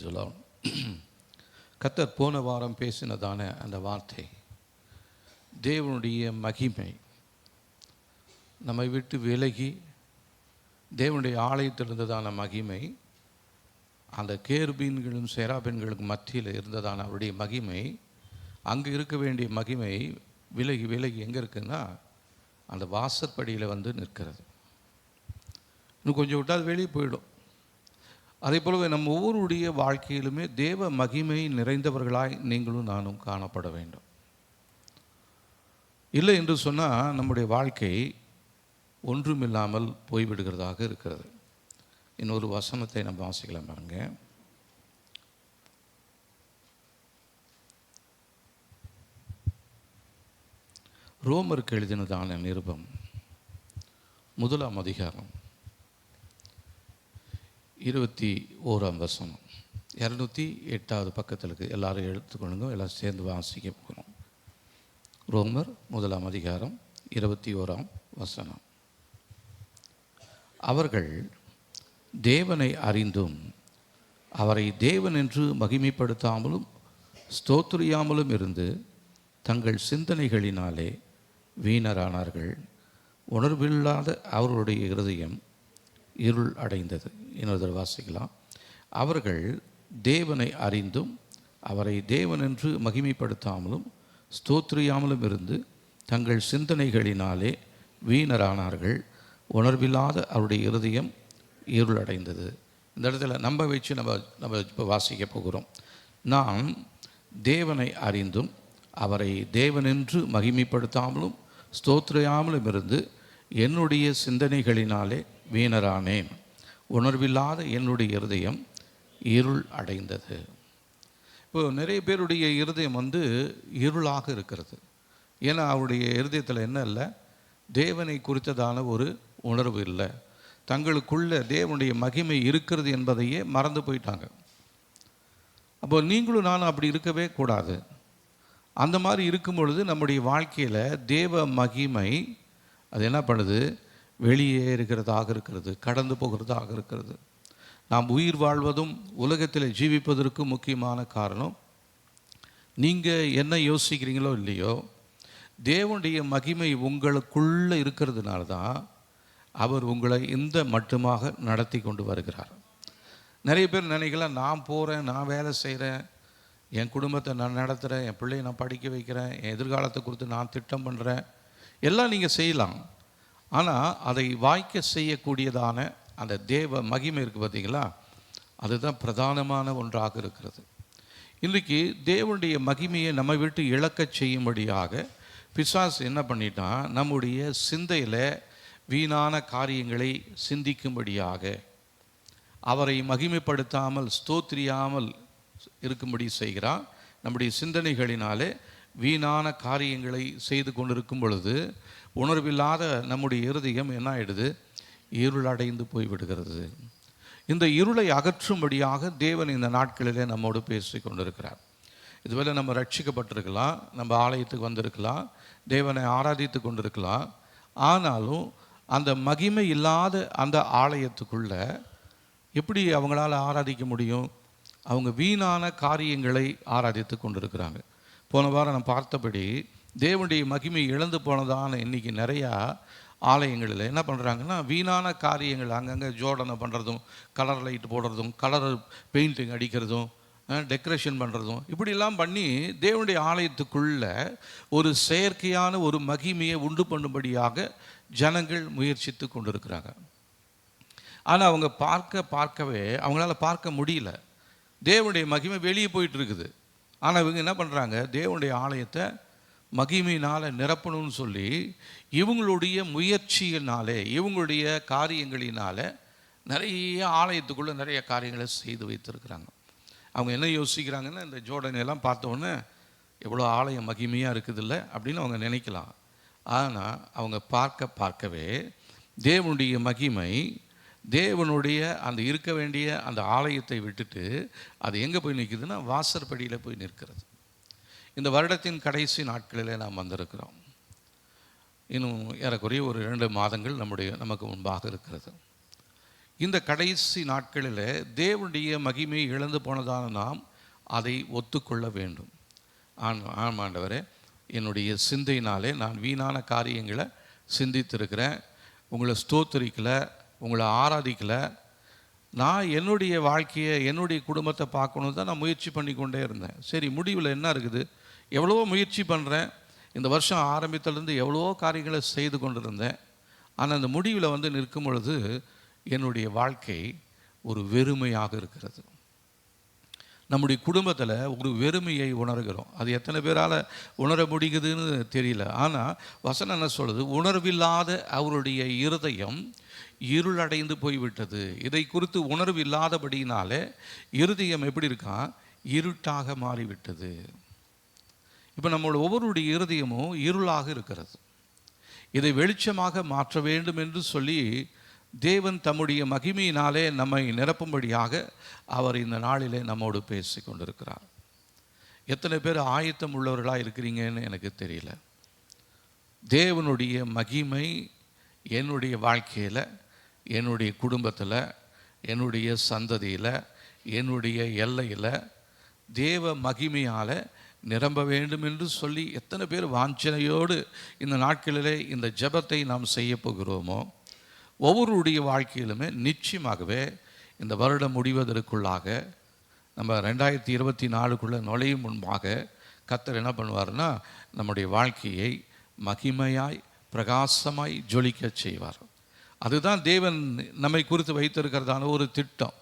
தி Lord. கர்த்தர் போன வாரம் பேசினதான அந்த வார்த்தை, தேவனுடைய மகிமை நம்மை விட்டு விலகி தேவனுடைய ஆலயத்தில் இருந்ததான மகிமை, அந்த கேருபீன்களும் சேராபீன்களுக்கு மத்தியில் இருந்ததான அவருடைய மகிமை, அங்கே இருக்க வேண்டிய மகிமை விலகி விலகி எங்கே இருக்குன்னா அந்த வாசற்படியில் வந்து நிற்கிறது. இன்னும் கொஞ்சம் விட்டால் வெளியே போயிடும். அதே போலவே நம்ம ஒவ்வொருடைய வாழ்க்கையிலுமே தேவ மகிமை நிறைந்தவர்களாய் நீங்களும் நானும் காணப்பட வேண்டும். இல்லை என்று சொன்னால் நம்முடைய வாழ்க்கை ஒன்றுமில்லாமல் போய்விடுகிறதாக இருக்கிறது. இன்னொரு வசனத்தை நம்ம வாசிக்கலாம் பாருங்க. ரோமருக்கு எழுதினதான நிருபம் 1ஆம் அதிகாரம் 21ஆம் வசனம், 208வது பக்கத்தில் இருக்குது. எல்லாரும் எடுத்துக்கொள்ளுங்க, எல்லாம் சேர்ந்து வாசிக்க போகிறோம். ரோமர் 1ஆம் அதிகாரம் 21ஆம் வசனம். அவர்கள் தேவனை அறிந்தும் அவரை தேவன் என்று மகிமைப்படுத்தாமலும் ஸ்தோத்திரியாமலும் இருந்து தங்கள் சிந்தனைகளினாலே வீணரானார்கள். உணர்வில்லாத அவர்களுடைய இருதயம் இருள் அடைந்தது. இன்னொரு வாசிக்கலாம். அவர்கள் தேவனை அறிந்தும் அவரை தேவன் என்று மகிமைப்படுத்தாமலும் ஸ்தோத்திரியாமலும் இருந்து தங்கள் சிந்தனைகளினாலே வீணரானார்கள். உணர்வில்லாத அவருடைய இருதயம் இருள் அடைந்தது. இந்த இடத்துல நம்ம வச்சு நம்ம இப்போ வாசிக்க போகிறோம். நான் தேவனை அறிந்தும் அவரை தேவனென்று மகிமைப்படுத்தாமலும் ஸ்தோத்திரியாமலும் இருந்து என்னுடைய சிந்தனைகளினாலே வீணரானேன். உணர்வில்லாத என்னுடைய இருதயம் இருள் அடைந்தது. இப்போ நிறைய பேருடைய இருதயம் வந்து இருளாக இருக்கிறது. ஏன்னா அவருடைய இருதயத்தில் என்ன இல்லை, தேவனை குறித்ததான ஒரு உணர்வு இல்லை. தங்களுக்குள்ள தேவனுடைய மகிமை இருக்கிறது என்பதையே மறந்து போயிட்டாங்க. அப்போ நீங்களும் நானும் அப்படி இருக்கவே கூடாது. அந்த மாதிரி இருக்கும் பொழுது நம்முடைய வாழ்க்கையில் தேவ மகிமை அது என்ன பண்ணுது, வெளியே இருக்கிறதாக இருக்கிறது, கடந்து போகிறதாக இருக்கிறது. நாம் உயிர் வாழ்வதும் உலகத்தில் ஜீவிப்பதற்கு முக்கியமான காரணம், நீங்கள் என்ன யோசிக்கிறீங்களோ இல்லையோ, தேவனுடைய மகிமை உங்களுக்குள்ளே இருக்கிறதுனால தான் அவர் உங்களை இந்த மட்டுமாக நடத்தி கொண்டு வருகிறார். நிறைய பேர் நினைக்கலாம், நான் போகிறேன், நான் வேலை செய்கிறேன், என் குடும்பத்தை நான் நடத்துகிறேன், என் பிள்ளையை நான் படிக்க வைக்கிறேன், என் எதிர்காலத்தை குறித்து நான் திட்டம் பண்ணுறேன், எல்லாம் நீங்கள் செய்யலாம். ஆனால் அதை வாய்க்க செய்யக்கூடியதான அந்த தேவ மகிமை இருக்குது பார்த்தீங்களா, அதுதான் பிரதானமான ஒன்றாக இருக்கிறது. இன்றைக்கி தேவனுடைய மகிமையை நம்ம விட்டு இழக்க செய்யும்படியாக பிசாசு என்ன பண்ணிட்டான், நம்முடைய சிந்தையில் வீணான காரியங்களை சிந்திக்கும்படியாக, அவரை மகிமைப்படுத்தாமல் ஸ்தோத்திரியாமல் இருக்கும்படி செய்கிறான். நம்முடைய சிந்தனைகளினாலே வீணான காரியங்களை செய்து கொண்டிருக்கும் பொழுது உணர்வில்லாத நம்முடைய இருதயம் என்ன ஆகிடுது, இருளடைந்து போய்விடுகிறது. இந்த இருளை அகற்றும்படியாக தேவன் இந்த நாட்களிலே நம்மோடு பேசி கொண்டிருக்கிறார். இதுவேளை நம்ம ரட்சிக்கப்பட்டிருக்கலாம், நம்ம ஆலயத்துக்கு வந்திருக்கலாம், தேவனை ஆராதித்து கொண்டிருக்கலாம். ஆனாலும் அந்த மகிமை இல்லாத அந்த ஆலயத்துக்குள்ள எப்படி அவங்களால ஆராதிக்க முடியும்? அவங்க வீணான காரியங்களை ஆராதித்து கொண்டிருக்கிறாங்க. போன வாரம் நான் பார்த்தபடி தேவனுடைய மகிமை இழந்து போனதான இன்றைக்கி நிறையா ஆலயங்களில் என்ன பண்ணுறாங்கன்னா, வீணான காரியங்கள் அங்கங்கே ஜோடனை பண்ணுறதும், கலர் லைட் போடுறதும், கலர் பெயிண்டிங் அடிக்கிறதும், டெக்கரேஷன் பண்ணுறதும், இப்படிலாம் பண்ணி தேவனுடைய ஆலயத்துக்குள்ள ஒரு செயற்கையான ஒரு மகிமையை உண்டு பண்ணும்படியாக ஜனங்கள் முயற்சித்து கொண்டிருக்கிறாங்க. ஆனால் அவங்க பார்க்கவே அவங்களால பார்க்க முடியல. தேவனுடைய மகிமை வெளியே போயிட்டு இருக்குது. ஆனால் இவங்க என்ன பண்ணுறாங்க, தேவனுடைய ஆலயத்தை மகிமையினால் நிரப்பணும்னு சொல்லி இவங்களுடைய முயற்சியினாலே, இவங்களுடைய காரியங்களினால நிறைய ஆலயத்துக்குள்ளே நிறைய காரியங்களை செய்து வைத்திருக்கிறாங்க. அவங்க என்ன யோசிக்கிறாங்கன்னா, இந்த ஜோடனையெல்லாம் பார்த்தோன்னே எவ்வளோ ஆலயம் மகிமையாக இருக்குதில்ல அப்படின்னு அவங்க நினைக்கலாம். ஆனால் அவங்க பார்க்கவே தேவனுடைய மகிமை தேவனுடைய அந்த இருக்க வேண்டிய அந்த ஆலயத்தை விட்டுட்டு அது எங்கே போய் நிற்குதுன்னா வாசற்படியில் போய் நிற்கிறது. இந்த வருடத்தின் கடைசி நாட்களில் நாம் வந்திருக்கிறோம். இன்னும் ஏறக்குறைய ஒரு 2 மாதங்கள் நமக்கு முன்பாக இருக்கிறது. இந்த கடைசி நாட்களில் தேவனுடைய மகிமை இழந்து போனதான நாம் அதை ஒத்துக்கொள்ள வேண்டும். ஆமாண்டவரே, என்னுடைய சிந்தையினாலே நான் வீணான காரியங்களை சிந்தித்திருக்கிறேன், உங்களை ஸ்தோத்திரிக்கலை, உங்களை ஆராதிக்கலை. நான் என்னுடைய வாழ்க்கையை என்னுடைய குடும்பத்தை பார்க்கணும் தான் நான் முயற்சி பண்ணி கொண்டே இருந்தேன். சரி, முடிவில் என்ன இருக்குது? எவ்வளவோ முயற்சி பண்ணுறேன், இந்த வருஷம் ஆரம்பத்திலேருந்து எவ்வளவோ காரியங்களை செய்து கொண்டு இருந்தேன். ஆனால் அந்த முடிவில் வந்து நிற்கும் பொழுது என்னுடைய வாழ்க்கை ஒரு வெறுமையாக இருக்கிறது. நம்முடைய குடும்பத்தில் ஒரு வெறுமையை உணர்கிறோம். அது எத்தனை பேரால் உணர முடியுதுன்னு தெரியல. ஆனால் வசனம் என்ன சொல்லுது? உணர்வில்லாத அவருடைய இருதயம் இருளடைந்து போய்விட்டது. இதை குறித்து உணர்வு இல்லாதபடியினாலே இருதயம் எப்படி இருக்கான்? இருட்டாக மாறிவிட்டது. இப்போ நம்மளோட ஒவ்வொருடைய இருதயமும் இருளாக இருக்கிறது. இதை வெளிச்சமாக மாற்ற வேண்டும் என்று சொல்லி தேவன் தம்முடைய மகிமையினாலே நம்மை நிரப்பும்படியாக அவர் இந்த நாளிலே நம்மோடு பேசி கொண்டிருக்கிறார். எத்தனை பேர் ஆயத்தம் உள்ளவர்களாக இருக்கிறீங்கன்னு எனக்கு தெரியல. தேவனுடைய மகிமை என்னுடைய வாழ்க்கையில், என்னுடைய குடும்பத்தில், என்னுடைய சந்ததியில், என்னுடைய எல்லையில் தேவ மகிமையால் நிரம்ப வேண்டும் என்று சொல்லி எத்தனை பேர் வாஞ்சனையோடு இந்த நாட்களிலே இந்த ஜெபத்தை நாம் செய்ய போகிறோமோ, ஒவ்வொருடைய வாழ்க்கையிலுமே நிச்சயமாகவே இந்த வருடம் முடிவதற்குள்ளாக நம்ம 2024க்குள்ளே நுழையும் முன்பாக கர்த்தர் என்ன பண்ணுவார்னா, நம்முடைய வாழ்க்கையை மகிமையாய் பிரகாசமாய் ஜொலிக்க செய்வார். அதுதான் தேவன் நம்மை குறித்து வைத்திருக்கிறதான ஒரு திட்டம்.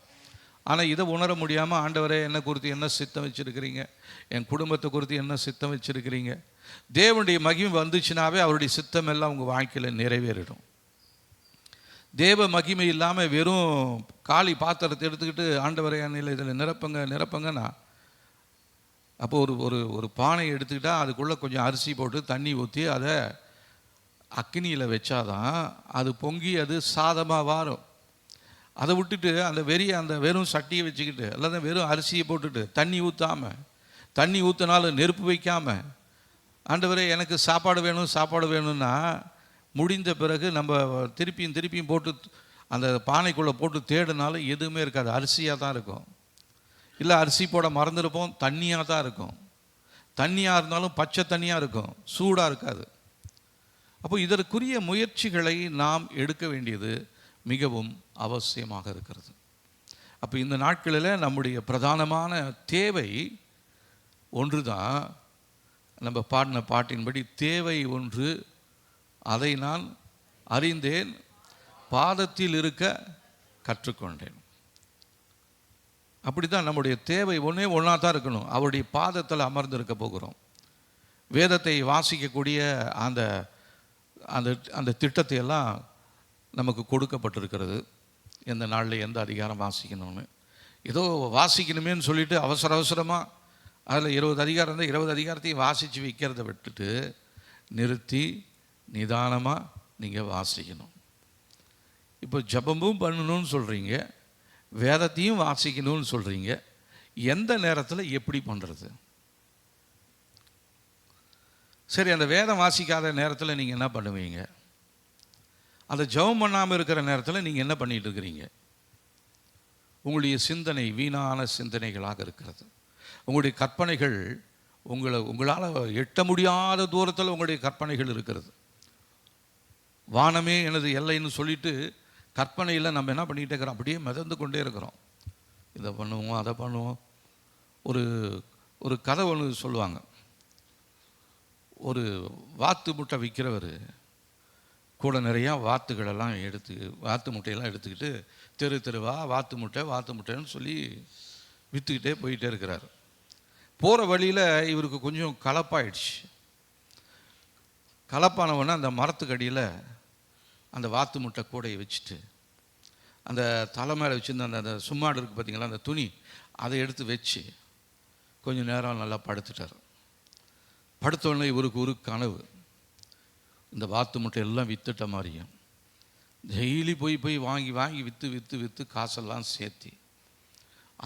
ஆனால் இதை உணர முடியாமல், ஆண்டவரே என்னை குறித்து என்ன சித்தம் வச்சுருக்கிறீங்க, என் குடும்பத்தை குறித்து என்ன சித்தம் வச்சுருக்கிறீங்க? தேவனுடைய மகிமை வந்துச்சுனாவே அவருடைய சித்தம் எல்லாம் உங்கள் வாழ்க்கையில் நிறைவேறிடும். தேவ மகிமை இல்லாமல் வெறும் காலி பாத்திரத்தை எடுத்துக்கிட்டு ஆண்டவரை அன்னையில் இதில் நிரப்புங்கன்னா, அப்போ ஒரு பானையை எடுத்துக்கிட்டால் அதுக்குள்ளே கொஞ்சம் அரிசி போட்டு தண்ணி ஊற்றி அதை அக்னியில் வச்சாதான் அது பொங்கி அது சாதமாக வாரும். அதை விட்டுட்டு அந்த வெறும் சட்டியை வச்சுக்கிட்டு அல்லது வெறும் அரிசியை போட்டுட்டு தண்ணி ஊற்றினாலும் நெருப்பு வைக்காமல், ஆண்டவரே எனக்கு சாப்பாடு வேணும்னா முடிந்த பிறகு நம்ம திருப்பியும் போட்டு அந்த பானைக்குள்ளே போட்டு தேடினாலும் எதுவுமே இருக்காது, அரிசியாக தான் இருக்கும். இல்லை அரிசி போட மறந்துருப்போம், தண்ணியாக தான் இருக்கும். தண்ணியாக இருந்தாலும் பச்சை தண்ணியாக இருக்கும், சூடாக இருக்காது. அப்போ இதற்குரிய முயற்சிகளை நாம் எடுக்க வேண்டியது மிகவும் அவசியமாக இருக்கிறது. அப்போ இந்த நாட்களில் நம்முடைய பிரதானமான தேவை ஒன்று தான். நம்ம பாடின பாட்டின்படி தேவை ஒன்று, அதை நான் அறிந்தேன், பாதத்தில் இருக்க கற்றுக்கொண்டேன். அப்படி தான் நம்முடைய தேவை ஒன்றா தான் இருக்கணும். அவருடைய பாதத்தில் அமர்ந்து இருக்க போகிறோம். வேதத்தை வாசிக்கக்கூடிய அந்த அந்த அந்த திட்டத்தை எல்லாம் நமக்கு கொடுக்கப்பட்டிருக்கிறது. எந்த நாளில் எந்த அதிகாரம் வாசிக்கணும்னு, ஏதோ வாசிக்கணுமேன்னு சொல்லிட்டு அவசரமாக அதில் 20 அதிகாரம் இருந்தால் 20 அதிகாரத்தையும் வாசித்து வைக்கிறத விட்டுட்டு நிறுத்தி நிதானமாக நீங்கள் வாசிக்கணும். இப்போ ஜபமும் பண்ணணும்னு சொல்கிறீங்க, வேதத்தையும் வாசிக்கணும்னு சொல்கிறீங்க. எந்த நேரத்தில் எப்படி பண்ணுறது? சரி, அந்த வேதம் வாசிக்காத நேரத்தில் நீங்கள் என்ன பண்ணுவீங்க? அந்த ஜெபம் பண்ணாமல் இருக்கிற நேரத்தில் நீங்கள் என்ன பண்ணிகிட்டு இருக்கிறீங்க? உங்களுடைய சிந்தனை வீணான சிந்தனைகளாக இருக்கிறது. உங்களுடைய கற்பனைகள் உங்களால் எட்ட முடியாத தூரத்தில் உங்களுடைய கற்பனைகள் இருக்கிறது. வானமே எனது எல்லைன்னு சொல்லிட்டு கற்பனையில் நம்ம என்ன பண்ணிகிட்டே இருக்கிறோம்? அப்படியே மிதந்து கொண்டே இருக்கிறோம். இதை பண்ணுவோம், அதை பண்ணுவோம். ஒரு கதை ஒன்று சொல்லுவாங்க. ஒரு வாத்து முட்டை விற்கிறவர் கூட நிறையா வாத்து முட்டையெல்லாம் எடுத்துக்கிட்டு தெருவா வாத்து முட்டைன்னு சொல்லி விற்றுக்கிட்டே போயிட்டே இருக்கிறார். போகிற வழியில் இவருக்கு கொஞ்சம் கலப்பாயிடுச்சு. கலப்பானவொன்னே அந்த மரத்துக்கடியில் அந்த வாத்து முட்டை கூடையை வச்சுட்டு அந்த தலை மேலே வச்சுருந்த அந்த சும்மாடு இருக்குது பார்த்தீங்களா, அந்த துணி, அதை எடுத்து வச்சு கொஞ்சம் நேரம் நல்லா படுத்துட்டார். படுத்தோடனே இவருக்கு ஒரு கனவு. இந்த வாத்து முட்டை எல்லாம் விற்றுட்ட மாதிரியும் டெய்லி போய் வாங்கி விற்று காசெல்லாம் சேர்த்தி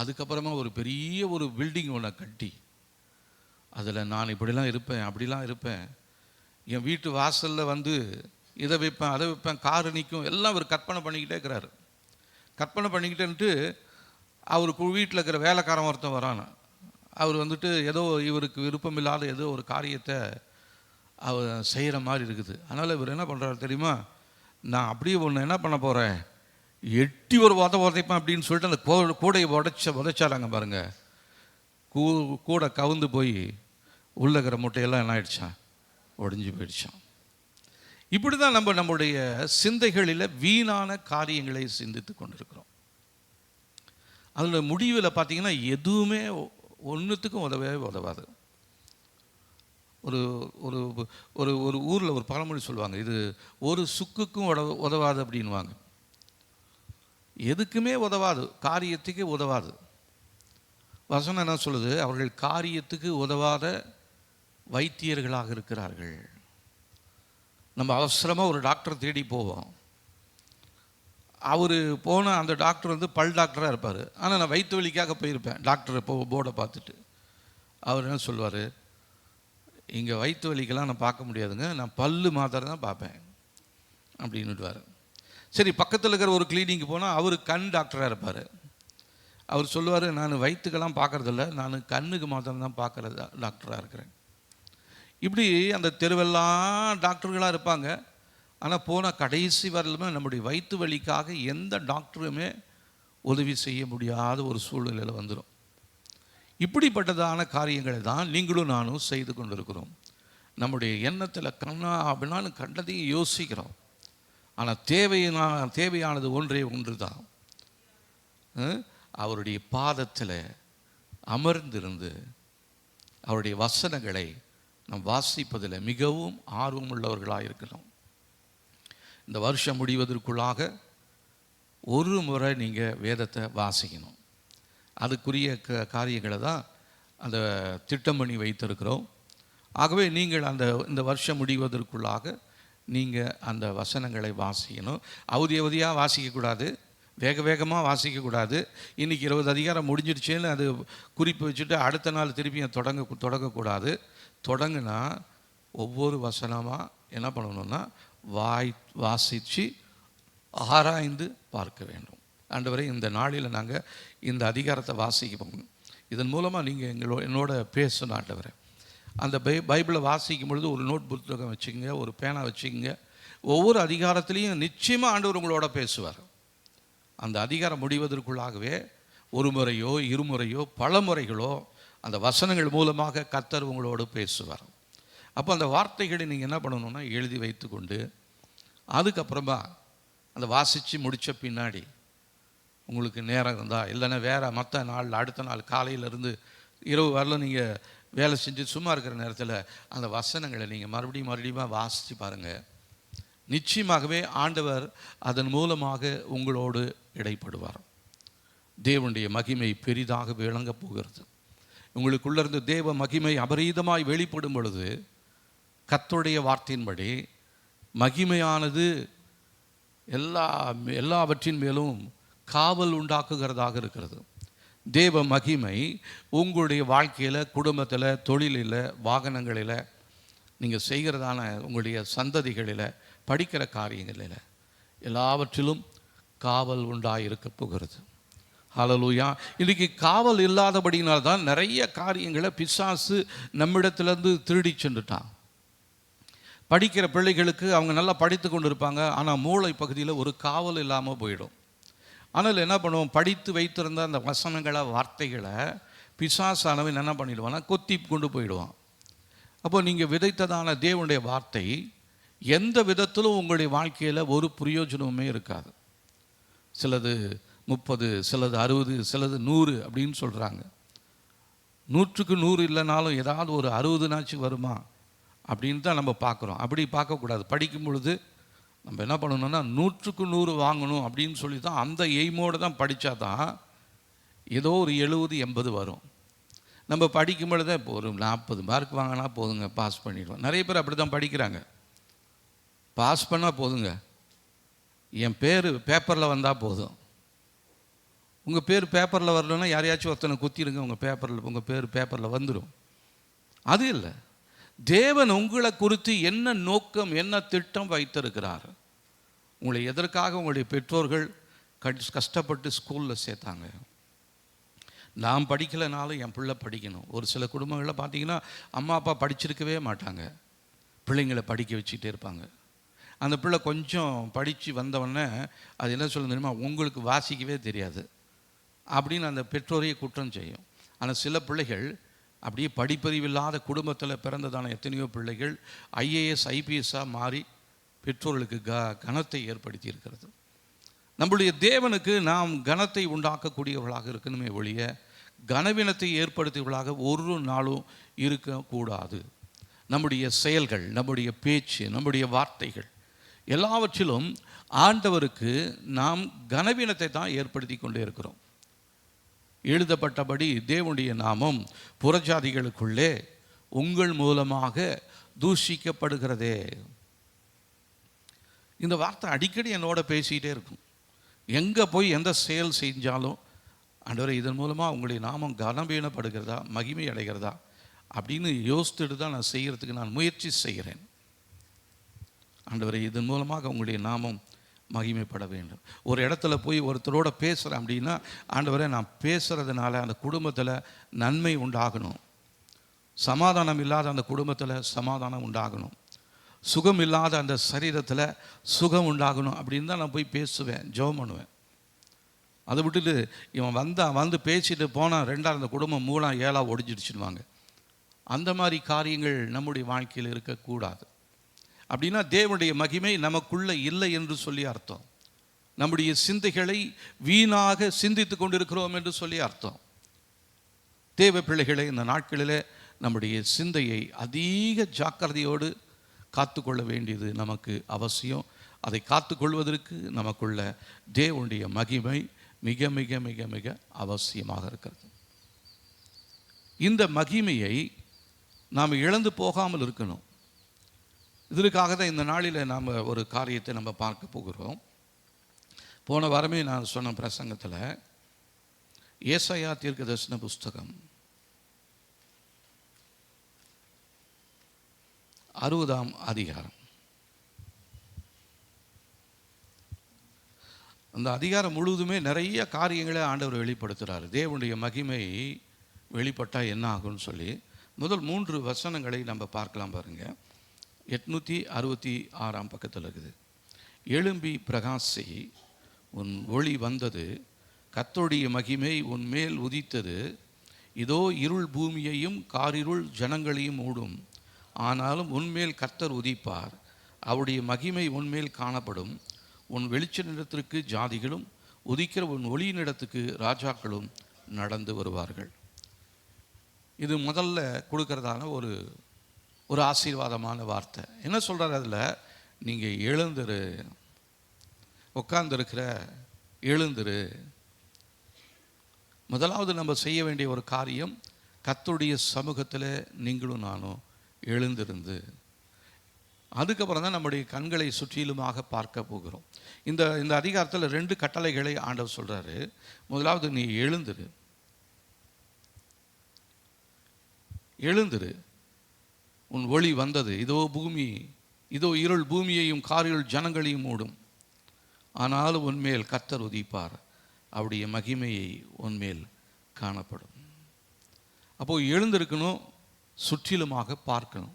அதுக்கப்புறமா ஒரு பெரிய ஒரு பில்டிங் ஒன்று கட்டி அதில் நான் இப்படிலாம் இருப்பேன், அப்படிலாம் இருப்பேன், என் வீட்டு வாசலில் வந்து இதை வைப்பேன், அதை வைப்பேன், காரு நிற்கும், எல்லாம் ஒரு கற்பனை பண்ணிக்கிட்டே இருக்கிறாரு. கற்பனை பண்ணிக்கிட்டேன்ட்டு அவருக்கு வீட்டில் இருக்கிற வேலைக்காரன் ஒருத்தன் வரான். அவர் வந்துட்டு ஏதோ இவருக்கு விருப்பம் இல்லாத ஏதோ ஒரு காரியத்தை அவர் செய்கிற மாதிரி இருக்குது. அதனால் இவர் என்ன பண்ணுறாரு தெரியுமா, நான் அப்படியே ஒன்று என்ன பண்ண போகிறேன், எட்டி ஒரு உதைப்பேன் அப்படின்னு சொல்லிட்டு அந்த கூடையை உதைச்சாராங்க பாருங்கள். கூடை கவுந்து போய் உள்ள இருக்கிற முட்டையெல்லாம் என்ன ஆயிடுச்சான், உடைஞ்சு போயிடுச்சான். இப்படி தான் நம்முடைய சிந்தைகளில் வீணான காரியங்களை சிந்தித்து கொண்டிருக்கிறோம். அதில் முடிவில் பார்த்தீங்கன்னா எதுவுமே ஒன்றுத்துக்கும் உதவாது. ஒரு ஒரு ஒரு ஒரு ஊரில் ஒரு பழமொழி சொல்லுவாங்க, இது ஒரு சுக்குக்கும் உதவாது அப்படின்வாங்க. எதுக்குமே உதவாது, காரியத்துக்கு உதவாது. வசனம் என்ன சொல்லுது, அவர்கள் காரியத்துக்கு உதவாத வைத்தியர்களாக இருக்கிறார்கள். நம்ம அவசரமாக ஒரு டாக்டர் தேடி போவோம். அவர் போன அந்த டாக்டர் வந்து பல் டாக்டராக இருப்பார். ஆனால் நான் வயிற்று வலிக்காக போயிருப்பேன். டாக்டரை போர்டை பார்த்துட்டு அவர் என்ன சொல்லுவார், இங்கே வயிற்று வலிக்கெல்லாம் நான் பார்க்க முடியாதுங்க, நான் பல்லு மாத்திரை தான் பார்ப்பேன் அப்படின்னுட்டுவார். சரி, பக்கத்தில் இருக்கிற ஒரு கிளினிக்கு போனால் அவர் கண் டாக்டராக இருப்பார். அவர் சொல்லுவார், நான் வயிற்றுக்கெல்லாம் பார்க்குறதில்ல, நான் கண்ணுக்கு மாத்திரம் தான் பார்க்குற டாக்டராக இருக்கிறேன். இப்படி அந்த தெருவெல்லாம் டாக்டர்களாக இருப்பாங்க. ஆனால் போன கடைசி வரலுமே நம்முடைய வயிற்று வலிக்காக எந்த டாக்டருமே உதவி செய்ய முடியாத ஒரு சூழ்நிலையில் வந்துடும். இப்படிப்பட்டதான காரியங்களை தான் நீங்களும் நானும் செய்து கொண்டிருக்கிறோம். நம்முடைய எண்ணத்தில் அப்படின்னாலும் கண்டதையும் யோசிக்கிறோம். ஆனால் தேவையானது ஒன்று தான், அவருடைய பாதத்தில் அமர்ந்திருந்து அவருடைய வசனங்களை நாம் வாசிப்பதில் மிகவும் ஆர்வமுள்ளவர்களாக இருக்கிறோம். இந்த வருஷம் முடிவதற்குள்ளாக ஒரு முறை நீங்கள் வேதத்தை வாசிக்கணும். அதுக்குரிய காரியங்களை தான் அந்த திட்டம் பண்ணி வைத்திருக்கிறோம். ஆகவே நீங்கள் இந்த வருஷம் முடிவதற்குள்ளாக நீங்கள் அந்த வசனங்களை வாசிக்கணும். அவதியாக வாசிக்கக்கூடாது, வேகமாக வாசிக்கக்கூடாது. இன்றைக்கி 20 அதிகாரம் முடிஞ்சிடுச்சேன்னு அது குறிப்பு வச்சுட்டு அடுத்த நாள் திருப்பி தொடங்கக்கூடாது. தொடங்கினா ஒவ்வொரு வசனமாக என்ன பண்ணணும்னா வாசித்து ஆராய்ந்து பார்க்க வேண்டும். ஆண்டவரே, இந்த நாளில் நாங்கள் இந்த அதிகாரத்தை வாசிப்போம், இதன் மூலமாக நீங்கள் என்னோட பேசணும் ஆண்டவரே. அந்த பைபிளை வாசிக்கும் பொழுது ஒரு நோட் புத்தகம் வச்சுக்கோங்க, ஒரு பேனா வச்சுக்கோங்க. ஒவ்வொரு அதிகாரத்துலேயும் நிச்சயமாக ஆண்டவர் உங்களோட பேசுவார். அந்த அதிகாரம் முடிவதற்குள்ளாகவே ஒரு முறையோ இருமுறையோ பல முறைகளோ அந்த வசனங்கள் மூலமாக கர்த்தர் உங்களோடு பேசுவார். அப்போ அந்த வார்த்தைகளை நீங்கள் என்ன பண்ணணும்னா எழுதி வைத்து கொண்டு அதுக்கப்புறமா அந்த வாசித்து முடித்த பின்னாடி உங்களுக்கு நேரம் இருந்தால், இல்லைன்னா வேறு மற்ற நாள் அடுத்த நாள் காலையிலேருந்து இரவு வரலும் நீங்கள் வேலை செஞ்சு சும்மா இருக்கிற நேரத்தில் அந்த வசனங்களை நீங்கள் மறுபடியும் வாசித்து பாருங்கள். நிச்சயமாகவே ஆண்டவர் அதன் மூலமாக உங்களோடு இடைப்படுவார். தேவனுடைய மகிமை பெரிதாக விளங்கப் போகிறது. உங்களுக்குள்ளேருந்து தேவ மகிமை அபரீதமாய் வெளிப்படும் பொழுது கர்த்தருடைய வார்த்தையின்படி மகிமையானது எல்லாவற்றின் மேலும் காவல் உண்டாக்குகிறதாக இருக்கிறது. தேவ மகிமை உங்களுடைய வாழ்க்கையில், குடும்பத்தில், தொழிலில், வாகனங்களில், நீங்கள் செய்கிறதான உங்களுடைய சந்ததிகளில், படிக்கிற காரியங்களில் எல்லாவற்றிலும் காவல் உண்டாயிருக்க போகிறது. ஹல்லேலூயா. இன்றைக்கி காவல் இல்லாதபடினால்தான் நிறைய காரியங்களை பிசாசு நம்மிடத்திலேருந்து திருடி சென்றுட்டான். படிக்கிற பிள்ளைகளுக்கு அவங்க நல்லா படித்து கொண்டு இருப்பாங்க, ஆனால் மூளை பகுதியில் ஒரு காவல் இல்லாமல் போயிடும். ஆனால் என்ன பண்ணுவோம், படித்து வைத்திருந்த அந்த வசனங்களை, வார்த்தைகளை பிசாசானவன் என்ன பண்ணிடுவான்னா கொத்தி கொண்டு போயிடுவான். அப்போ நீங்கள் விதைத்ததான தேவனுடைய வார்த்தை எந்த விதத்திலும் உங்களுடைய வாழ்க்கையில் ஒரு பிரயோஜனமுமே இருக்காது. சிலது 30, சிலது 60, சிலது 100 அப்படின்னு சொல்கிறாங்க. 100க்கு 100 இல்லைனாலும் ஏதாவது ஒரு 60நாச்சு வருமா அப்படின்னு தான் நம்ம பார்க்குறோம். அப்படி பார்க்கக்கூடாது. படிக்கும் பொழுது நம்ம என்ன பண்ணணும்னா 100க்கு 100 வாங்கணும் அப்படின்னு சொல்லி தான் அந்த எய்மோடு தான் படித்தா தான் ஏதோ ஒரு 70, 80 வரும். நம்ம படிக்கும் பொழுதே இப்போ ஒரு 40 மார்க் வாங்கினா போதுங்க, பாஸ் பண்ணிடுவோம். நிறைய பேர் அப்படி தான் படிக்கிறாங்க. பாஸ் பண்ணால் போதுங்க, என் பேர் பேப்பரில் வந்தால் போதும். உங்கள் பேர் பேப்பரில் வரலன்னா யாரையாச்சும் ஒருத்தனை குத்திடுங்க, உங்கள் பேர் பேப்பரில் வந்துடும். அது இல்லை. தேவன் உங்களை குறித்து என்ன நோக்கம், என்ன திட்டம் வைத்திருக்கிறார், உங்களை எதற்காக உங்களுடைய பெற்றோர்கள் கஷ்டப்பட்டு ஸ்கூலில் சேர்த்தாங்க. நான் படிக்கலைனாலும் என் பிள்ளை படிக்கணும். ஒரு சில குடும்பங்களில் பார்த்தீங்கன்னா அம்மா அப்பா படிச்சிருக்கவே மாட்டாங்க, பிள்ளைங்களை படிக்க வச்சுக்கிட்டே இருப்பாங்க. அந்த பிள்ளை கொஞ்சம் படித்து வந்தவொடனே அது என்ன சொல்ல தெரியுமா, உங்களுக்கு வாசிக்கவே தெரியாது அப்படின்னு அந்த பெற்றோரையே குற்றம் செய்யும். ஆனால் சில பிள்ளைகள் அப்படியே படிப்பறிவில்லாத குடும்பத்தில் பிறந்ததான எத்தனையோ பிள்ளைகள் ஐஏஎஸ் ஐபிஎஸ்ஸாக மாறி பெற்றோர்களுக்கு கனத்தை ஏற்படுத்தி இருக்கிறது. நம்முடைய தேவனுக்கு நாம் கனத்தை உண்டாக்கக்கூடியவர்களாக இருக்கணுமே ஒழிய கனவீனத்தை ஏற்படுத்தியவர்களாக ஒரு நாளும் இருக்கக்கூடாது. நம்முடைய செயல்கள், நம்முடைய பேச்சு, நம்முடைய வார்த்தைகள் எல்லாவற்றிலும் ஆண்டவருக்கு நாம் கனவீனத்தை தான் ஏற்படுத்தி கொண்டே இருக்கிறோம். எழுதப்பட்டபடி தேவனுடைய நாமம் புறஜாதிகளுக்குள்ளே உங்கள் மூலமாக தூஷிக்கப்படுகிறதே. இந்த வார்த்தை அடிக்கடி என்னோட பேசிக்கிட்டே இருக்கும். எங்கே போய் எந்த செயல் செஞ்சாலும், ஆண்டவரே இதன் மூலமாக உங்களுடைய நாமம் கனவீனப்படுகிறதா, மகிமை அடைகிறதா அப்படின்னு யோசித்துட்டு தான் நான் செய்கிறதுக்கு நான் முயற்சி செய்கிறேன். ஆண்டவரே இதன் மூலமாக உங்களுடைய நாமம் மகிமைப்பட வேண்டும். ஒரு இடத்துல போய் ஒருத்தரோட பேசுகிறேன் அப்படின்னா, ஆண்டவரே நான் பேசுகிறதுனால அந்த குடும்பத்தில் நன்மை உண்டாகணும், சமாதானம் இல்லாத அந்த குடும்பத்தில் சமாதானம் உண்டாகணும், சுகம் இல்லாத அந்த சரீரத்தில் சுகம் உண்டாகணும் அப்படின்னு தான் நான் போய் பேசுவேன், ஜெபம் பண்ணுவேன். அதை விட்டுட்டு இவன் வந்து பேசிட்டு போனால் ரெண்டாவது அந்த குடும்பம் 3 7 ஒடிஞ்சிடுச்சுடுவாங்க. அந்த மாதிரி காரியங்கள் நம்முடைய வாழ்க்கையில் இருக்கக்கூடாது. அப்படின்னா தேவனுடைய மகிமை நமக்குள்ள இல்லை என்று சொல்லி அர்த்தம். நம்முடைய சிந்தைகளை வீணாக சிந்தித்து கொண்டிருக்கிறோம் என்று சொல்லி அர்த்தம். தேவ பிள்ளைகளை இந்த நாட்களில் நம்முடைய சிந்தையை அதிக ஜாக்கிரதையோடு காத்துக்கொள்ள வேண்டியது நமக்கு அவசியம். அதை காத்துக்கொள்வதற்கு நமக்குள்ள தேவனுடைய மகிமை மிக மிக மிக மிக அவசியமாக இருக்கிறது. இந்த மகிமையை நாம் இழந்து போகாமல் இருக்கணும். இதற்காக தான் இந்த நாளில் நாம் ஒரு காரியத்தை நம்ம பார்க்க போகிறோம். போன வாரமே நான் சொன்ன பிரசங்கத்தில் ஏசாயா தீர்க்கதரிசன புஸ்தகம் 60ஆம் அதிகாரம். அந்த அதிகாரம் முழுவதுமே நிறைய காரியங்களை ஆண்டவர் வெளிப்படுத்துகிறார். தேவனுடைய மகிமை வெளிப்பட்டால் என்ன ஆகும்னு சொல்லி முதல் 3 வசனங்களை நம்ம பார்க்கலாம் பாருங்க. 866ஆம் பக்கத்தில் இருக்குது. எழும்பி பிரகாசி, உன் ஒளி வந்தது, கர்த்தருடைய மகிமை உன் மேல் உதித்தது. இதோ இருள் பூமியையும் காரிருள் ஜனங்களையும் மூடும், ஆனாலும் உன்மேல் கர்த்தர் உதிப்பார், அவருடைய மகிமை உன்மேல் காணப்படும். உன் வெளிச்ச நிலத்திற்கு ஜாதிகளும் உதிக்கிற உன் ஒளியினிடத்துக்கு ராஜாக்களும் நடந்து வருவார்கள். இது முதல்ல கொடுக்கறதான ஒரு ஆசீர்வாதமான வார்த்தை. என்ன சொல்கிறார் அதில்? நீங்கள் எழுந்துரு, உட்கார்ந்துருக்கிற எழுந்துரு. முதலாவது நம்ம செய்ய வேண்டிய ஒரு காரியம், கர்த்தருடைய சமூகத்தில் நீங்களும் நானும் எழுந்திருந்து, அதுக்கப்புறம் தான் நம்முடைய கண்களை சுற்றிலுமாக பார்க்க போகிறோம். இந்த அதிகாரத்தில் 2 கட்டளைகளை ஆண்டவர் சொல்கிறாரு. முதலாவது, நீ எழுந்துரு, எழுந்துரு, உன் ஒளி வந்தது, இதோ இருள் பூமியையும் காரிருள் ஜனங்களையும் மூடும், ஆனாலும் உன்மேல் கர்த்தர் உதிப்பார், அவருடைய மகிமையை உன்மேல் காணப்படும். அப்போது எழுந்திருக்கணும், சுற்றிலுமாக பார்க்கணும்.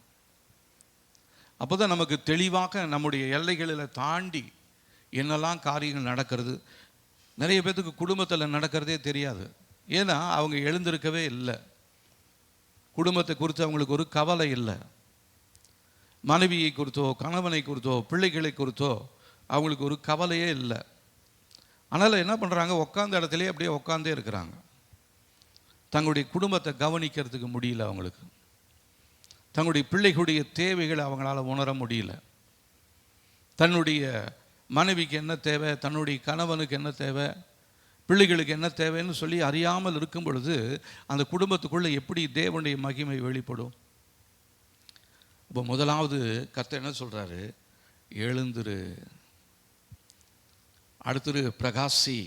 அப்போ தான் நமக்கு தெளிவாக நம்முடைய எல்லைகளில் தாண்டி என்னெல்லாம் காரியங்கள் நடக்கிறது. நிறைய பேர்த்துக்கு குடும்பத்தில் நடக்கிறதே தெரியாது. ஏன்னா அவங்க எழுந்திருக்கவே இல்லை. குடும்பத்தை குறித்து அவங்களுக்கு ஒரு கவலை இல்லை. மனைவியை குறித்தோ கணவனை குறித்தோ பிள்ளைகளை குறித்தோ அவங்களுக்கு ஒரு கவலையே இல்லை. அதனால் என்ன பண்ணுறாங்க, உட்காந்த இடத்துலையே அப்படியே உட்காந்தே இருக்கிறாங்க. தங்களுடைய குடும்பத்தை கவனிக்கிறதுக்கு முடியல அவங்களுக்கு. தங்களுடைய பிள்ளைகளுடைய தேவைகளை அவங்களால உணர முடியல. தன்னுடைய மனைவிக்கு என்ன தேவை, தன்னுடைய கணவனுக்கு என்ன தேவை, பிள்ளைகளுக்கு என்ன தேவைன்னு சொல்லி அறியாமல் இருக்கும் பொழுது அந்த குடும்பத்துக்குள்ளே எப்படி தேவனுடைய மகிமை வெளிப்படும்? இப்போ முதலாவது கர்த்தர் என்ன சொல்கிறாரு? எழுந்துரு. அடுத்தது பிரகாசி,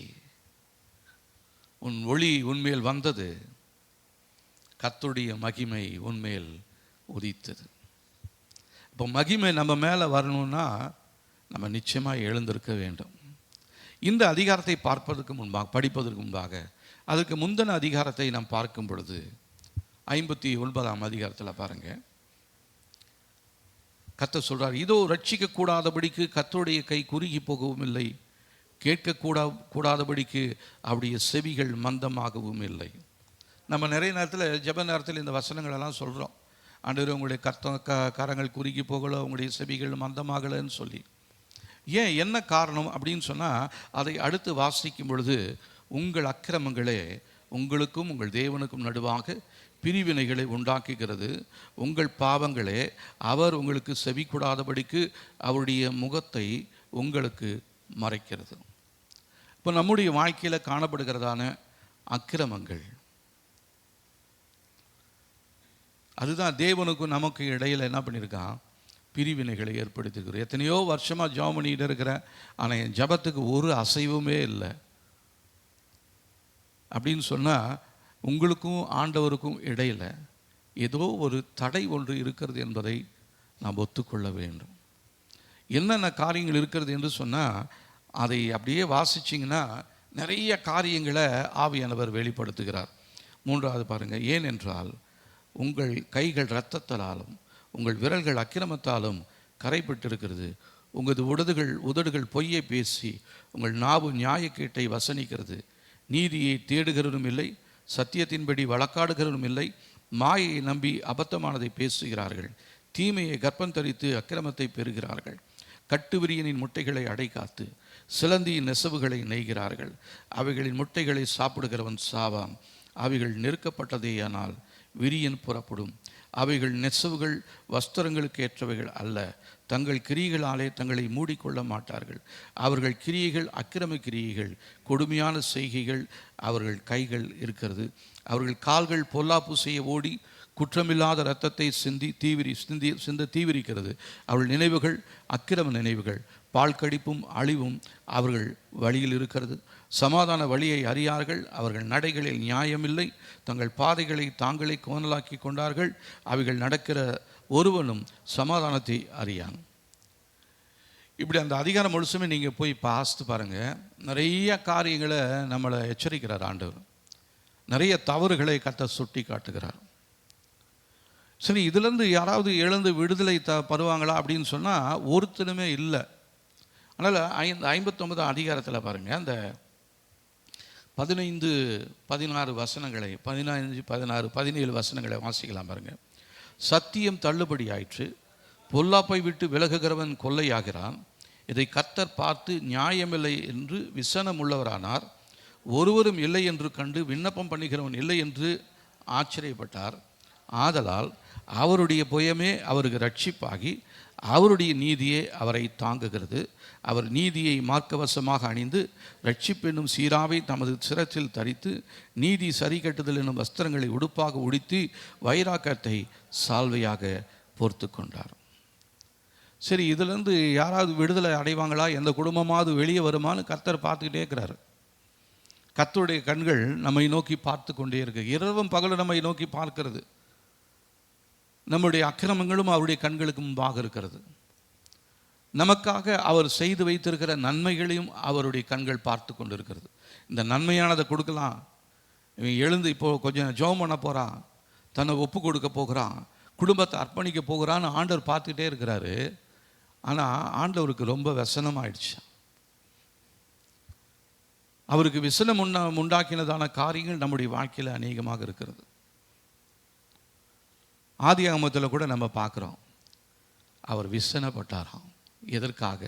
உன் ஒளி உன்மேல் வந்தது, கர்த்தருடைய மகிமை உன்மேல் உதித்தது. இப்போ மகிமை நம்ம மேலே வரணும்னா நம்ம நிச்சயமாக எழுந்திருக்க வேண்டும். இந்த அதிகாரத்தை படிப்பதற்கு முன்பாக அதற்கு முந்தின அதிகாரத்தை நாம் பார்க்கும் பொழுது 59ஆம் அதிகாரத்தில் பாருங்க, கர்த்தர் சொல்றார், இதோ ரட்சிக்கக்கூடாதபடிக்கு கர்த்தருடைய கை குறுகி போகவும் இல்லை, கேட்கக்கூடாதபடிக்கு அவருடைய செவிகள் மந்தமாகவும் இல்லை. நம்ம நிறைய நேரத்தில் ஜெப நேரத்தில் இந்த வசனங்கள் எல்லாம் சொல்கிறோம். ஆண்டவரே, உங்களுடைய கரங்கள் குறுகி போகலை, உங்களுடைய செவிகள் மந்தமாகலைன்னு சொல்லி. ஏன், என்ன காரணம் அப்படின்னு சொன்னால், அதை அடுத்து வாசிக்கும் பொழுது, உங்கள் அக்கிரமங்களே உங்களுக்கும் உங்கள் தேவனுக்கும் நடுவாக பிரிவினைகளை உண்டாக்குகிறது, உங்கள் பாவங்களே அவர் உங்களுக்கு செவி கூடாதபடிக்கு அவருடைய முகத்தை உங்களுக்கு மறைக்கிறது. இப்போ நம்முடைய வாழ்க்கையில் காணப்படுகிறதான அக்கிரமங்கள், அதுதான் தேவனுக்கும் நமக்கு இடையில் என்ன பண்ணியிருக்கான், பிரிவினைகளை ஏற்படுத்தியிருக்கிறோம். எத்தனையோ வருஷமாக ஜெபம் பண்ணிகிட்டு இருக்கிறேன், ஆனால் என் ஜெபத்துக்கு ஒரு அசைவுமே இல்லை அப்படின்னு சொன்னால், உங்களுக்கும் ஆண்டவருக்கும் இடையில் ஏதோ ஒரு தடை ஒன்று இருக்கிறது என்பதை நாம் ஒத்துக்கொள்ள வேண்டும். என்னென்ன காரியங்கள் இருக்கிறது என்று சொன்னால், அதை அப்படியே வாசிச்சிங்கன்னா நிறைய காரியங்களை ஆவியானவர் வெளிப்படுத்துகிறார். 3வது பாருங்கள், ஏனென்றால் உங்கள் கைகள் இரத்தத்தாலும் உங்கள் விரல்கள் அக்கிரமத்தாலும் கரைப்பட்டிருக்கிறது, உங்களது உதடுகள் பொய்யை பேசி உங்கள் நாவு நியாயக்கேட்டை வசனிக்கிறது, நீதியை தேடுகிறவரும் இல்லை, சத்தியத்தின்படி வழக்காடுகிறவரும் இல்லை, மாயையை நம்பி அபத்தமானதை பேசுகிறார்கள், தீமையை கர்ப்பம் தரித்து அக்கிரமத்தை பெறுகிறார்கள், கட்டுவிரியனின் முட்டைகளை அடைகாத்து சிலந்தியின் நெசவுகளை நெய்கிறார்கள், அவைகளின் முட்டைகளை சாப்பிடுகிறவன் சாவான், அவைகள் நெருக்கப்பட்டதேயானால் விரியன் புறப்படும், அவைகள் நெசவுகள் வஸ்திரங்களுக்கு ஏற்றவைகள் அல்ல, தங்கள் கிரியைகளாலே தங்களை மூடிக்கொள்ள மாட்டார்கள், அவர்கள் கிரியைகள் அக்கிரம கிரியைகள், கொடுமையான செய்கைகள் அவர்கள் கைகள் இருக்கிறது, அவர்கள் கால்கள் பொல்லாப்பு செய்ய ஓடி குற்றமில்லாத இரத்தத்தை சிந்த தீவிரிக்கிறது, அவர்கள் நினைவுகள் அக்கிரம நினைவுகள், பால் கடிப்பும் அழிவும் அவர்கள் வழியில் இருக்கிறது, சமாதான வழியை அறியார்கள், அவர்கள் நடைகளில் நியாயமில்லை, தங்கள் பாதைகளை தாங்களே கோணலாக்கி கொண்டார்கள், அவைகள் நடக்கிற ஒருவனும் சமாதானத்தை அறியான். இப்படி அந்த அதிகாரம் முழுசுமே நீங்கள் போய் பார்த்து பாருங்கள். நிறைய காரியங்களை நம்மளை எச்சரிக்கிறார் ஆண்டவர், நிறைய தவறுகளை கர்த்தர் சுட்டி காட்டுகிறார். சரி, இதிலேருந்து யாராவது எழுந்து விடுதலை பருவாங்களா அப்படின்னு சொன்னால் ஒருத்தனுமே இல்லை. அதனால் 59ஆம் அதிகாரத்தில் பாருங்கள், அந்த 15, 16 வசனங்களை 15, 16, 17 வசனங்களை வாசிக்கலாம் பாருங்கள். சத்தியம் தள்ளுபடி ஆயிற்று, பொல்லாப்பை விட்டு விலகுகிறவன் கொள்ளையாகிறான், இதை கர்த்தர் பார்த்து நியாயமில்லை என்று விசனம் உள்ளவரானார், ஒருவரும் இல்லை என்று கண்டு விண்ணப்பம் பண்ணுகிறவன் இல்லை என்று ஆச்சரியப்பட்டார், ஆதலால் அவருடைய புயமே அவருக்கு ரட்சிப்பாகி அவருடைய நீதியே அவரை தாங்குகிறது, அவர் நீதியை மார்க்கவசமாக அணிந்து ரட்சிப்பென்னும் சீராவை தமது சிரத்தில் தரித்து நீதி சரி கட்டுதல் என்னும் வஸ்திரங்களை உடுப்பாக உடுத்தி வைராக்கத்தை சால்வையாக பொறுத்து கொண்டார். சரி, இதிலேருந்து யாராவது விடுதலை அடைவாங்களா, எந்த குடும்பமாவது வெளியே வருமானு கர்த்தர் பார்த்துக்கிட்டே இருக்கிறார். கர்த்தருடைய கண்கள் நம்மை நோக்கி பார்த்து கொண்டே இருக்கு, இரவும் பகலும் நம்மை நோக்கி பார்க்கிறது. நம்முடைய அக்கிரமங்களும் அவருடைய கண்களுக்கு முன்பாக இருக்கிறது. நமக்காக அவர் செய்து வைத்திருக்கிற நன்மைகளையும் அவருடைய கண்கள் பார்த்து கொண்டு இருக்கிறது. இந்த நன்மையானதை கொடுக்கலாம், இவன் எழுந்து இப்போது கொஞ்சம் ஜெபம் பண்ண போகிறான், தன்னை ஒப்பு கொடுக்க போகிறான், குடும்பத்தை அர்ப்பணிக்க போகிறான்னு ஆண்டவர் பார்த்துக்கிட்டே இருக்கிறாரு. ஆனால் ஆண்டவருக்கு ரொம்ப விசனமாயிடுச்சு. அவருக்கு விசனம் உண்டாக்கினதான காரியங்கள் நம்முடைய வாழ்க்கையில் அநேகமாக இருக்கிறது. ஆதியாகமத்தில் கூட நம்ம பார்க்குறோம், அவர் விசனப்பட்டாராம். எதற்காக?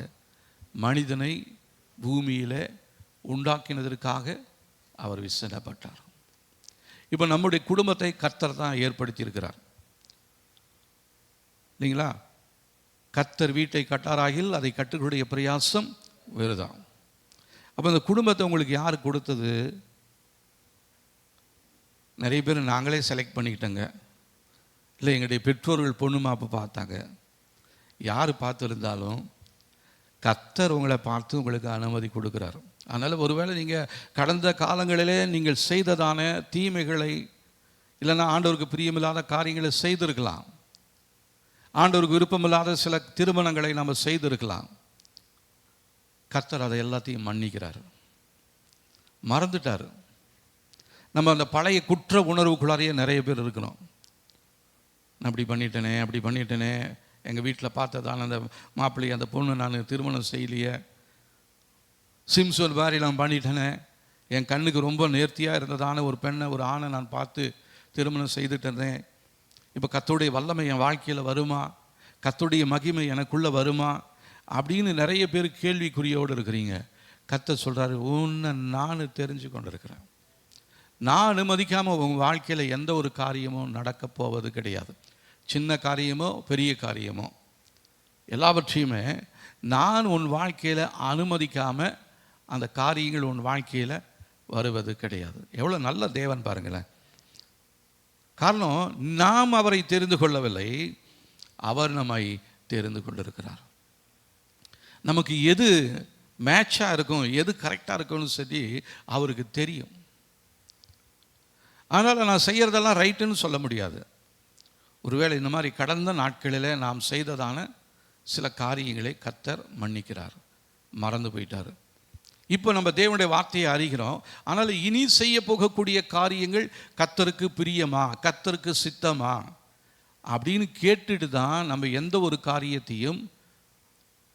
மனிதனை பூமியில் உண்டாக்கினதற்காக அவர் விசனப்பட்டார். இப்போ நம்முடைய குடும்பத்தை கர்த்தர் தான் ஏற்படுத்தியிருக்கிறார் இல்லைங்களா? கர்த்தர் வீட்டை கட்டாராகில் அதை கட்டுகளுடைய பிரயாசம் வேறுதான். அப்போ அந்த குடும்பத்தை உங்களுக்கு யார் கொடுத்தது? நிறைய பேர் நாங்களே செலக்ட் பண்ணிக்கிட்டோங்க, இல்லை எங்களுடைய பெற்றோர்கள் பொண்ணு மாப்பு பார்த்தாங்க. யார் பார்த்துருந்தாலும் கர்த்தர் உங்களை பார்த்து உங்களுக்கு அனுமதி கொடுக்குறார். அதனால் ஒருவேளை நீங்கள் கடந்த காலங்களிலே நீங்கள் செய்ததான தீமைகளை, இல்லைன்னா ஆண்டவருக்கு பிரியமில்லாத காரியங்களை செய்திருக்கலாம், ஆண்டவருக்கு விருப்பமில்லாத சில திருமணங்களை நம்ம செய்திருக்கலாம். கர்த்தர் அதை எல்லாத்தையும் மன்னிக்கிறார். மறந்துட்டார். நம்ம அந்த பழைய குற்ற உணர்வுக்குள்ளாரையே நிறைய பேர் இருக்கிறோம். நான் அப்படி பண்ணிட்டேனே, எங்கள் வீட்டில் பார்த்ததான அந்த மாப்பிள்ளை அந்த பொண்ணு நான் திருமணம் செய்யலையே, சிம்சோன் மாதிரி நான் பண்ணிட்டேனே, என் கண்ணுக்கு ரொம்ப நேர்த்தியாக இருந்ததான ஒரு பெண்ணை ஒரு ஆணை நான் பார்த்து திருமணம் செய்துட்டேன். இப்போ கர்த்தருடைய வல்லமை என் வாழ்க்கையில் வருமா, கர்த்தருடைய மகிமை எனக்குள்ளே வருமா அப்படின்னு நிறைய பேர் கேள்விக்குறியோடு இருக்கிறீங்க. கர்த்தர் சொல்கிறாரு, உன்னை நான் தெரிஞ்சு கொண்டு இருக்கிறேன். நான் அனுமதிக்காமல் உங்கள் வாழ்க்கையில் எந்த ஒரு காரியமும் நடக்கப் போவது கிடையாது. சின்ன காரியமோ பெரிய காரியமோ எல்லாவற்றையுமே நான் உன் வாழ்க்கையில் அனுமதிக்காமல் அந்த காரியங்கள் உன் வாழ்க்கையில் வருவது கிடையாது. எவ்வளோ நல்ல தேவன் பாருங்களேன். காரணம், நாம் அவரை தெரிந்து கொள்ளவில்லை, அவர் நம்மை தெரிந்து கொண்டிருக்கிறார். நமக்கு எது மேட்சாக இருக்கும், எது கரெக்டாக இருக்கும்னு சொல்லி அவருக்கு தெரியும். அதனால் நான் செய்கிறதெல்லாம் ரைட்டுன்னு சொல்ல முடியாது. ஒருவேளை இந்த மாதிரி கடந்த நாட்களில் நாம் செய்ததான சில காரியங்களை கர்த்தர் மன்னிக்கிறார், மறந்து போயிட்டார். இப்போ நம்ம தேவனுடைய வார்த்தையை அறிகிறோம். ஆனால் இனி செய்ய போகக்கூடிய காரியங்கள் கர்த்தருக்கு பிரியமா, கர்த்தருக்கு சித்தமா அப்படின்னு கேட்டுட்டு தான் நம்ம எந்த ஒரு காரியத்தையும்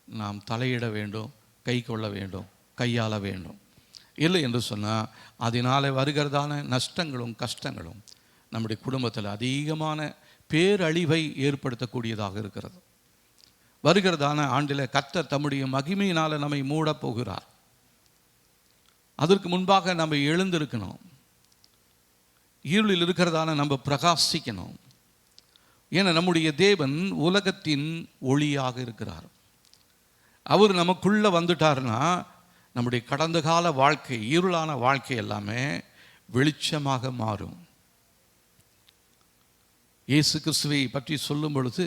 நாம் தலையிட வேண்டும், கை கொள்ள வேண்டும், கையாள வேண்டும். இல்லை என்று சொன்னால் அதனால் வருகிறதான நஷ்டங்களும் கஷ்டங்களும் நம்முடைய குடும்பத்தில் அதிகமான பேரழிவை ஏற்படுத்தக்கூடியதாக இருக்கிறது. வருகிறதான ஆண்டில் கர்த்தர் தம்முடைய மகிமையினால் நம்மை மூடப் போகிறார். அதற்கு முன்பாக நம்ம எழுந்திருக்கணும். இருளில் இருக்கிறதான நம்ம பிரகாசிக்கணும். ஏன்னா நம்முடைய தேவன் உலகத்தின் ஒளியாக இருக்கிறார். அவர் நமக்குள்ளே வந்துட்டார்னா நம்முடைய கடந்த கால வாழ்க்கை, இருளான வாழ்க்கை எல்லாமே வெளிச்சமாக மாறும். இயேசு கிறிஸ்துவை பற்றி சொல்லும் பொழுது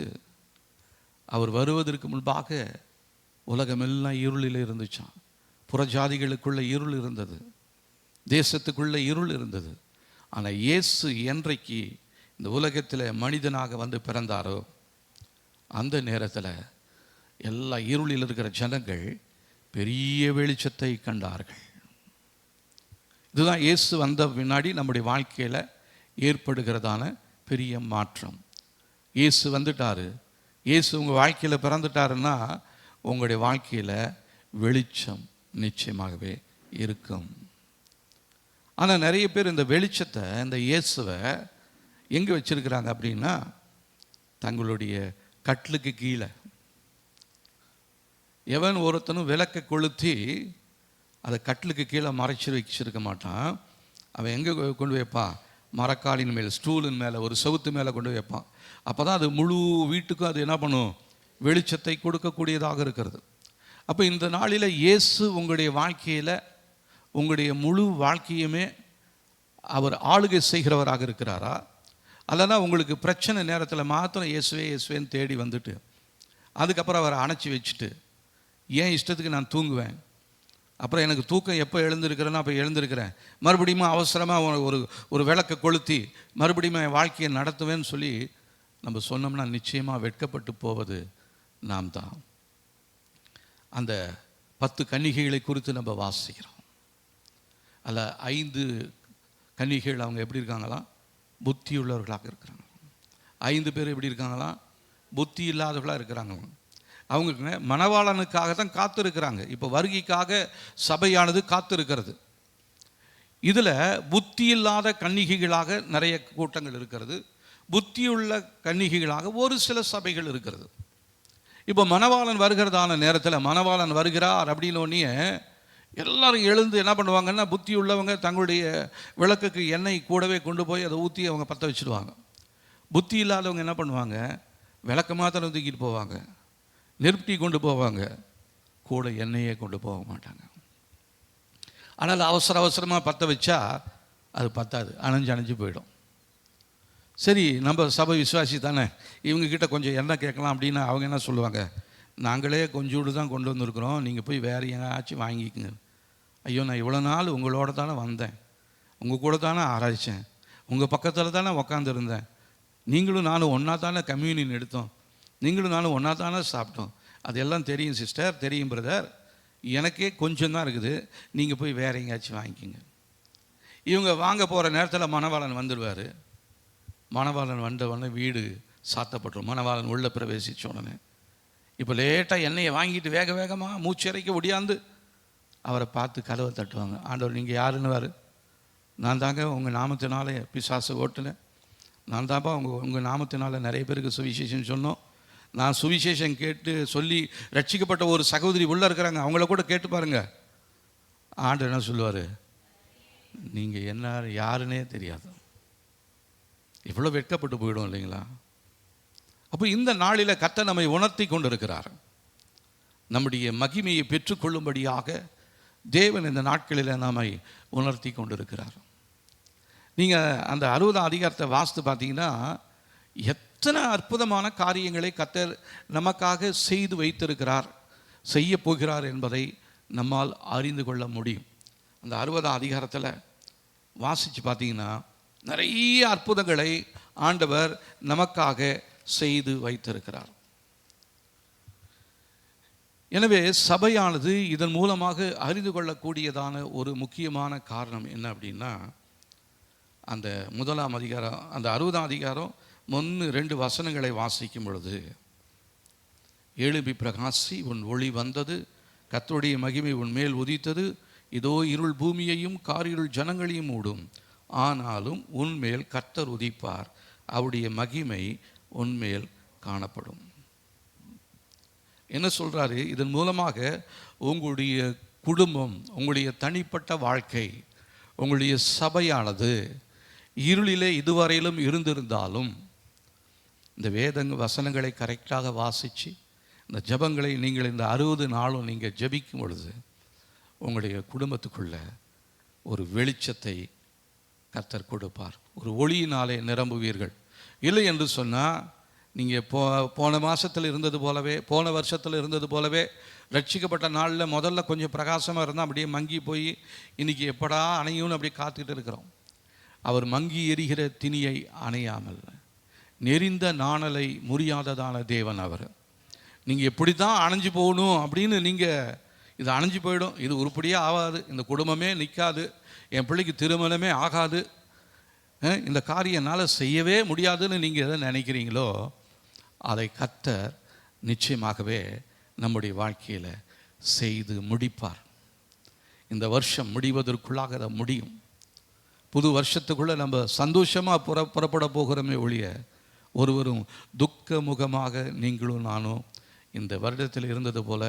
அவர் வருவதற்கு முன்பாக உலகமெல்லாம் இருளில் இருந்துச்சான். புறஜாதிகளுக்குள்ள இருள் இருந்தது, தேசத்துக்குள்ள இருள் இருந்தது. ஆனால் இயேசு என்றைக்கு இந்த உலகத்தில் மனிதனாக வந்து பிறந்தாரோ அந்த நேரத்தில் எல்லா இருளில் இருக்கிற ஜனங்கள் பெரிய வெளிச்சத்தை கண்டார்கள். இதுதான் இயேசு வந்த பின்னாடி நம்முடைய வாழ்க்கையில் ஏற்படுகிறதான பெரிய மாற்றம். இயேசு வந்துட்டார், இயேசு உங்கள் வாழ்க்கையில் பிறந்துட்டாருன்னா உங்களுடைய வாழ்க்கையில் வெளிச்சம் நிச்சயமாகவே இருக்கும். ஆனால் நிறைய பேர் இந்த வெளிச்சத்தை, இந்த இயேசுவை எங்கே வச்சிருக்கிறாங்க அப்படின்னா தங்களுடைய கட்டிலுக்கு கீழே. எவன் ஒருத்தனும் விளக்கை கொளுத்தி அதை கட்டிலுக்கு கீழே மறைச்சி வச்சிருக்க மாட்டான். அவன் எங்கே கொண்டு வைப்பான்? மரக்காலின் மேலே, ஸ்டூலின் மேலே, ஒரு செவுத்து மேலே கொண்டு வைப்பான். அப்போ தான் அது முழு வீட்டுக்கும் அது என்ன பண்ணும்? வெளிச்சத்தை கொடுக்கக்கூடியதாக இருக்கிறது. அப்போ இந்த நாளில் இயேசு உங்களுடைய வாழ்க்கையில் உங்களுடைய முழு வாழ்க்கையுமே அவர் ஆளுகை செய்கிறவராக இருக்கிறாரா? அல்லனா உங்களுக்கு பிரச்சனை நேரத்தில் மாத்திரம் இயேசுவேன்னு தேடி வந்துட்டு அதுக்கப்புறம் அவரை அணைச்சி வச்சுட்டு ஏன் இஷ்டத்துக்கு நான் தூங்குவேன், அப்புறம் எனக்கு தூக்கம் எப்போ எழுந்திருக்கிறேன்னா அப்போ எழுந்திருக்கிறேன், மறுபடியும் அவசரமாக ஒரு விளக்கை கொளுத்தி மறுபடியும் என் வாழ்க்கையை நடத்துவேன்னு சொல்லி நம்ம சொன்னோம்னா நிச்சயமாக வெட்கப்பட்டு போவது நாம் தான். அந்த 10 கன்னிகைகளை குறித்து நம்ம வாசிக்கிறோம். அதில் 5 கன்னிகைகள் அவங்க எப்படி இருக்காங்களாம்? புத்தி உள்ளவர்களாக இருக்கிறாங்க. 5 பேர் எப்படி இருக்காங்களாம்? புத்தி இல்லாதவர்களாக இருக்கிறாங்க. அவங்க மணவாளனுக்காக தான் காத்திருக்கிறாங்க. இப்போ வருகைக்காக சபையானது காத்திருக்கிறது. இதில் புத்தி இல்லாத கன்னிகைகளாக நிறைய கூட்டங்கள் இருக்கிறது, புத்தியுள்ள கன்னிகைகளாக ஒரு சில சபைகள் இருக்கிறது. இப்போ மணவாளன் வருகிறதான நேரத்தில் மணவாளன் வருகிறார் அப்படின்னோடனே எல்லாரும் எழுந்து என்ன பண்ணுவாங்கன்னா, புத்தி உள்ளவங்க தங்களுடைய விளக்குக்கு எண்ணெய் கூடவே கொண்டு போய் அதை ஊற்றி அவங்க பற்ற வச்சுடுவாங்க. புத்தி இல்லாதவங்க என்ன பண்ணுவாங்க? விளக்க மாத்திரம் தூக்கிட்டு போவாங்க, நெருப்பி கொண்டு போவாங்க, கூட எண்ணெயே கொண்டு போக மாட்டாங்க. ஆனால் அவசரமாக பற்ற வச்சா அது பத்தாது, அணைஞ்சு போயிடும். சரி, நம்ம சபை விசுவாசி தானே, இவங்கக்கிட்ட கொஞ்சம் எண்ணெய் கேட்கலாம் அப்படின்னா அவங்க என்ன சொல்லுவாங்க? நாங்களே கொஞ்சோடு தான் கொண்டு வந்திருக்கிறோம், நீங்கள் போய் வேறு எங்கேயாச்சும் வாங்கிக்கோங்க. ஐயோ, நான் இவ்வளோ நாள் உங்களோட தானே வந்தேன், உங்கள் கூட தானே ஆராய்ச்சேன், உங்கள் பக்கத்தில் தானே உக்காந்துருந்தேன், நீங்களும் நானும் ஒன்றா தானே கம்யூனியன் எடுத்தோம், நீங்களும் நானும் ஒன்றா தானே சாப்பிட்டோம், அதெல்லாம் தெரியும் சிஸ்டர், தெரியும் பிரதர், எனக்கே கொஞ்சம் தான் இருக்குது, நீங்கள் போய் வேற எங்கேயாச்சும் வாங்கிக்கிங்க. இவங்க வாங்க போகிற நேரத்தில் மணவாளன் வந்துடுவார். மணவாளன் வந்த உடனே வீடு சாத்தப்பட்டுரும். மணவாளன் உள்ளே பிரவேசித்த உடனே இப்போ லேட்டாக எண்ணெயை வாங்கிட்டு வேக வேகமாக மூச்சிறைக்க ஒடியாந்து அவரை பார்த்து கதவை தட்டுவாங்க. ஆண்டவர் நீங்கள் யாருன்னுவார். நான் தாங்க உங்கள் நாமத்தினால பிசாசை ஓட்டுனேன், நான் தான்ப்பா உங்கள் நாமத்தினால நிறைய பேருக்கு சுவிசேஷம் சொன்னோம். நான் சுவிசேஷம் கேட்டு சொல்லி ரட்சிக்கப்பட்ட ஒரு சகோதரி உள்ளே இருக்கிறாங்க, அவங்கள கூட கேட்டு பாருங்கள். ஆண்டவர் என்ன சொல்லுவார், நீங்கள் என்ன யாருன்னே தெரியாது. இவ்வளோ வெட்கப்பட்டு போயிடும் இல்லைங்களா? அப்போ இந்த நாளில் கர்த்தர் நம்மை உணர்த்தி கொண்டிருக்கிறார். நம்முடைய மகிமையை பெற்றுக்கொள்ளும்படியாக தேவன் இந்த நாட்களில் நம்மை உணர்த்தி கொண்டிருக்கிறார். நீங்கள் அந்த 60ஆம் அதிகாரத்தை வாசித்து பார்த்தீங்கன்னா எத்தனை அற்புதமான காரியங்களை கர்த்தர் நமக்காக செய்து வைத்திருக்கிறார், செய்ய போகிறார் என்பதை நம்மால் அறிந்து கொள்ள முடியும். அந்த 60ஆம் அதிகாரத்தில் வாசித்து பார்த்தீங்கன்னா நிறைய அற்புதங்களை ஆண்டவர் நமக்காக செய்து வைத்திருக்கிறார். எனவே சபையானது இதன் மூலமாக அறிந்து கொள்ளக்கூடியதான ஒரு முக்கியமான காரணம் என்ன அப்படின்னா, அந்த 1ஆம் அதிகாரம், அந்த 60ஆம் அதிகாரம் 1-2 வசனங்களை வாசிக்கும் பொழுது, எழும்பி பிரகாசி, உன் ஒளி வந்தது, கர்த்தருடைய மகிமை உன் மேல் உதித்தது, இதோ இருள் பூமியையும் காரிருள் ஜனங்களையும் மூடும், ஆனாலும் உன்மேல் கர்த்தர் உதிப்பார், அவருடைய மகிமை உன்மேல் காணப்படும். என்ன சொல்கிறாரு? இதன் மூலமாக உங்களுடைய குடும்பம், உங்களுடைய தனிப்பட்ட வாழ்க்கை, உங்களுடைய சபையானது இருளிலே இதுவரையிலும் இருந்திருந்தாலும் இந்த வசனங்களை கரெக்டாக வாசித்து இந்த ஜபங்களை நீங்கள் இந்த 60 நாளும் நீங்கள் ஜபிக்கும் பொழுது உங்களுடைய குடும்பத்துக்குள்ள ஒரு வெளிச்சத்தை கர்த்தர் கொடுப்பார். ஒரு ஒளியினாலே நிரம்புவீர்கள். இல்லை என்று சொன்னால் நீங்கள் போன மாதத்தில் இருந்தது போலவே, போன வருஷத்தில் இருந்தது போலவே, ரட்சிக்கப்பட்ட நாளில் முதல்ல கொஞ்சம் பிரகாசமாக இருந்தால் அப்படியே மங்கி போய் இன்றைக்கி எப்படா அணையும்னு அப்படியே காத்துக்கிட்டு இருக்கிறோம். அவர் மங்கி எரிகிற திணியை அணையாமல் நெறிந்த நாணலை முறியாததான தேவன் அவர். நீங்கள் எப்படி தான் அணைஞ்சு போகணும் அப்படின்னு நீங்கள் இது அணைஞ்சு போயிடும், இது உருப்படியாக ஆகாது, இந்த குடும்பமே நிற்காது, என் பிள்ளைக்கு திருமணமே ஆகாது, இந்த காரியம் என்னால் செய்யவே முடியாதுன்னு நீங்கள் எதை நினைக்கிறீங்களோ அதை கர்த்தர் நிச்சயமாகவே நம்முடைய வாழ்க்கையில் செய்து முடிப்பார். இந்த வருஷம் முடிவதற்குள்ளாக அதை முடியும். புது வருஷத்துக்குள்ளே நம்ம சந்தோஷமாக புறப்பட போகிறோமே ஒழிய ஒருவரும் துக்க முகமாக நீங்களும் நானும் இந்த வருடத்தில் இருந்தது போல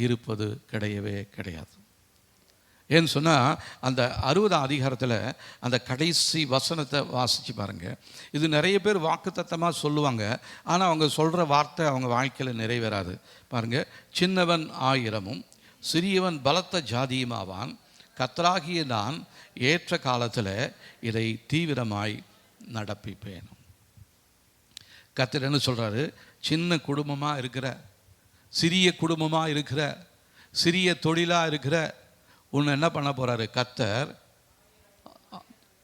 இருப்பது கிடையவே கிடையாது. ஏன்னு சொன்னால் அந்த 60ஆம் அதிகாரத்தில் அந்த கடைசி வசனத்தை வாசித்து பாருங்கள். இது நிறைய பேர் வாக்குத்தத்தமாக சொல்லுவாங்க, ஆனால் அவங்க சொல்கிற வார்த்தை அவங்க வாழ்க்கையில் நிறைவேறாது. பாருங்கள், சின்னவன் 1000 சிறியவன் பலத்த ஜாதியுமாவான், கர்த்தராகிய நான் ஏற்ற காலத்தில் இதை தீவிரமாய் நடப்பிப்பேன். கர்த்தர் என்ன சொல்கிறாரு? சின்ன குடும்பமாக இருக்கிற, சிறிய குடும்பமாக இருக்கிற, சிறிய தொழிலாக இருக்கிற உன்னை என்ன பண்ண போகிறாரு? கர்த்தர்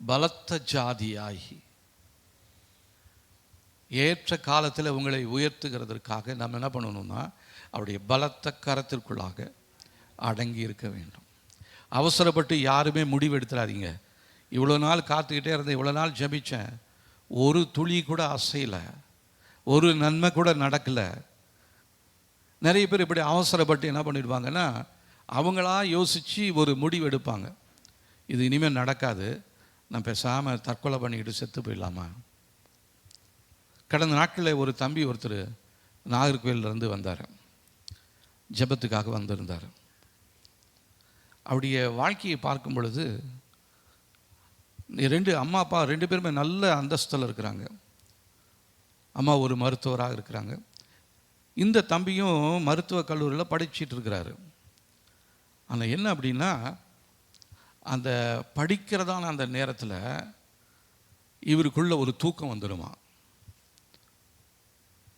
பலத்த ஜாதியாகி ஏற்ற காலத்தில் உங்களை உயர்த்துகிறதற்காக நம்ம என்ன பண்ணணும்னா அவருடைய பலத்த கரத்திற்குள்ளாக அடங்கி இருக்க வேண்டும். அவசரப்பட்டு யாருமே முடிவெடுத்துடாதீங்க. இவ்வளோ நாள் காத்துக்கிட்டே இருந்தேன், இவ்வளோ நாள் ஜெபிச்சேன், ஒரு துளி கூட அசையலை, ஒரு நன்மை கூட நடக்கலை. நிறைய பேர் இப்படி அவசரப்பட்டு என்ன பண்ணிடுவாங்கன்னா அவங்களா யோசித்து ஒரு முடிவு எடுப்பாங்க, இது இனிமேல் நடக்காது, நான் பேசாமல் தற்கொலை பண்ணிக்கிட்டு செத்து போயிடலாமா. கடந்த நாட்களில் ஒரு தம்பி ஒருத்தர் நாகர்கோவிலிருந்து வந்தார், ஜெபத்துக்காக வந்திருந்தார். அவருடைய வாழ்க்கையை பார்க்கும் பொழுது அம்மா அப்பா 2 பேருமே நல்ல அந்தஸ்தில் இருக்கிறாங்க. அம்மா ஒரு மருத்துவராக இருக்கிறாங்க, இந்த தம்பியும் மருத்துவக் கல்லூரியில் படிச்சுட்டு இருக்கிறாரு. ஆனால் என்ன அப்படின்னா அந்த படிக்கிறதான அந்த நேரத்தில் இவருக்குள்ள ஒரு தூக்கம் வந்துடுமா.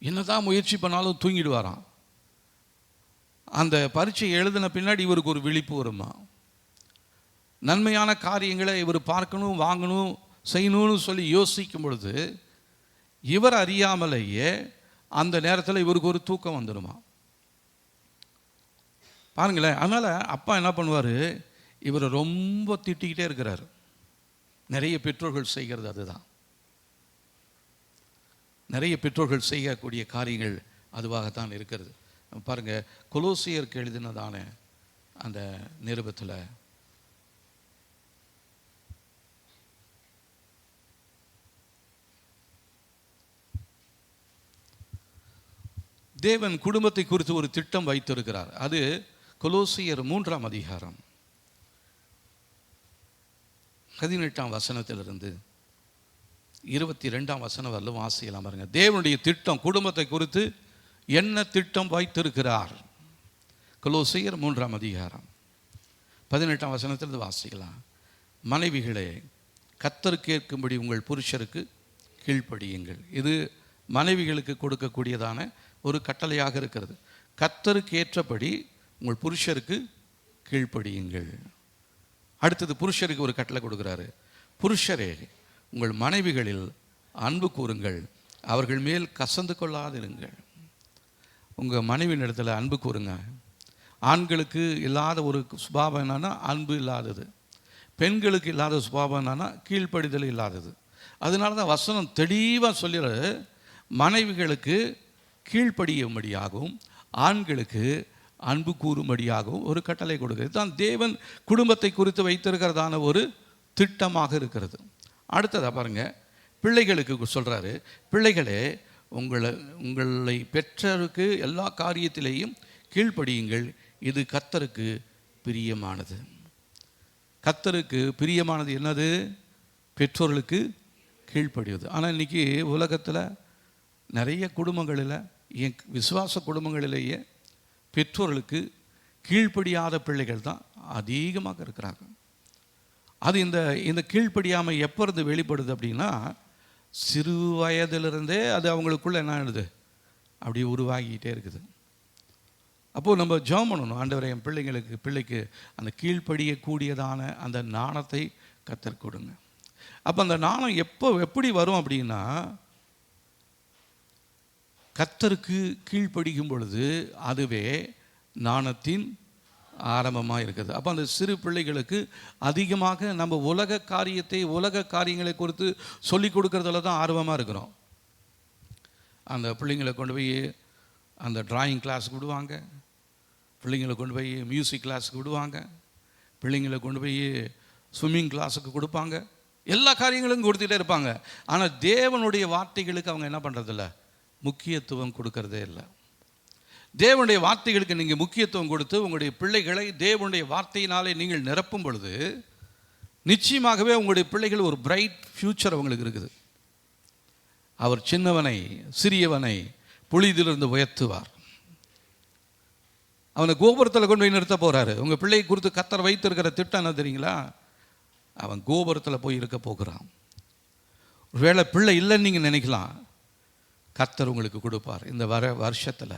என்னதான் முயற்சி பண்ணாலும் தூங்கிடுவாராம். அந்த பரீட்சை எழுதின பின்னாடி இவருக்கு ஒரு விழிப்பு வருமா. நன்மையான காரியங்களை இவர் பார்க்கணும், வாங்கணும், செய்யணும்னு சொல்லி யோசிக்கும் பொழுது இவர் அறியாமலேயே அந்த நேரத்தில் இவருக்கு ஒரு தூக்கம் வந்துடுமா. பாருங்களேன். அதனால் அப்பா என்ன பண்ணுவார், இவரை ரொம்ப திட்டிக்கிட்டே இருக்கிறார். நிறைய பெற்றோர்கள் செய்கிறது அதுதான். நிறைய பெற்றோர்கள் செய்யக்கூடிய காரியங்கள் அதுவாகத்தான் இருக்கிறது. பாருங்கள், கொலோசியருக்கு எழுதினதான அந்த நிருபத்தில் தேவன் குடும்பத்தை குறித்து ஒரு திட்டம் வைத்திருக்கிறார். அது கொலோசியர் 3ஆம் அதிகாரம் 18ஆம் வசனத்திலிருந்து 22ஆம் வசனம் வரலும் வாசிக்கலாம். பாருங்க, தேவனுடைய திட்டம் குடும்பத்தை குறித்து என்ன திட்டம் வைத்திருக்கிறார். கொலோசியர் 3ஆம் அதிகாரம் 18ஆம் வசனத்திலிருந்து வாசிக்கலாம். மனைவிகளே, கர்த்தருக்கு ஏற்கும்படி உங்கள் புருஷருக்கு கீழ்ப்படியுங்கள். இது மனைவிகளுக்கு கொடுக்கக்கூடியதான ஒரு கட்டளையாக இருக்கிறது. கர்த்தருக்கு ஏற்றபடி உங்கள் புருஷருக்கு கீழ்ப்படியுங்கள். அடுத்தது புருஷருக்கு ஒரு கட்டளை கொடுக்குறாரு. புருஷரே, உங்கள் மனைவிகளில் அன்பு கூறுங்கள், அவர்கள் மேல் கசந்து கொள்ளாதிருங்கள். உங்கள் மனைவியின் இடத்துல அன்பு கூறுங்க. ஆண்களுக்கு இல்லாத ஒரு சுபாவம் என்னன்னா அன்பு இல்லாதது. பெண்களுக்கு இல்லாத சுபாவம் என்னன்னா கீழ்ப்படிதல் இல்லாதது. அதனால தான் வசனம் தெளிவாக சொல்லிடுற, மனைவிகளுக்கு கீழ்ப்படியும்படியாகவும் ஆண்களுக்கு அன்பு கூறும்படியாகவும் ஒரு கட்டளை கொடுக்கிறது. தான் தேவன் குடும்பத்தை குறித்து வைத்திருக்கிறதான ஒரு திட்டமாக இருக்கிறது. அடுத்ததாக பாருங்கள், பிள்ளைகளுக்கு சொல்கிறாரு, பிள்ளைகளே, உங்களை பெற்றோருக்கு எல்லா காரியத்திலேயும் கீழ்ப்படியுங்கள், இது கர்த்தருக்கு பிரியமானது. கர்த்தருக்கு பிரியமானது என்னது? பெற்றோர்களுக்கு கீழ்ப்படிவது. ஆனால் இன்றைக்கி உலகத்தில் நிறைய குடும்பங்களில், என் விசுவாச குடும்பங்களிலேயே பெற்றோர்களுக்கு கீழ்ப்படியாத பிள்ளைகள் தான் அதிகமாக இருக்கிறாங்க. அது இந்த கீழ்ப்படியாமை எப்போ இருந்து வெளிப்படுது அப்படின்னா, சிறு வயதிலிருந்தே அது அவங்களுக்குள்ளே என்ன ஆகுது, அப்படி உருவாகிக்கிட்டே இருக்குது. அப்போது நம்ம ஜெபம் பண்ணணும், ஆண்டவரே, என் பிள்ளைக்கு அந்த கீழ்ப்படியக்கூடியதான அந்த ஞானத்தை கர்த்தர் கொடுங்க. அப்போ அந்த ஞானம் எப்படி வரும் அப்படின்னா, கர்த்தருக்கு கீழ்ப்படிக்கும் பொழுது அதுவே ஞானத்தின் ஆரம்பமாக இருக்குது. அப்போ அந்த சிறு பிள்ளைகளுக்கு அதிகமாக நம்ம உலக காரியங்களை குறித்து சொல்லிக் கொடுக்கறதுல தான் ஆர்வமாக இருக்கிறோம். அந்த பிள்ளைங்களை கொண்டு போய் அந்த டிராயிங் கிளாஸுக்கு விடுவாங்க, பிள்ளைங்களை கொண்டு போய் மியூசிக் கிளாஸுக்கு விடுவாங்க, பிள்ளைங்களை கொண்டு போய் ஸ்விம்மிங் கிளாஸுக்கு கொடுப்பாங்க, எல்லா காரியங்களும் கொடுத்துட்டே இருப்பாங்க. ஆனால் தேவனுடைய வார்த்தைகளுக்கு அவங்க என்ன பண்ணுறதில்ல, முக்கியத்துவம் கொடுக்கறதே இல்லை. தேவனுடைய வார்த்தைகளுக்கு நீங்கள் முக்கியத்துவம் கொடுத்து உங்களுடைய பிள்ளைகளை தேவனுடைய வார்த்தையினாலே நீங்கள் நிரப்பும் பொழுது நிச்சயமாகவே உங்களுடைய பிள்ளைகள் ஒரு பிரைட் ஃப்யூச்சர் அவங்களுக்கு இருக்குது. அவர் சிறியவனை புழுதியிலிருந்து உயர்த்துவார். அவனை கோபுரத்தில் கொண்டு போய் நிறுத்த போகிறாரு. உங்கள் பிள்ளை குறித்து கர்த்தர் வைத்திருக்கிற திட்டம் என்ன தெரியுங்களா? அவன் கோபுரத்தில் போய் இருக்க போகிறான். ஒருவேளை பிள்ளை இல்லைன்னு நீங்கள் நினைக்கலாம், கர்த்தர் உங்களுக்கு கொடுப்பார். இந்த வருஷத்தில்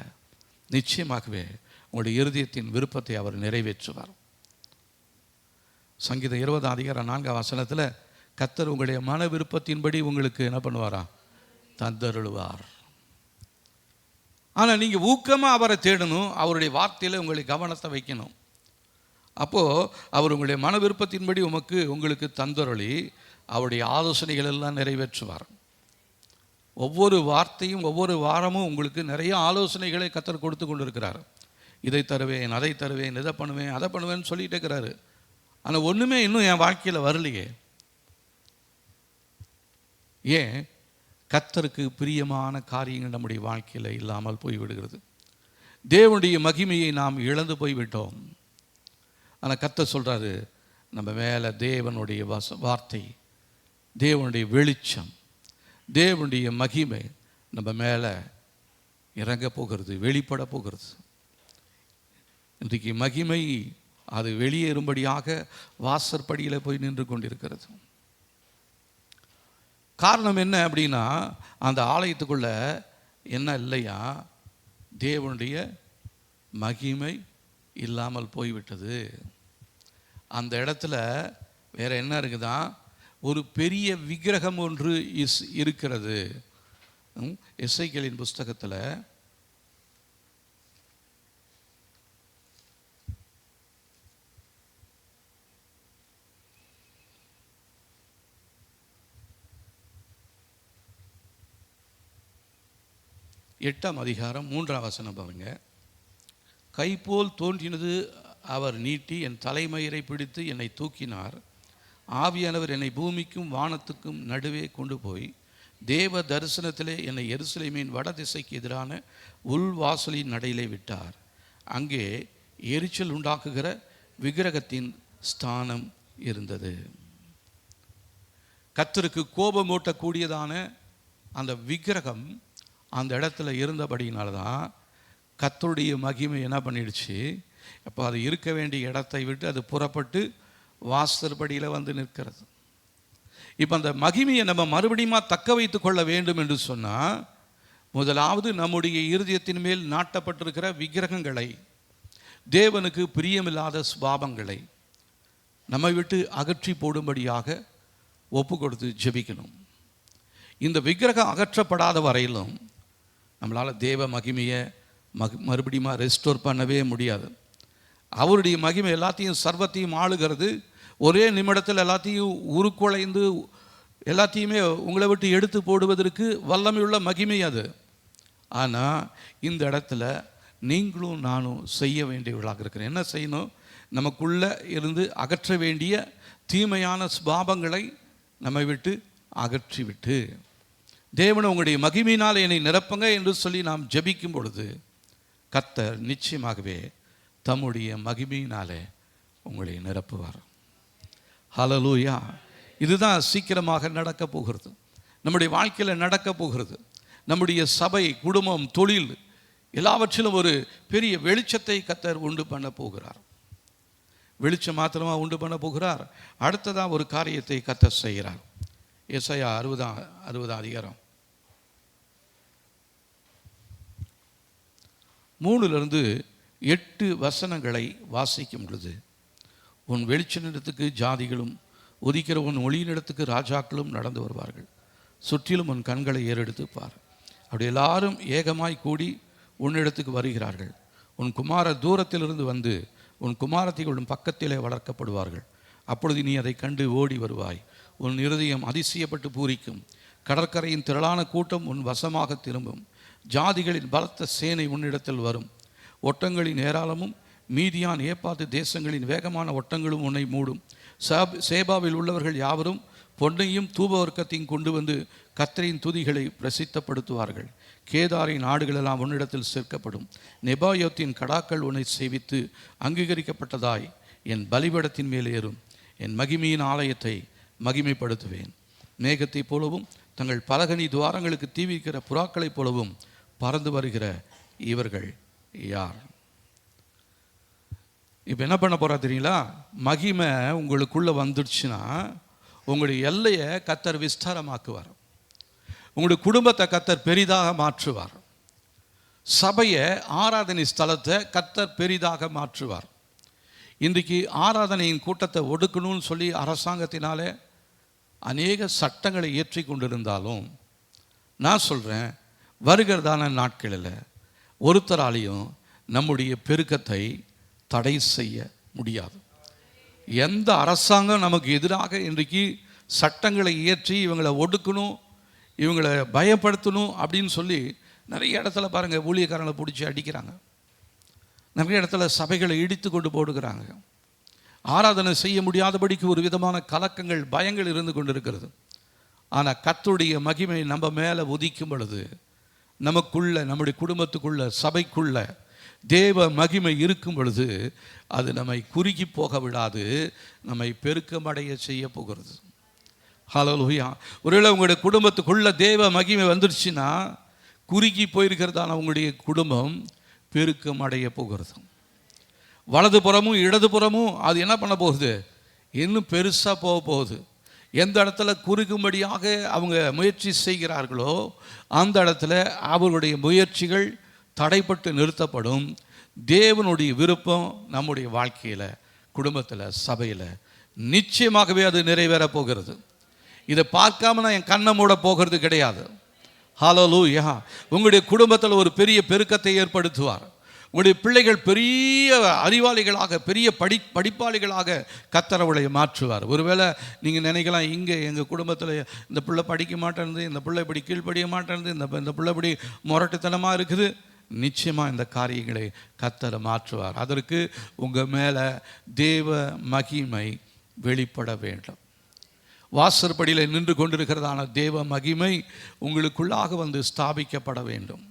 நிச்சயமாகவே உங்களுடைய இருதயத்தின் விருப்பத்தை அவர் நிறைவேற்றுவார். சங்கீதம் 20ஆம் அதிகாரம் 4ஆம் வசனத்தில் கர்த்தர் உங்களுடைய மன விருப்பத்தின்படி உங்களுக்கு என்ன பண்ணுவாரா, தந்தருளுவார். ஆனால் நீங்கள் ஊக்கமாக அவரை தேடணும், அவருடைய வார்த்தையில் உங்களை கவனத்தை வைக்கணும். அப்போது அவர் உங்களுடைய மன விருப்பத்தின்படி உங்களுக்கு தந்தருளி அவருடைய ஆலோசனைகள் எல்லாம் நிறைவேற்றுவார். ஒவ்வொரு வார்த்தையும் ஒவ்வொரு வாரமும் உங்களுக்கு நிறைய ஆலோசனைகளை கர்த்தர் கொடுத்து கொண்டு இருக்கிறார். இதை தருவேன், அதை தருவேன், இதை பண்ணுவேன், அதை பண்ணுவேன்னு சொல்லிகிட்டே இருக்கிறாரு. ஆனால் ஒன்றுமே இன்னும் என் வாழ்க்கையில் வரலையே. ஏன்? கர்த்தருக்கு பிரியமான காரியங்கள் நம்முடைய வாழ்க்கையில் இல்லாமல் போய்விடுகிறது. தேவனுடைய மகிமையை நாம் இழந்து போய்விட்டோம். ஆனால் கர்த்தர் சொல்கிறாரு, நம்ம மேலே தேவனுடைய வார்த்தை, தேவனுடைய வெளிச்சம், தேவனுடைய மகிமை நம்ம மேலே இறங்க போகிறது, வெளிப்பட போகிறது. இன்றைக்கு மகிமை அது வெளியேறும்படியாக வாசற்படியில் போய் நின்று கொண்டிருக்கிறது. காரணம் என்ன அப்படின்னா, அந்த ஆலயத்துக்குள்ள என்ன இல்லையா, தேவனுடைய மகிமை இல்லாமல் போய்விட்டது. அந்த இடத்துல வேற என்ன இருக்குதா, ஒரு பெரிய விக்கிரகம் ஒன்று இருக்கிறது. எசேக்கியேலின் புஸ்தகத்தில் 8ஆம் அதிகாரம் 3ஆம் வசனம் பாருங்க. கைப்போல் தோன்றினது அவர் நீட்டி என் தலைமயிரை பிடித்து என்னை தூக்கினார். ஆவியானவர் என்னை பூமிக்கும் வானத்துக்கும் நடுவே கொண்டு போய் தேவ தரிசனத்திலே என்னை எருசலேமின் வடதிசைக்கு எதிரான உள்வாசலின் நடையிலே விட்டார். அங்கே எரிச்சல் உண்டாக்குகிற விக்கிரகத்தின் ஸ்தானம் இருந்தது. கர்த்தருக்கு கோபமூட்டக்கூடியதான அந்த விக்கிரகம் அந்த இடத்துல இருந்தபடினால தான் கர்த்தருடைய மகிமை என்ன பண்ணிடுச்சு, அப்போ அது இருக்க வேண்டிய இடத்தை விட்டு அது புறப்பட்டு வாசற்படியில் வந்து நிற்கிறது. இப்போ அந்த மகிமையை நம்ம மறுபடியும் தக்க வைத்து கொள்ள வேண்டும் என்று சொன்னால், முதலாவது நம்முடைய இருதயத்தின் மேல் நாட்டப்பட்டிருக்கிற விக்கிரகங்களை, தேவனுக்கு பிரியமில்லாத சுபாவங்களை நம்மை விட்டு அகற்றி போடும்படியாக ஒப்பு கொடுத்து ஜெபிக்கணும். இந்த விக்கிரகம் அகற்றப்படாத வரையிலும் நம்மளால் தேவ மகிமையை மறுபடியும் ரெஸ்டோர் பண்ணவே முடியாது. அவருடைய மகிமை எல்லாத்தையும் சர்வத்தையும் ஆளுகிறது. ஒரே நிமிடத்தில் எல்லாத்தையும் உருக்குலைந்து எல்லாத்தையுமே உங்களை விட்டு எடுத்து போடுவதற்கு வல்லமையுள்ள மகிமை அது. ஆனால் இந்த இடத்துல நீங்களும் நானும் செய்ய வேண்டியவர்களாக இருக்கிறேன். என்ன செய்யணும்? நமக்குள்ளே இருந்து அகற்ற வேண்டிய தீமையான சுபாவங்களை நம்மை விட்டு அகற்றிவிட்டு, தேவனை உங்களுடைய மகிமையினால் என்னை நிரப்புங்க என்று சொல்லி நாம் ஜெபிக்கும் பொழுது கர்த்தர் நிச்சயமாகவே தம்முடைய மகிமையினாலே உங்களை நிரப்புவார். ஹல்லேலூயா! இதுதான் சீக்கிரமாக நடக்க போகிறது, நம்முடைய வாழ்க்கையில் நடக்க போகிறது. நம்முடைய சபை, குடும்பம், தொழில் எல்லாவற்றிலும் ஒரு பெரிய வெளிச்சத்தை கர்த்தர் உண்டு பண்ண போகிறார். வெளிச்சம் மாத்திரமா உண்டு பண்ண போகிறார். அடுத்ததான் ஒரு காரியத்தை கர்த்தர் செய்கிறார். ஏசாயா 60 அதிகாரம் 3-8 வசனங்களை வாசிக்கும் பொழுது, உன் வெளிச்சனிடத்துக்கு ஜாதிகளும் உதிக்கிற உன் ஒளியினிடத்துக்கு ராஜாக்களும் நடந்து வருவார்கள். சுற்றிலும் உன் கண்களை ஏறெடுத்து பார். அப்படி எல்லாரும் ஏகமாய் கூடி உன்னிடத்துக்கு வருகிறார்கள். உன் குமாரர் தூரத்திலிருந்து வந்து உன் குமாரத்திகளும் பக்கத்திலே வளர்க்கப்படுவார்கள். அப்பொழுது நீ அதை கண்டு ஓடி வருவாய். உன் இருதயம் அதிசயப்பட்டு பூரிக்கும். கடற்கரையின் திரளான கூட்டம் உன் வசமாக திரும்பும். ஜாதிகளின் பலத்த சேனை உன்னிடத்தில் வரும். ஒட்டங்களின் ஏராளமும் மீதியான் ஏப்பாத்து தேசங்களின் வேகமான ஒட்டங்களும் உன்னை மூடும். சேபாவில் உள்ளவர்கள் யாவரும் பொன்னையும் தூபவர்க்கத்தையும் கொண்டு வந்து கர்த்தரின் துதிகளை பிரசித்தப்படுத்துவார்கள். கேதாரின் ஆடுகளெல்லாம் உன்னிடத்தில் சேர்க்கப்படும். நெபாயோத்தின் கடாக்கள் உன்னை சேவித்து அங்கீகரிக்கப்பட்டதாய் என் பலிபீடத்தின் மேல் ஏறும். என் மகிமையின் ஆலயத்தை மகிமைப்படுத்துவேன். மேகத்தைப் போலவும் தங்கள் பலகனி துவாரங்களுக்கு தீவிக்கிற புறாக்களைப் போலவும் பறந்து வருகிற இவர்கள் யார்? இப்போ என்ன பண்ண போறா தெரியுங்களா? மகிமை உங்களுக்குள்ளே வந்துடுச்சுன்னா உங்களுடைய எல்லையை கர்த்தர் விஸ்தாரமாக்குவார். உங்களுடைய குடும்பத்தை கர்த்தர் பெரிதாக மாற்றுவார். சபையை, ஆராதனை ஸ்தலத்தை கர்த்தர் பெரிதாக மாற்றுவார். இன்றைக்கு ஆராதனையின் கூட்டத்தை ஒடுக்கணும்னு சொல்லி அரசாங்கத்தினாலே அநேக சட்டங்களை ஏற்றி கொண்டிருந்தாலும், நான் சொல்கிறேன், வருகிறதான நாட்களில் ஒருத்தராலையும் நம்முடைய பெருக்கத்தை தடை செய்ய முடியாது. எந்த அரசாங்கம் நமக்கு எதிராக இன்றைக்கு சட்டங்களை இயற்றி இவங்களை ஒடுக்கணும், இவங்களை பயப்படுத்தணும் அப்படின்னு சொல்லி நிறைய இடத்துல பாருங்கள், ஊழியக்காரங்களை பிடிச்சி அடிக்கிறாங்க. நிறைய இடத்துல சபைகளை இடித்து கொண்டு போடுகிறாங்க. ஆராதனை செய்ய முடியாதபடிக்கு ஒரு விதமான கலக்கங்கள், பயங்கள் இருந்து கொண்டு இருக்கிறது. ஆனால் கர்த்தருடைய மகிமை நம்ம மேலே உதிக்கும் பொழுது, நமக்குள்ள, நம்முடைய குடும்பத்துக்குள்ள, சபைக்குள்ள தேவ மகிமை இருக்கும் பொழுது அது நம்மை குறுகி போக விடாது, நம்மை பெருக்கமடைய செய்ய போகிறது. ஹல்லேலூயா! ஒருவேளை உங்களுடைய குடும்பத்துக்குள்ள தேவ மகிமை வந்துடுச்சுன்னா, குறுகி போயிருக்கிறதான உங்களுடைய குடும்பம் பெருக்கம் அடைய போகிறது. வலது புறமும் இடது புறமும் அது என்ன பண்ண போகுது? இன்னும் பெருசாக போக போகுது. எந்த இடத்துல குறுகும்படியாக அவங்க முயற்சி செய்கிறார்களோ அந்த இடத்துல அவர்களுடைய முயற்சிகள் தடைப்பட்டு நிறுத்தப்படும். தேவனுடைய விருப்பம் நம்முடைய வாழ்க்கையில், குடும்பத்தில், சபையில் நிச்சயமாகவே அது நிறைவேற போகிறது. இதை பார்க்காம நான் என் கண்ணை மூட போகிறது கிடையாது. ஹல்லேலூயா! உங்களுடைய குடும்பத்தில் ஒரு பெரிய பெருக்கத்தை ஏற்படுத்துவார். உங்களுடைய பிள்ளைகள் பெரிய அறிவாளிகளாக, பெரிய படிப்பாளிகளாக கர்த்தர் அவளை மாற்றுவார். ஒருவேளை நீங்கள் நினைக்கலாம், இங்கே எங்கள் குடும்பத்தில் இந்த பிள்ளை படிக்க மாட்டேன்து, இந்த பிள்ளை இப்படி கீழ்ப்படிய மாட்டேன்து, இந்த பிள்ளை இப்படி முரட்டுத்தனமாக இருக்குது. நிச்சயமாக இந்த காரியங்களை கர்த்தர் மாற்றுவார். அதற்கு உங்கள் மேலே தேவ மகிமை வெளிப்பட வேண்டும். வாசற்படியில் நின்று கொண்டிருக்கிறதான தேவ மகிமை உங்களுக்குள்ளாக வந்து ஸ்தாபிக்கப்பட வேண்டும்.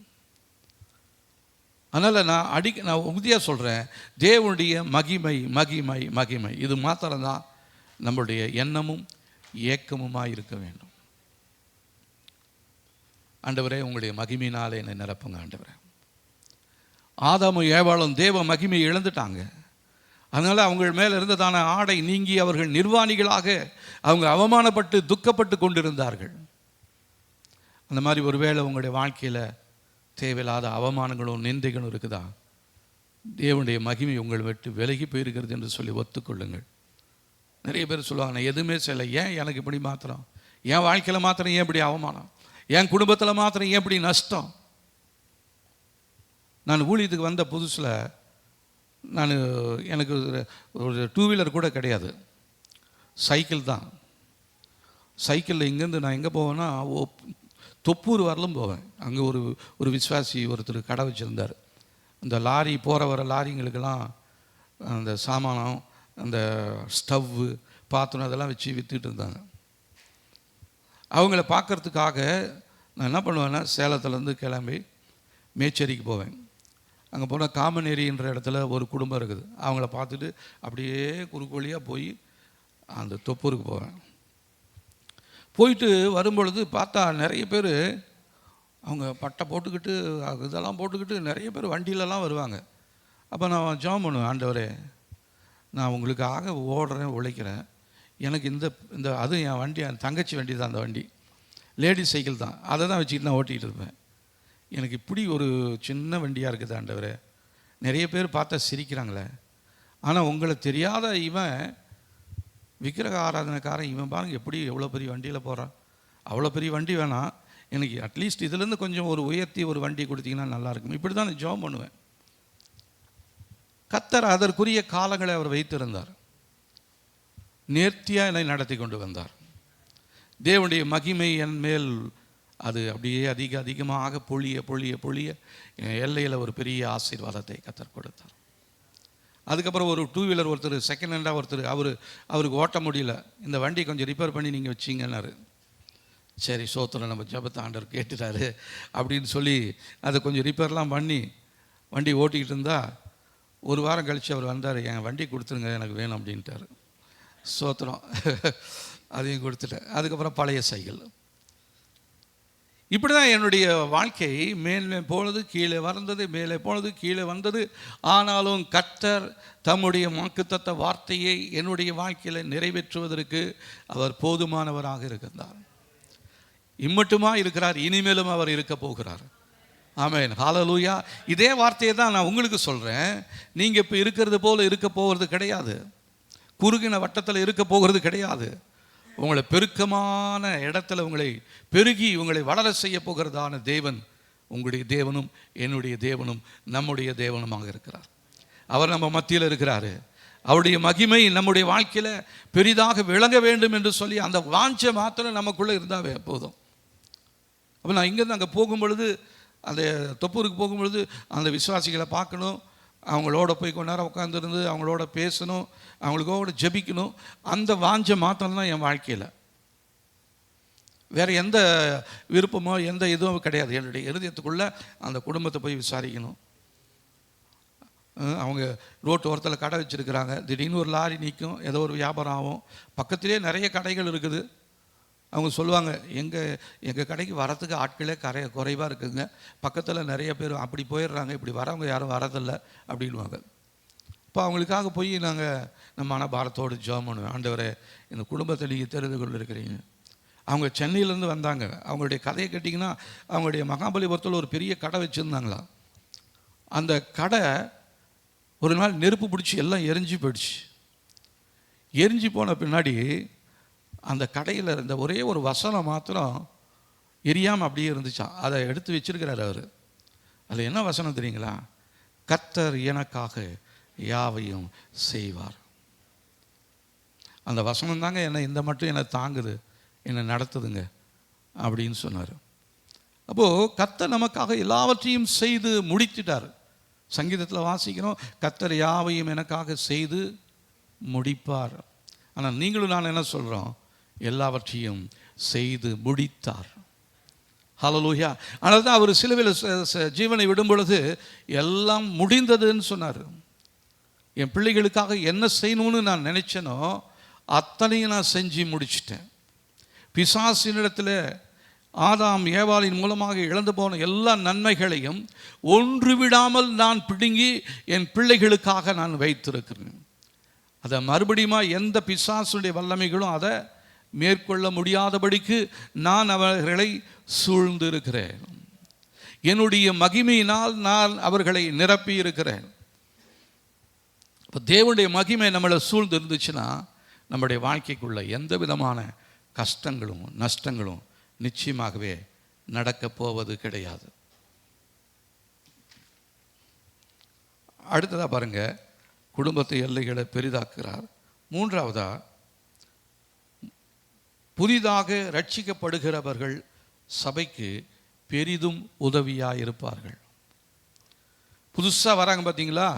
அதனால் நான் உறுதியாக சொல்கிறேன், தேவனுடைய மகிமை மகிமை மகிமை இது மாத்திரம்தான் நம்முடைய எண்ணமும் ஏக்கமுமாக இருக்க வேண்டும். ஆண்டவரே, உங்களுடைய மகிமையினாலே என்னை நிரப்புங்க ஆண்டவரே. ஆதாமும் ஏவாளும் தேவ மகிமையை இழந்துட்டாங்க. அதனால் அவங்க மேலே இருந்ததான ஆடை நீங்கி அவர்கள் நிர்வாணிகளாக அவங்க அவமானப்பட்டு துக்கப்பட்டு கொண்டிருந்தார்கள். அந்த மாதிரி ஒருவேளை உங்களுடைய வாழ்க்கையில் தேவையில்லாத அவமானங்களும் நிந்தைகளும் இருக்குதா? தேவனுடைய மகிமை உங்களை விட்டு விலகி போயிருக்கிறது என்று சொல்லி ஒத்துக்கொள்ளுங்கள். நிறைய பேர் சொல்லுவாங்க, நான் எதுவுமே செய்யலை, ஏன் எனக்கு இப்படி மாத்திரம், என் வாழ்க்கையில் மாத்திரம் ஏன் இப்படி அவமானம், என் குடும்பத்தில் மாத்திரம் ஏன் இப்படி நஷ்டம். நான் ஊழியத்துக்கு வந்த புதுசில் எனக்கு ஒரு 2 வீலர் கூட கிடையாது, சைக்கிள் தான். சைக்கிளில் இங்கேருந்து நான் எங்கே போவேன்னா தொப்பூர் வரலும் போவேன். அங்கே ஒரு விசுவாசி ஒருத்தர் கடை வச்சுருந்தார். இந்த லாரி போகிற வர லாரிங்களுக்கெல்லாம் அந்த சாமானம், அந்த ஸ்டவ்வு, பாத்திரம் அதெல்லாம் வச்சு விற்றுட்டு இருந்தாங்க. அவங்கள பார்க்குறதுக்காக நான் என்ன பண்ணுவேன்னா, சேலத்துலேருந்து கிளம்பி மேச்சேரிக்கு போவேன். அங்கே போனால் காமநேரின்ற இடத்துல ஒரு குடும்பம் இருக்குது. அவங்கள பார்த்துட்டு அப்படியே குறுக்கு வழியாக போய் அந்த தொப்பூருக்கு போவேன். போயிட்டு வரும்பொழுது பார்த்தா நிறைய பேர் அவங்க பட்டை போட்டுக்கிட்டு இதெல்லாம் போட்டுக்கிட்டு நிறைய பேர் வண்டியிலலாம் வருவாங்க. அப்போ நான் ஜெபம் பண்ணுவேன், ஆண்டவரே, நான் உங்களுக்காக ஓடுறேன், உழைக்கிறேன், எனக்கு இந்த அதுவும் என் வண்டி, என் தங்கச்சி வண்டி தான், அந்த வண்டி லேடிஸ் சைக்கிள் தான், அதை தான் வச்சுக்கிட்டு நான் ஓட்டிகிட்டு இருப்பேன். எனக்கு இப்படி ஒரு சின்ன வண்டியாக இருக்குது ஆண்டவரே, நிறைய பேர் பார்த்தா சிரிக்கிறாங்களே, ஆனால் உங்களை தெரியாத இவன் விக்கிரக ஆராதனைக்காரன் இவன் பாருங்க எப்படி எவ்வளோ பெரிய வண்டியில் போகிறான், அவ்வளோ பெரிய வண்டி வேணாம், எனக்கு அட்லீஸ்ட் இதுலேருந்து கொஞ்சம் ஒரு உயர்த்தி ஒரு வண்டி கொடுத்தீங்கன்னா நல்லாயிருக்கும். இப்படி தான் நான் ஜெபம் பண்ணுவேன். கர்த்தர் அதற்குரிய காலங்களை அவர் வைத்திருந்தார். நேர்த்தியாக என்னை நடத்தி கொண்டு வந்தார். தேவனுடைய மகிமை என் மேல் அது அப்படியே அதிகமாக பொழிய எல்லையில் ஒரு பெரிய ஆசீர்வாதத்தை கர்த்தர் கொடுத்தார். அதுக்கப்புறம் ஒரு 2 வீலர் ஒருத்தர் செகண்ட் ஹேண்டாக ஒருத்தர் அவருக்கு ஓட்ட முடியல, இந்த வண்டி கொஞ்சம் ரிப்பேர் பண்ணி நீங்கள் வச்சிங்கன்னாரு. சரி, சோத்திரம், நம்ம ஜெபத்தை ஆண்டவர் கேட்டுட்டாரு அப்படின்னு சொல்லி அதை கொஞ்சம் ரிப்பேர்லாம் பண்ணி வண்டி ஓட்டிக்கிட்டு இருந்தால் ஒரு வாரம் கழித்து அவர் வந்தார், என் வண்டி கொடுத்துருங்க, எனக்கு வேணும் அப்படின்ட்டார். சோத்திரம், அதையும் கொடுத்துட்டேன். அதுக்கப்புறம் பழைய சைக்கிள். இப்படி தான் என்னுடைய வாழ்க்கை மேலே போனது கீழே வந்தது, மேலே போனது கீழே வந்தது. ஆனாலும் கர்த்தர் தம்முடைய வாக்குத்தத்த வார்த்தையை என்னுடைய வாழ்க்கையில் நிறைவேற்றுவதற்கு அவர் போதுமானவராக இருக்கிறார். இம்மட்டுமா இருக்கிறார், இனிமேலும் அவர் இருக்க போகிறார். ஆமென், ஹல்லேலூயா. இதே வார்த்தையை தான் நான் உங்களுக்கு சொல்கிறேன். நீங்கள் இப்போ இருக்கிறது போல் இருக்க போகிறது கிடையாது, குறுகின வட்டத்தில் இருக்க போகிறது கிடையாது. உங்களை பெருக்கமான இடத்துல உங்களை பெருகி உங்களை வளர செய்ய போகிறதான தேவன் உங்களுடைய தேவனும் என்னுடைய தேவனும் நம்முடைய தேவனுமாக இருக்கிறார். அவர் நம்ம மத்தியில் இருக்கிறாரு. அவருடைய மகிமை நம்முடைய வாழ்க்கையில் பெரிதாக விளங்க வேண்டும் என்று சொல்லி அந்த வாஞ்சை மாத்திரம் நமக்குள்ளே இருந்தாவே போதும். அப்போ நான் இங்கேருந்து அங்கே போகும்பொழுது, அந்த தொப்பூருக்கு போகும்பொழுது அந்த விசுவாசிகளை பார்க்கணும், அவங்களோட போய் கொஞ்ச நேரம் உட்காந்துருந்து அவங்களோட பேசணும், அவங்களுக்கோட ஜெபிக்கணும். அந்த வாஞ்சை மாத்திரம் தான் என் வாழ்க்கையில். வேறு எந்த விருப்பமோ எந்த இதுவும் கிடையாது. என்னுடைய இருதயத்துக்குள்ளே அந்த குடும்பத்தை போய் விசாரிக்கணும். அவங்க ரோட்டு ஓரத்தில் கடை வச்சுருக்கிறாங்க, திடீர்னு ஒரு லாரி நிற்கும், ஏதோ ஒரு வியாபாரம் ஆகும், பக்கத்திலே நிறைய கடைகள் இருக்குது. அவங்க சொல்லுவாங்க, எங்கள் கடைக்கு வரத்துக்கு ஆட்களே குறைவாக இருக்குதுங்க, பக்கத்தில் நிறைய பேர் அப்படி போயிடுறாங்க, இப்படி வரவங்க யாரும் வரதில்லை அப்படின்வாங்க. இப்போ அவங்களுக்காக போய் நம்ம மனபாரத்தோடு ஜெபம் பண்ணுவேன், ஆண்டவரே, இந்த குடும்பத்தை நீங்கள் தெரிந்து கொண்டு இருக்கிறீங்க. அவங்க சென்னையிலேருந்து வந்தாங்க. அவங்களுடைய கதையை கேட்டிங்கன்னா, அவங்களுடைய மகாபலிபுரத்தில் ஒரு பெரிய கடை வச்சுருந்தாங்களா. அந்த கடை ஒரு நாள் நெருப்பு பிடிச்சி எல்லாம் எரிஞ்சு போயிடுச்சு. எரிஞ்சு போன பின்னாடி அந்த கடையில் இருந்த ஒரே ஒரு வசனம் மாத்திரம் எரியாமல் அப்படியே இருந்துச்சான். அதை எடுத்து வச்சிருக்கிறார் அவர். அதில் என்ன வசனம் தெரியுங்களா? கர்த்தர் எனக்காக யாவையும் செய்வார். அந்த வசனம் தாங்க இந்த மட்டும் என்னை தாங்குது, என்னை நடத்துதுங்க அப்படின்னு சொன்னார். அப்போது கர்த்தர் நமக்காக எல்லாவற்றையும் செய்து முடித்துட்டார். சங்கீதத்தில் வாசிக்கிறோம், கர்த்தர் யாவையும் எனக்காக செய்து முடிப்பார். ஆனால் நீங்களும் நான் என்ன சொல்கிறோம்? எல்லாவற்றையும் செய்து முடித்தார். ஹல்லேலூயா. ஆனால் தான் அவர் சிலுவையில் ஜீவனை விடும் பொழுது எல்லாம் முடிந்ததுன்னு சொன்னார். என் பிள்ளைகளுக்காக என்ன செய்யணும்னு நான் நினச்சேனோ அத்தனையும் நான் செஞ்சு முடிச்சிட்டேன். பிசாசினிடத்தில் ஆதாம் ஏவாளின் மூலமாக இழந்து போன எல்லா நன்மைகளையும் ஒன்று விடாமல் நான் பிடுங்கி என் பிள்ளைகளுக்காக நான் வைத்திருக்கிறேன். அதை மறுபடியும் எந்த பிசாசுடைய வல்லமைகளும் அதை மேற்கொள்ள முடியாதபடிக்கு நான் அவர்களை சூழ்ந்து இருக்கிறேன். என்னுடைய மகிமையினால் நான் அவர்களை நிரப்பி இருக்கிறேன். இப்போ தேவனுடைய மகிமை நம்மளை சூழ்ந்து இருந்துச்சுன்னா நம்முடைய வாழ்க்கைக்குள்ள எந்த விதமான கஷ்டங்களும் நஷ்டங்களும் நிச்சயமாகவே நடக்கப் போவது கிடையாது. அடுத்ததாக பாருங்க, குடும்பத்தை எல்லைகளை பெரிதாக்குகிறார். மூன்றாவதா, புதிதாக ரட்சிக்கப்படுகிறவர்கள் சபைக்கு பெரிதும் உதவியாக இருப்பார்கள். புதுசாக வராங்க பார்த்தீங்களா,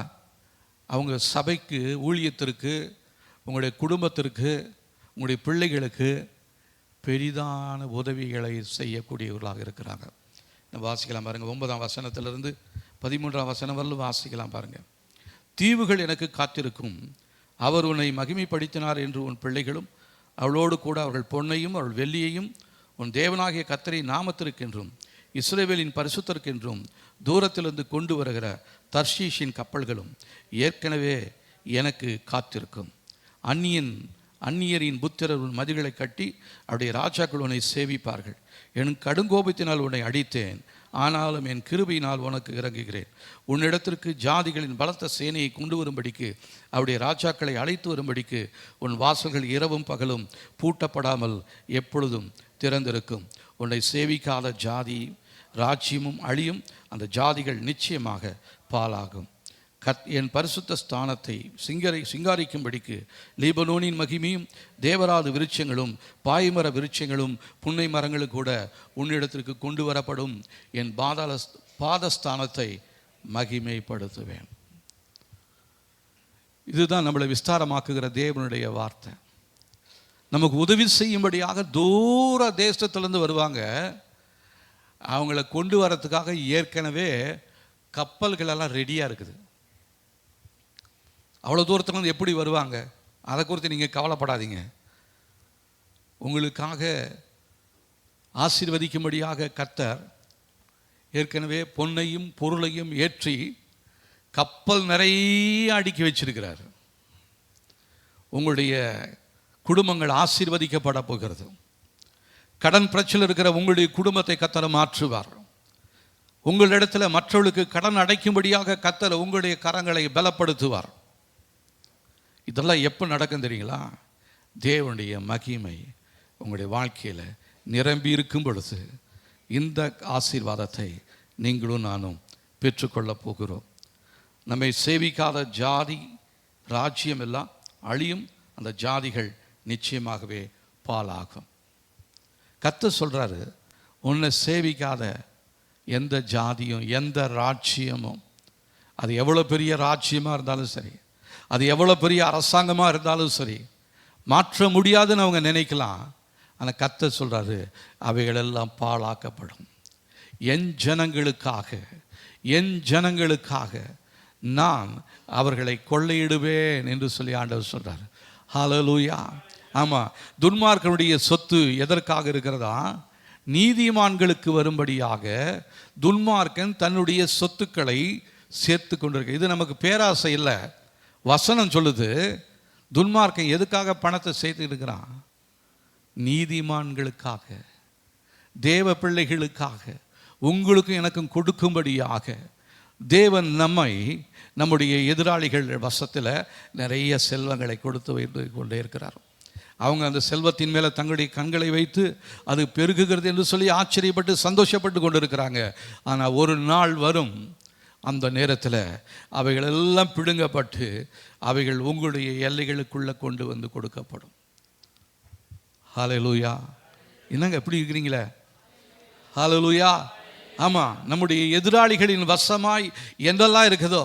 அவங்க சபைக்கு, ஊழியத்திற்கு, உங்களுடைய குடும்பத்திற்கு, உங்களுடைய பிள்ளைகளுக்கு பெரிதான உதவிகளை செய்யக்கூடியவர்களாக இருக்கிறாங்க. வாசிக்கலாம் பாருங்கள், 9ஆம் வசனத்திலிருந்து 13ஆம் வசனம் வரலும் வாசிக்கலாம் பாருங்கள். தீவுகள் எனக்கு காத்திருக்கும், அவர் உன்னை மகிமைப்படுத்தினார் என்று உன் பிள்ளைகளும் அவளோடு கூட அவர்கள் பொன்னையும் அவள் வெள்ளியையும் உன் தேவனாகிய கர்த்தரின் நாமத்திற்கென்றும் இஸ்ரவேலின் பரிசுத்தற்கென்றும் தூரத்திலிருந்து கொண்டு வருகிற தர்ஷீஷின் கப்பல்களும் ஏற்கனவே எனக்கு காத்திருக்கும். அந்நியரின் புத்திரர் உன் மதில்களை கட்டி அவருடைய ராஜாக்கள் உன்னை சேவிப்பார்கள். என் கடுங்கோபத்தினால் உன்னை அடித்தேன், ஆனாலும் என் கிருபையினால் உனக்கு இறங்குகிறேன். உன்னிடத்திற்கு ஜாதிகளின் பலத்த சேனையை கொண்டு வரும்படிக்கு அவருடைய ராஜாக்களை அழைத்து வரும்படிக்கு உன் வாசல்கள் இரவும் பகலும் பூட்டப்படாமல் எப்பொழுதும் திறந்திருக்கும். உன்னை சேவிக்காத ஜாதி ராஜ்யமும் அழியும், அந்த ஜாதிகள் நிச்சயமாக பாலாகும். என் பரிசுத்த ஸ்தானத்தை சிங்காரிக்கும்படிக்கு லீபனோனின் மகிமையும் தேவராது விருட்சங்களும் பாய்மர விருட்சங்களும் புன்னை மரங்களும் கூட உன்னிடத்திற்கு கொண்டு வரப்படும். என் பாதஸ்தானத்தை மகிமைப்படுத்துவேன். இதுதான் நம்மளை விஸ்தாரமாக்குகிற தேவனுடைய வார்த்தை. நமக்கு உதவி செய்யும்படியாக தூர தேசத்திலிருந்து வருவாங்க. அவங்கள கொண்டு வரத்துக்காக ஏற்கனவே கப்பல்களெல்லாம் ரெடியாக இருக்குது. அவ்வளோ தூரத்துலேருந்து எப்படி வருவாங்க அதை குறித்து நீங்கள் கவலைப்படாதீங்க. உங்களுக்காக ஆசீர்வதிக்கும்படியாக கர்த்தர் ஏற்கனவே பொன்னையும் பொருளையும் ஏற்றி கப்பல் நிறைய அடுக்கி வச்சிருக்கிறார். உங்களுடைய குடும்பங்கள் ஆசீர்வதிக்கப்பட போகிறது. கடன் பிரச்சனை இருக்கிற உங்களுடைய குடும்பத்தை கர்த்தர் மாற்றுவார். உங்களிடத்தில் மற்றவர்களுக்கு கடன் அடைக்கும்படியாக கர்த்தர் உங்களுடைய கரங்களை பலப்படுத்துவார். இதெல்லாம் எப்போ நடக்கும் தெரியுங்களா? தேவனுடைய மகிமை உங்களுடைய வாழ்க்கையில் நிரம்பி இருக்கும் பொழுது இந்த ஆசீர்வாதத்தை நீங்களும் நானும் பெற்றுக்கொள்ளப் போகிறோம். நம்மை சேவிக்காத ஜாதி ராஜ்யம் எல்லாம் அழியும், அந்த ஜாதிகள் நிச்சயமாகவே பாலாகும். கர்த்தர் சொல்கிறாரு, உன்னை சேவிக்காத எந்த ஜாதியும் எந்த ராஜ்யமும், அது எவ்வளோ பெரிய ராஜ்யமாக இருந்தாலும் சரி, அது எவ்வளோ பெரிய அரசாங்கமாக இருந்தாலும் சரி, மாற்ற முடியாதுன்னு அவங்க நினைக்கலாம். ஆனால் கர்த்தர் சொல்கிறாரு, அவைகளெல்லாம் பாழாக்கப்படும். என் ஜனங்களுக்காக நான் அவர்களை கொள்ளையிடுவேன் என்று சொல்லி ஆண்டவர் சொல்கிறார். ஹல்லேலூயா. ஆமாம், துன்மார்க்கனுடைய சொத்து எதற்காக இருக்கிறதா? நீதிமான்களுக்கு வரும்படியாக துன்மார்க்கன் தன்னுடைய சொத்துக்களை சேர்த்து கொண்டிருக்க. இது நமக்கு பேராசை இல்லை, வசனம் சொல்லுது. துன்மார்க்கன் எதுக்காக பணத்தை சேர்த்து இருக்கிறான்? நீதிமான்களுக்காக, தேவ பிள்ளைகளுக்காக, உங்களுக்கும் எனக்கும் கொடுக்கும்படியாக தேவன் நம்முடைய எதிராளிகள் வசத்தில் நிறைய செல்வங்களை கொடுத்து வைத்து கொண்டே இருக்கிறார். அவங்க அந்த செல்வத்தின் மேலே தங்களுடைய கண்களை வைத்து அது பெருகுகிறது என்று சொல்லி ஆச்சரியப்பட்டு சந்தோஷப்பட்டு கொண்டு இருக்கிறாங்க. ஆனால் ஒரு நாள் வரும், அந்த நேரத்தில் அவைகள் எல்லாம் பிடுங்கப்பட்டு அவைகள் உங்களுடைய எல்லைகளுக்குள்ளே கொண்டு வந்து கொடுக்கப்படும். ஹல்லேலூயா. என்னங்க எப்படி இருக்கிறீங்களே? ஹல்லேலூயா. ஆமாம், நம்முடைய எதிராளிகளின் வசமாய் என்றெல்லாம் இருக்குதோ,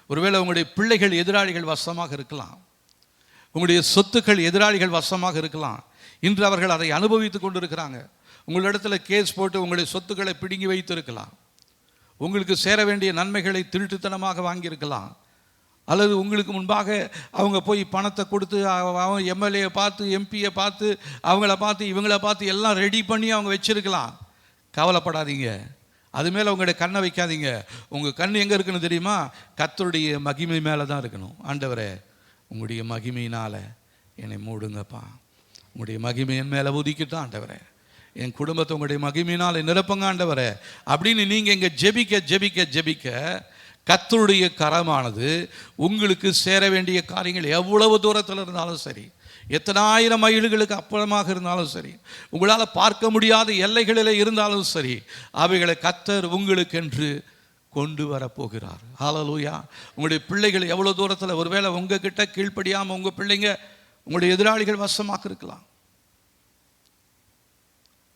ஒருவேளை உங்களுடைய பிள்ளைகள் எதிராளிகள் வசமாக இருக்கலாம், உங்களுடைய சொத்துக்கள் எதிராளிகள் வசமாக இருக்கலாம். இன்று அவர்கள் அதை அனுபவித்து கொண்டு இருக்கிறாங்க. உங்களிடத்தில் கேஸ் போட்டு உங்களுடைய சொத்துக்களை பிடுங்கி வைத்திருக்கலாம். உங்களுக்கு சேர வேண்டிய நன்மைகளை திருட்டுத்தனமாக வாங்கியிருக்கலாம். அல்லது உங்களுக்கு முன்பாக அவங்க போய் பணத்தை கொடுத்து அவங்க எம்எல்ஏ பார்த்து, எம்பியை பார்த்து, அவங்கள பார்த்து, இவங்கள பார்த்து எல்லாம் ரெடி பண்ணி அவங்க வச்சுருக்கலாம். கவலைப்படாதீங்க, அது மேலே உங்களுடைய கண்ணை வைக்காதீங்க. உங்கள் கண் எங்கே இருக்குன்னு தெரியுமா? கர்த்தருடைய மகிமை மேலே தான் இருக்கணும். ஆண்டவரே, உங்களுடைய மகிமையினால் என்னை மூடுங்கப்பா, உங்களுடைய மகிமை என் மேலே உதிக்கிட்டான் ஆண்டவரே, என் குடும்பத்தை உங்களுடைய மகிமையினால் நிரப்புங்க ஆண்டவரே அப்படின்னு நீங்கள் இங்கே ஜெபிக்க ஜெபிக்க ஜெபிக்க கர்த்தருடைய கரமானது உங்களுக்கு சேர வேண்டிய காரியங்கள் எவ்வளவு தூரத்தில் இருந்தாலும் சரி, எத்தனை ஆயிரம் மைல்களுக்கு அப்புறமாக இருந்தாலும் சரி, உங்களால் பார்க்க முடியாத எல்லைகளில் இருந்தாலும் சரி, அவைகளை கர்த்தர் உங்களுக்கென்று கொண்டு வரப்போகிறார். ஹல்லேலூயா. உங்களுடைய பிள்ளைகள் எவ்வளோ தூரத்தில், ஒருவேளை உங்ககிட்ட கீழ்ப்படியாமல் உங்கள் பிள்ளைங்க உங்களுடைய எதிராளிகள் வசமாக இருக்கலாம்.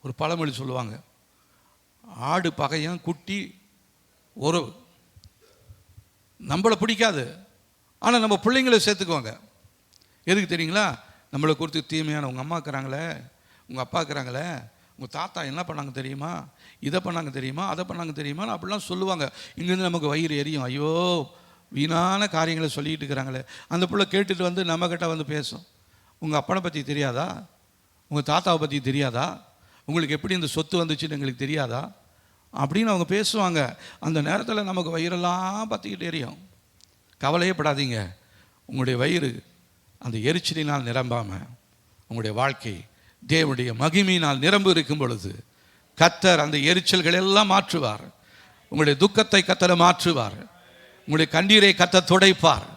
ஒரு பழமொழி சொல்லுவாங்க, ஆடு பகையன் குட்டி உறவு. நம்மளை பிடிக்காது, ஆனால் நம்ம பிள்ளைங்களை சேர்த்துக்குவாங்க. எதுக்கு தெரியுங்களா? நம்மளை குறித்து தீமையான உங்கள் அம்மா இருக்கிறாங்களே, உங்கள் அப்பா இருக்கிறாங்களே, உங்கள் தாத்தா என்ன பண்ணாங்க தெரியுமா, இதை பண்ணாங்க தெரியுமா, அதை பண்ணாங்க தெரியுமா அப்படிலாம் சொல்லுவாங்க. இங்கேருந்து நமக்கு வயிறு எரியும். ஐயோ, வீணான காரியங்களை சொல்லிகிட்டு இருக்கிறாங்களே. அந்த பிள்ளை கேட்டுட்டு வந்து நம்மக்கிட்ட வந்து பேசும். உங்கள் அப்பனை பற்றி தெரியாதா? உங்கள் தாத்தாவை பற்றி தெரியாதா? உங்களுக்கு எப்படி இந்த சொத்து வந்துச்சுன்னு எங்களுக்கு தெரியாதா அப்படின்னு அவங்க பேசுவாங்க. அந்த நேரத்தில் நமக்கு வயிறெல்லாம் பற்றிக்கிட்டு எரியும். கவலையே படாதீங்க, உங்களுடைய வயிறு அந்த எரிச்சலினால் நிரம்பாமல் உங்களுடைய வாழ்க்கை தேவனுடைய மகிமையினால் நிரம்பு இருக்கும் பொழுது கர்த்தர் அந்த எரிச்சல்கள் எல்லாம் மாற்றுவார். உங்களுடைய துக்கத்தை கர்த்தர் மாற்றுவார். உங்களுடைய கண்ணீரை கர்த்தர் துடைப்பார்.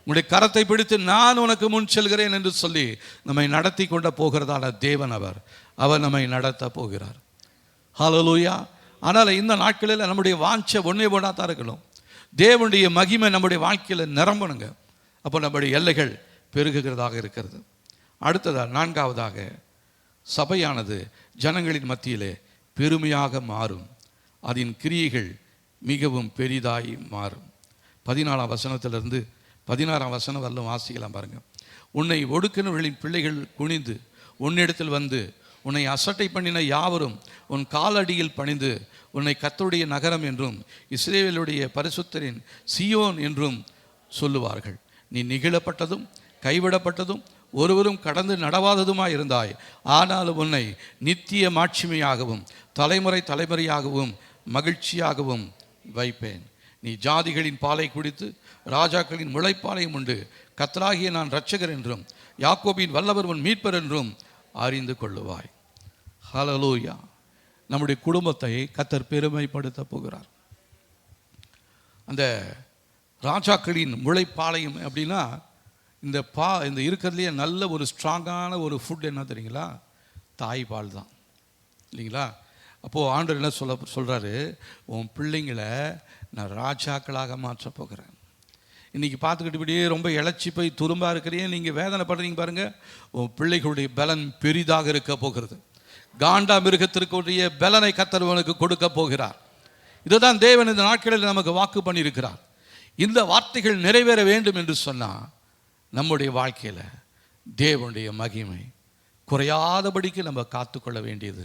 உங்களுடைய கரத்தை பிடித்து நான் உனக்கு முன் செல்கிறேன் என்று சொல்லி நம்மை நடத்தி கொண்ட போகிறதான தேவன் அவர் நம்மை நடத்த போகிறார். ஹல்லேலூயா. ஆனால் இந்த நாட்களில் நம்முடைய வாஞ்சை ஒன்றே ஒன்றா தான் இருக்கணும். தேவனுடைய மகிமை நம்முடைய வாழ்க்கையில் நிரம்பணுங்க. அப்போ நம்முடைய எல்லைகள் பெருகுகிறதாக இருக்கிறது. அடுத்ததாக, நான்காவதாக, சபையானது ஜனங்களின் மத்தியிலே பெருமையாக மாறும். அதன் கிரியைகள் மிகவும் பெரிதாய் மாறும். 14ஆம் வசனத்திலிருந்து 16ஆம் வசனம் வரலும் வாசிக்கலாம் பாருங்கள். உன்னை ஒடுக்கினவர்களின் பிள்ளைகள் குனிந்து உன்னிடத்தில் வந்து உன்னை அசட்டை பண்ணின யாவரும் உன் காலடியில் பணிந்து உன்னை கர்த்தருடைய நகரம் என்றும் இஸ்ரவேலுடைய பரிசுத்தரின் சீயோன் என்றும் சொல்லுவார்கள். நீ நிகழப்பட்டதும் கைவிடப்பட்டதும் ஒருவரும் கடந்து நடவாததுமாய் இருந்தாய். ஆனாலும் உன்னை நித்திய மாட்சிமையாகவும் தலைமுறை தலைமுறையாகவும் மகிழ்ச்சியாகவும் வைப்பேன். நீ ஜாதிகளின் பாலை குடித்து ராஜாக்களின் முளைப்பாலையும் உண்டு. கர்த்தராகிய நான் இரட்சகர் என்றும் யாக்கோபின் வல்லவர் உன் மீட்பர் என்றும் அறிந்து கொள்ளுவாய். ஹல்லேலூயா. நம்முடைய குடும்பத்தை கர்த்தர் பெருமைப்படுத்த போகிறார். அந்த ராஜாக்களின் முளைப்பாலையும் அப்படின்னா இந்த இருக்கிறதுலையே நல்ல ஒரு ஸ்ட்ராங்கான ஒரு ஃபுட் என்ன தெரியுங்களா? தாய்ப்பால் தான், இல்லைங்களா? அப்போது ஆண்டவர் என்ன சொல்கிறாரு, உன் பிள்ளைங்களை நான் ராஜாக்களாக மாற்ற போகிறேன். இன்றைக்கி பார்த்துக்கிட்டு இப்படியே ரொம்ப இழைச்சி போய் துரும்பாக இருக்கிறீங்க, நீங்கள் வேதனைப்படுறீங்க பாருங்கள். உன் பிள்ளைகளுடைய பலன் பெரிதாக இருக்க போகிறது. காண்டா மிருகத்திற்குரிய பலனை கர்த்தர் கொடுக்க போகிறார். இதுதான் தேவன் இந்த நாட்களில் நமக்கு வாக்கு பண்ணியிருக்கிறார். இந்த வார்த்தைகள் நிறைவேற வேண்டும் என்று சொன்னால் நம்முடைய வாழ்க்கையில் தேவனுடைய மகிமை குறையாதபடிக்கு நம்ம காத்துக்கொள்ள வேண்டியது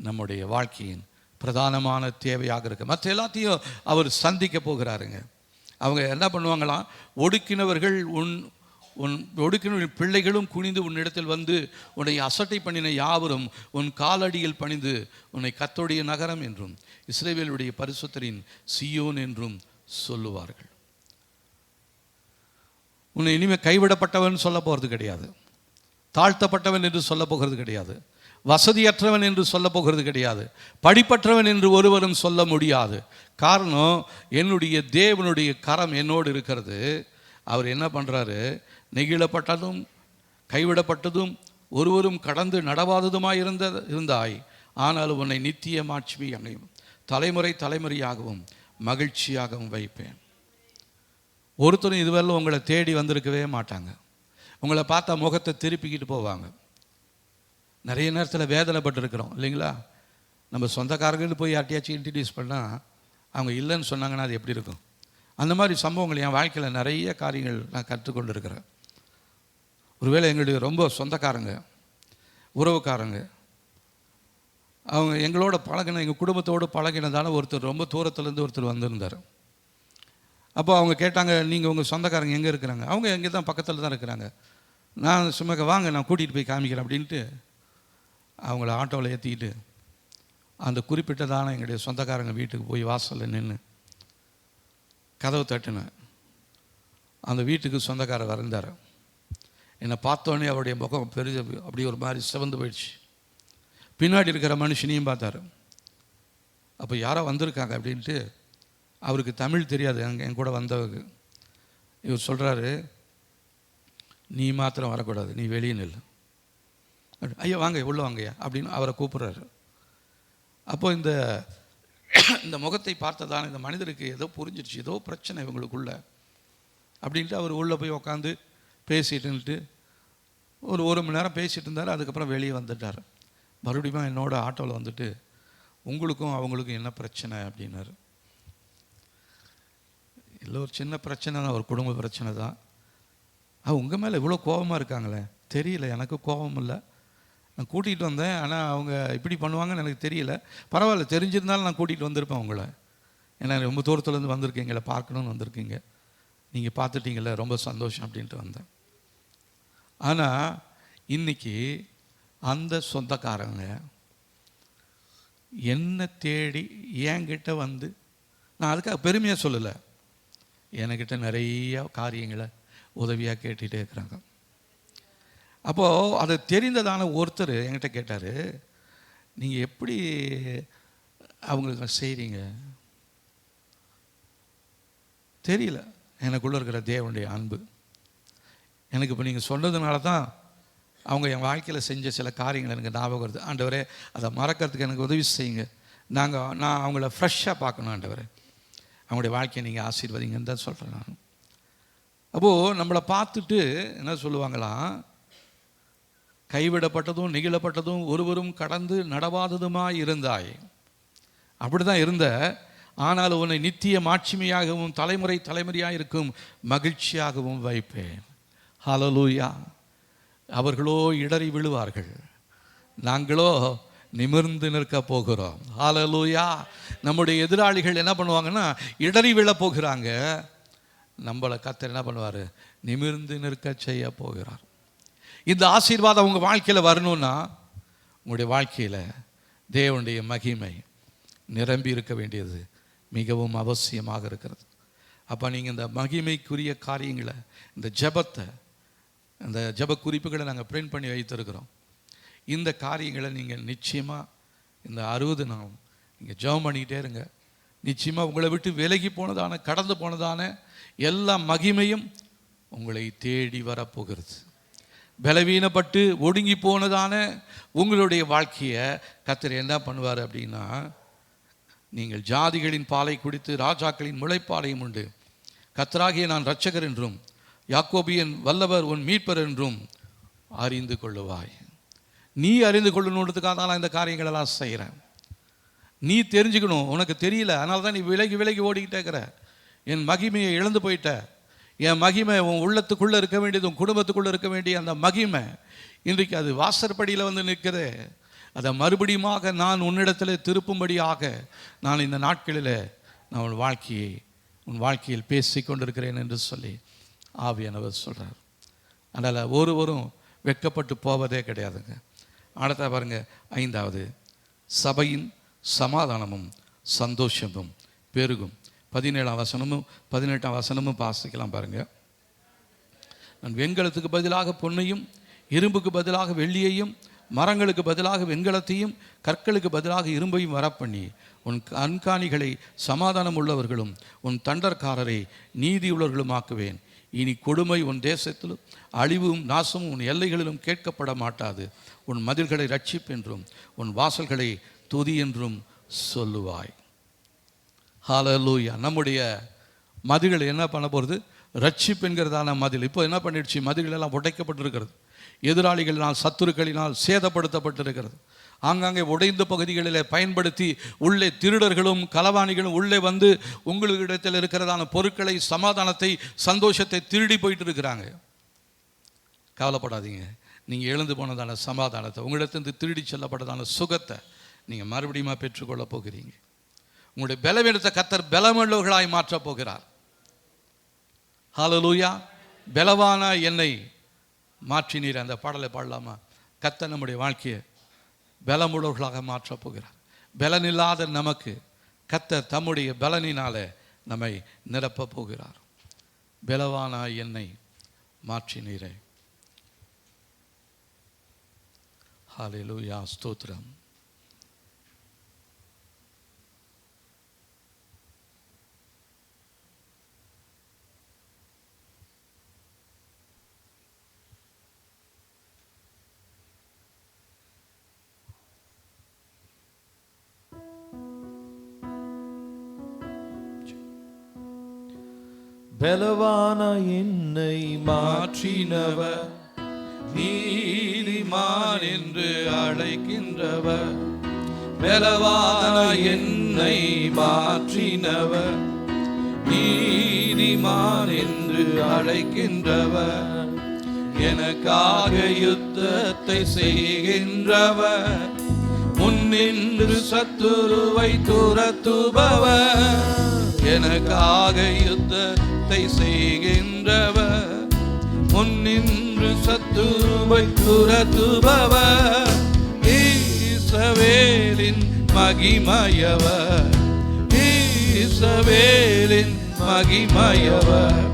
நம்முடைய வாழ்க்கையின் பிரதானமான தேவையாக இருக்கு. மற்ற எல்லாத்தையும் அவர் சந்திக்க போகிறாருங்க. அவங்க என்ன பண்ணுவாங்களாம், ஒடுக்கினவர்கள் ஒடுக்கினவர்கள் பிள்ளைகளும் குனிந்து உன்னிடத்தில் வந்து உன்னை அசட்டை பண்ணின யாவரும் உன் காலடியில் பணிந்து உன்னை கர்த்தருடைய நகரம் என்றும் இஸ்ரவேலுடைய பரிசுத்தரின் சீயோன் என்றும் சொல்லுவார்கள். உன்னை இனிமேல் கைவிடப்பட்டவன் சொல்ல போகிறது கிடையாது, தாழ்த்தப்பட்டவன் என்று சொல்ல போகிறது கிடையாது, வசதியற்றவன் என்று சொல்ல போகிறது கிடையாது, படிப்பற்றவன் என்று ஒருவரும் சொல்ல முடியாது. காரணம், என்னுடைய தேவனுடைய கரம் என்னோடு இருக்கிறது. அவர் என்ன பண்ணுறாரு, நெகிழப்பட்டதும் கைவிடப்பட்டதும் ஒருவரும் கடந்து நடவாததுமாய் இருந்தாய். ஆனால் உன்னை நித்திய மாட்சிமை அடையும் தலைமுறை தலைமுறையாகவும் மகிழ்ச்சியாகவும் வைப்பேன். ஒருத்தரும் இதுவரை உங்களை தேடி வந்திருக்கவே மாட்டாங்க. உங்களை பார்த்தா முகத்தை திருப்பிக்கிட்டு போவாங்க. நிறைய நேரத்தில் வேதனைப்பட்டிருக்கிறோம் இல்லைங்களா? நம்ம சொந்தக்காரர்கள் போய் யார்ட்டையாச்சும் இன்ட்ரடியூஸ் பண்ணால் அவங்க இல்லைன்னு சொன்னாங்கன்னா அது எப்படி இருக்கும்? அந்த மாதிரி சம்பவங்கள் என் வாழ்க்கையில் நிறைய காரியங்கள் நான் கற்றுக்கொண்டு இருக்கிறேன். ஒருவேளை எங்களுடைய ரொம்ப சொந்தக்காரங்க, உறவுக்காரங்க, அவங்க எங்களோட பழகின, எங்கள் குடும்பத்தோடு பழகினதால ஒருத்தர் ரொம்ப தூரத்துலேருந்து ஒருத்தர் வந்திருந்தார். அப்போ அவங்க கேட்டாங்க, நீங்கள் உங்கள் சொந்தக்காரங்க எங்கே இருக்கிறாங்க? அவங்க எங்கே தான் பக்கத்தில் தான் இருக்கிறாங்க. நான் சும்மா வாங்க நான் கூட்டிகிட்டு போய் காமிக்கிறேன் அப்படின்ட்டு அவங்கள ஆட்டோவில் ஏற்றிக்கிட்டு அந்த குறிப்பிட்டதான எங்களுடைய சொந்தக்காரங்க வீட்டுக்கு போய் வாசலில் நின்று கதவு தட்டினேன். அந்த வீட்டுக்கு சொந்தக்காரர் வந்தார். என்னை பார்த்தோன்னே அவருடைய முகம் பெரிய அப்படி ஒரு மாதிரி சிவந்து போயிடுச்சு. பின்னாடி இருக்கிற மனுஷனையும் பார்த்தார். அப்போ யாரோ வந்திருக்காங்க அப்படின்ட்டு, அவருக்கு தமிழ் தெரியாது என் கூட வந்தவருக்கு. இவர் சொல்கிறாரு, நீ மாத்திரம் வரக்கூடாது, நீ வெளியே நில்லு. ஐயா வாங்க உள்ளே வாங்கய்யா அப்படின்னு அவரை கூப்பிட்றாரு. அப்போ இந்த முகத்தை பார்த்ததான இந்த மனிதருக்கு ஏதோ புரிஞ்சிடுச்சு, ஏதோ பிரச்சனை இவங்களுக்குள்ள அப்படின்ட்டு அவர் உள்ளே போய் உட்காந்து பேசிட்டுன்ட்டு ஒரு மணி நேரம் பேசிகிட்டு இருந்தார். அதுக்கப்புறம் வெளியே வந்துட்டார். மறுபடியும் என்னோட ஆட்டோவில் வந்துட்டு, உங்களுக்கும் அவங்களுக்கும் என்ன பிரச்சனை அப்படின்னாரு. இல்லை ஒரு சின்ன பிரச்சனை தான், ஒரு குடும்ப பிரச்சனை தான். உங்கள் மேலே இவ்வளோ கோபமாக இருக்காங்களே? தெரியல, எனக்கு கோபம் இல்லை, நான் கூட்டிகிட்டு வந்தேன், ஆனால் அவங்க இப்படி பண்ணுவாங்கன்னு எனக்கு தெரியல. பரவாயில்ல, தெரிஞ்சிருந்தாலும் நான் கூட்டிகிட்டு வந்திருப்பேன் உங்களை. ஏன்னா ரொம்ப தூரத்துலேருந்து வந்திருக்கீங்க, பார்க்கணுன்னு வந்திருக்கீங்க, நீங்கள் பார்த்துட்டீங்கள, ரொம்ப சந்தோஷம் அப்படின்ட்டு வந்தேன். ஆனால் இன்னைக்கு அந்த சொந்தக்காரங்க என்னை தேடி என்கிட்ட வந்து, நான் அதுக்காக பெருமையாக சொல்லலை, என்கிட்ட நிறைய காரியங்களை உதவியாக கேட்டுகிட்டே இருக்கிறாங்க. அப்போது அது தெரிந்ததான ஒருத்தர் என்கிட்ட கேட்டார், நீங்கள் எப்படி அவங்களுக்கு செய்கிறீங்க? தெரியல, எனக்குள்ளே இருக்கிற தேவனுடைய அன்பு எனக்கு இப்போ நீங்கள் சொன்னதுனால தான் அவங்க என் வாழ்க்கையில் செஞ்ச சில காரியங்கள் எனக்கு ஞாபகம் வருது. ஆண்டவரே, அதை மறக்கிறதுக்கு எனக்கு உதவி செய்யுங்க. நான் அவங்கள ஃப்ரெஷ்ஷாக பார்க்கணும் ஆண்டவரே, அவங்களுடைய வாழ்க்கையை நீங்கள் ஆசீர்வதிங்கன்னு தான் சொல்கிறேன் நான். அப்போது நம்மளை பார்த்துட்டு என்ன சொல்லுவாங்களாம், கைவிடப்பட்டதும் நெகிழப்பட்டதும் ஒருவரும் கடந்து நடவாததுமாய் இருந்தாய். அப்படி தான் இருந்த, ஆனால் உன்னை நித்திய மாட்சிமையாகவும் தலைமுறை தலைமுறையாக இருக்கும் மகிழ்ச்சியாகவும் வைப்பேன். ஹல்லேலூயா. அவர்களோ இடறி விழுவார்கள், நாங்களோ நிமிர்ந்து நிற்க போகிறோம். ஹல்லேலூயா. நம்முடைய எதிராளிகள் என்ன பண்ணுவாங்கன்னா இடறி விழ போகிறாங்க, நம்மளை கர்த்தர் என்ன பண்ணுவார்? நிமிர்ந்து நிற்க செய்ய போகிறார். இந்த ஆசீர்வாதம் உங்கள் வாழ்க்கையில் வரணும்னா உங்களுடைய வாழ்க்கையில் தேவனுடைய மகிமை நிரம்பி இருக்க வேண்டியது மிகவும் அவசியமாக இருக்கிறது. அப்போ நீங்கள் இந்த மகிமைக்குரிய காரியங்களை, இந்த ஜெபத்தை, இந்த ஜெப குறிப்புகளை நாங்கள் பிரிண்ட் பண்ணி வைத்திருக்கிறோம். இந்த காரியங்களை நீங்கள் நிச்சயமாக இந்த 60 நாள் நீங்கள் ஜெபம் பண்ணிக்கிட்டே இருங்க. நிச்சயமாக உங்களை விட்டு விலகி போனதான, கடந்து போனதான எல்லா மகிமையும் உங்களை தேடி வரப்போகிறது. பலவீனப்பட்டு ஒடுங்கி போனதான உங்களுடைய வாழ்க்கையை கர்த்தர் என்ன பண்ணுவார் அப்படின்னா, நீங்கள் ஜாதிகளின் பாலை குடித்து ராஜாக்களின் முளைப்பாலையும் உண்டு, கர்த்தராகிய நான் இரட்சகர் என்றும் யாக்கோபியன் வல்லவர் உன் மீட்பர் என்றும் அறிந்து கொள்ளுவாய். நீ அறிந்து கொள்ளணுன்றதுக்காக தான் நான் இந்த காரியங்களெல்லாம் செய்கிறேன். நீ தெரிஞ்சுக்கணும், உனக்கு தெரியல, அதனால தான் நீ விலகி விலகி ஓடிக்கிட்டே இருக்கிற. என் மகிமையை இழந்து போயிட்ட. என் மகிமை உன் உள்ளத்துக்குள்ளே இருக்க வேண்டியது, உன் குடும்பத்துக்குள்ளே இருக்க வேண்டிய அந்த மகிமை இன்றைக்கு அது வாசற்படியில் வந்து நிற்குது. அதை மறுபடியுமாக நான் உன்னிடத்தில் திருப்பும்படியாக நான் இந்த நாட்களில் நான் உன் வாழ்க்கையில் பேசி கொண்டிருக்கிறேன் என்று சொல்லி ஆவியானவர் சொல்கிறார். அதனால் ஒருவரும் வெட்கப்பட்டு போவதே கிடையாதுங்க. அடுத்த பாருங்க, 5வது, சபையின் சமாதானமும் சந்தோஷமும் பெருகும். 17ஆம் வசனமும் 18ஆம் வசனமும் வாசிக்கலாம் பாருங்க. நான் வெண்கலத்துக்கு பதிலாக பொன்னையும், இரும்புக்கு பதிலாக வெள்ளியையும், மரங்களுக்கு பதிலாக வெண்கலத்தையும், கற்களுக்கு பதிலாக இரும்பையும் வரப்பண்ணி உன் கண்காணிகளை சமாதானம் உள்ளவர்களும் உன் தண்டற்காரரை நீதியுள்ளவர்களும் ஆக்குவேன். இனி கொடுமை உன் தேசத்திலும் அழிவும் நாசமும் உன் எல்லைகளிலும் கேட்கப்பட மாட்டாது. உன் மதில்களை ரட்சிப்பு என்றும் உன் வாசல்களை துதி என்றும் சொல்லுவாய். ஹல்லேலூயா. நம்முடைய மதில்கள் என்ன பண்ண போகிறது? ரட்சிப்பு என்கிறதான மதில் இப்போ என்ன பண்ணிடுச்சு? மதில்கள் எல்லாம் உடைக்கப்பட்டிருக்கிறது. எதிராளிகளினால், சத்துருக்களினால் சேதப்படுத்தப்பட்டிருக்கிறது. ஆங்காங்கே உடைந்த பகுதிகளில் பயன்படுத்தி உள்ளே திருடர்களும் களவாணிகளும் உள்ளே வந்து உங்களிடத்தில் இருக்கிறதான பொருட்களை, சமாதானத்தை, சந்தோஷத்தை திருடி போயிட்டு இருக்கிறாங்க. கவலைப்படாதீங்க. நீங்கள் எழுந்து போனதான சமாதானத்தை, உங்களிடத்திலிருந்து திருடி செல்லப்பட்டதான சுகத்தை நீங்கள் மறுபடியும் பெற்றுக்கொள்ள போகிறீங்க. உங்களுடைய பலவீனத்தை கர்த்தர் பலமுள்ளவர்களாய் மாற்றப் போகிறார். ஹல்லேலூயா. பலவான என்னை மாற்றினீர், அந்த பாடலை பாடலாமா? கர்த்தர் நம்முடைய வாழ்க்கையை பலமுள்ளவர்களாக மாற்றப் போகிறார். பலனில்லாத நமக்கு கர்த்தர் தம்முடைய பலனினால நம்மை நிரப்பப் போகிறார். பலவான என்னை மாற்றினீரே. ஹல்லேலூயா. ஸ்தோத்திரம். பலவான என்னை மாற்றினவர், நீதிமான் என்று அழைக்கின்றவர். பலவான என்னை மாற்றினவர், நீதிமான் என்று அழைக்கின்றவர். எனக்காக யுத்தத்தை செய்கின்றவர், முன்னின்று சத்துருவை துரத்துபவர். எனக்காக யுத்தத்தை செய்கின்றவர், முன்னின்று சத்துருவை துரத்துபவர். இஸ்ரவேலின் மகிமையவர், இஸ்ரவேலின் மகிமையவர்.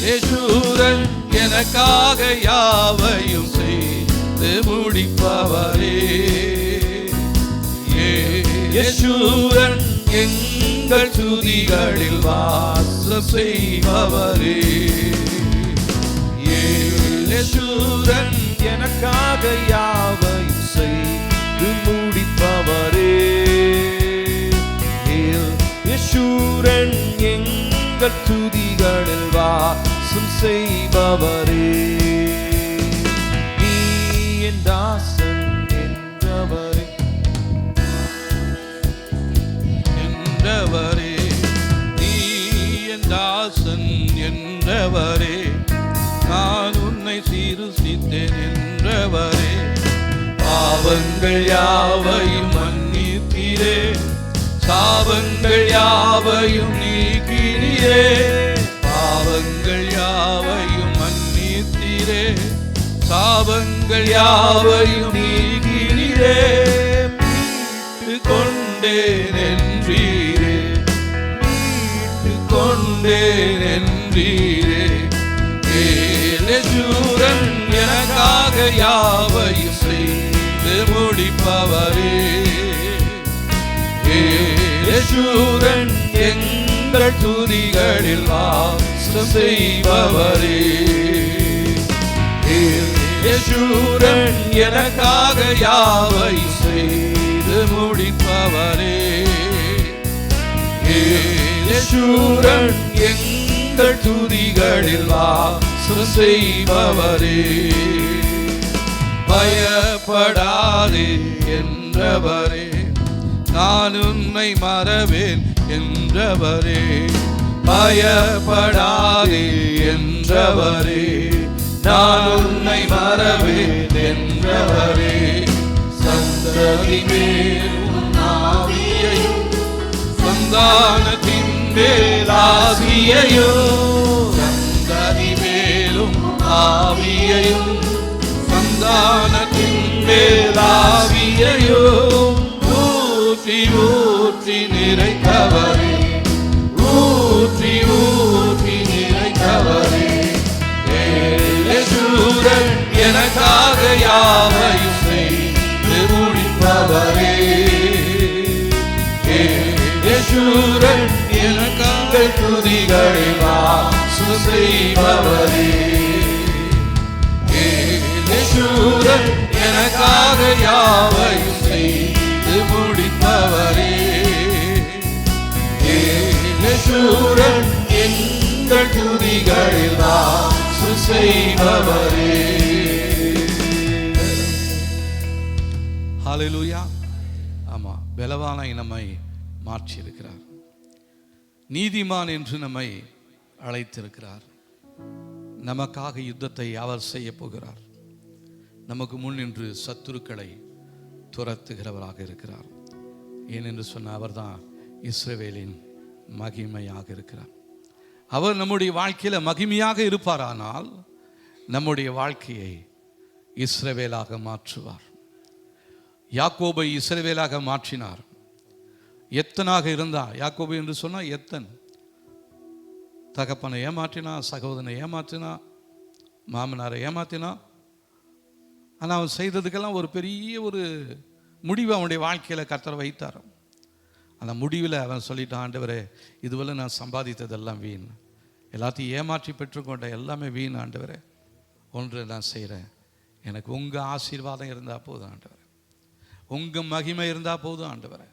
யேசூரன் எனக்காக யாவையும் செய்து முடிப்பவரே. யேசூரன் எங்கள் துதிகளில் வாசம் செய்பவரே. யேசூரன் எனக்காக யாவையும் செய்து முடிப்பவரே. யேசூரன் எங்கள் துதிகளில் வாசம் செய்பவரே. நீ என் தாசன் என்றவரே, என்றவரே. நீ என் தாசன் என்றவரே. நான் உன்னை சீருசித்தேன் என்றவரே. பாவங்கள் யாவையும் மன்னித்தீரே, சாபங்கள் யாவையும் நீக்கினீரே. பாவங்கள் யாவையும் மன்னித்தீரே, சாபங்கள் யாவையும் நீக்கினீரே. மீட்டு கொண்டேன் என்றீரே, மீட்டு கொண்டேன் என்றீரே. யேசூரன் எனக்காக யாவையும் செய்து முடிப்பவரே. யேசூரன் எங்கள் துதிகளில் வாசம் செய்பவரே. யேசூரன் எனக்காக யாவையும் செய்து முடிப்பவரே. யேசூரன் எங்கள் துதிகளில் வாசம் செய்பவரே. பயப்படாதே என்றவரே, நான் உன்னை மறவேன் என்றவரே. பயப்படாதே என்றவரே, நான் உன்னை மறவேன் என்றவரே. சந்ததி மேல் உன் ஆவியையும், சந்தானத்தின் மேல் ஆவியையும், சந்ததி மேலும் ஆவியையும், சந்தானத்தின் மேல் ஆவியையும் ஊற்றி ஊற்றி நிறைத்தவரே. ஊற்றி ஊற்றி நிறைத்தவரே. யேசூரன் எனக்காக யாவையும் செய்து முடிப்பவரே. யேசூரன் எனக்காக துதிகளை வாசம் செய்பவரே. யேசூரன் எனக்காக யாவையும் செய்து முடிப்பவரே. நீதிமானாய் நம்மை மாற்றியிருக்கிறார். நீதிமான் என்று நம்மை அழைத்திருக்கிறார். நமக்காக யுத்தத்தை அவர் செய்ய போகிறார். நமக்கு முன் நின்று சத்துருக்களை துரத்துகிறவராக இருக்கிறார். ஏனென்று சொன்ன அவர்தான் இஸ்ரவேலின் மகிமையாக இருக்கிறார். அவர் நம்முடைய வாழ்க்கையில் மகிமையாக இருப்பாரானால் நம்முடைய வாழ்க்கையை இஸ்ரவேலாக மாற்றுவார். யாக்கோபை இஸ்ரவேலாக மாற்றினார். எத்தனாக இருந்தா, யாக்கோபு என்று சொன்னால் எத்தன், தகப்பனை ஏமாற்றினா, சகோதரனை ஏமாற்றினா, மாமனாரை ஏமாற்றினா. ஆனால் அவன் செய்ததுக்கெல்லாம் ஒரு பெரிய ஒரு முடிவு அவனுடைய வாழ்க்கையில் கர்த்தர் வைத்தார். அந்த முடிவில் அவன் சொல்லிட்டான், ஆண்டவரே இதுவரை நான் சம்பாதித்ததெல்லாம் வீண், எல்லாத்தையும் ஏமாற்றி பெற்றுக்கொண்ட எல்லாமே வீண் ஆண்டவரே, ஒன்று நான் செய்கிறேன், எனக்கு உங்கள் ஆசீர்வாதம் இருந்தால் போதும் ஆண்டவரே, உங்கள் மகிமை இருந்தால் போதும் ஆண்டவரே,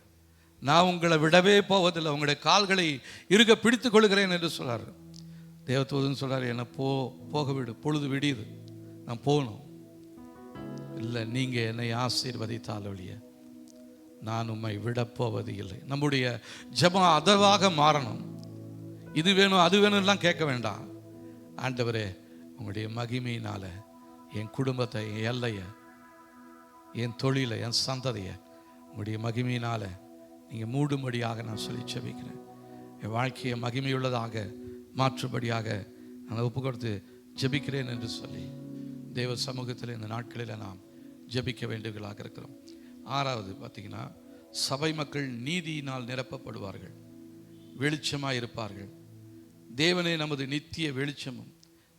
நான் உங்களை விடவே போவதில்லை, உங்களுடைய கால்களை இருக்க பிடித்து கொள்கிறேன் என்று சொல்கிறார். தேவதூதன் சொல்கிறார், என்னை போக விடு, பொழுது விடியுது, நான் போகணும். இல்லை, நீங்கள் என்னை ஆசீர்வதித்தால் ஒழிய நான் உம்மை விடப்போவது இல்லை. நம்முடைய ஜெபம் அதவாக மாறணும். இது வேணும் அது வேணும்லாம் கேட்க வேண்டாம். ஆண்டவரே உங்களுடைய மகிமையினால் என் குடும்பத்தை, என் எல்லையை, என் தொழிலை, என் சந்ததியை உங்களுடைய மகிமையினால் நீங்கள் மூடும்படியாக நான் சொல்லி ஜெபிக்கிறேன். என் வாழ்க்கையை மகிமையுள்ளதாக மாற்றும்படியாக நான் ஒப்பு கொடுத்து ஜெபிக்கிறேன் என்று சொல்லி தேவ சமூகத்தில் இந்த நாட்களில் நாம் ஜெபிக்க வேண்டியவர்களாக இருக்கிறோம். ஆறாவது பார்த்தீங்கன்னா, சபை மக்கள் நீதியினால் நிரப்பப்படுவார்கள், வெளிச்சமாக இருப்பார்கள். தேவனே நமது நித்திய வெளிச்சமும்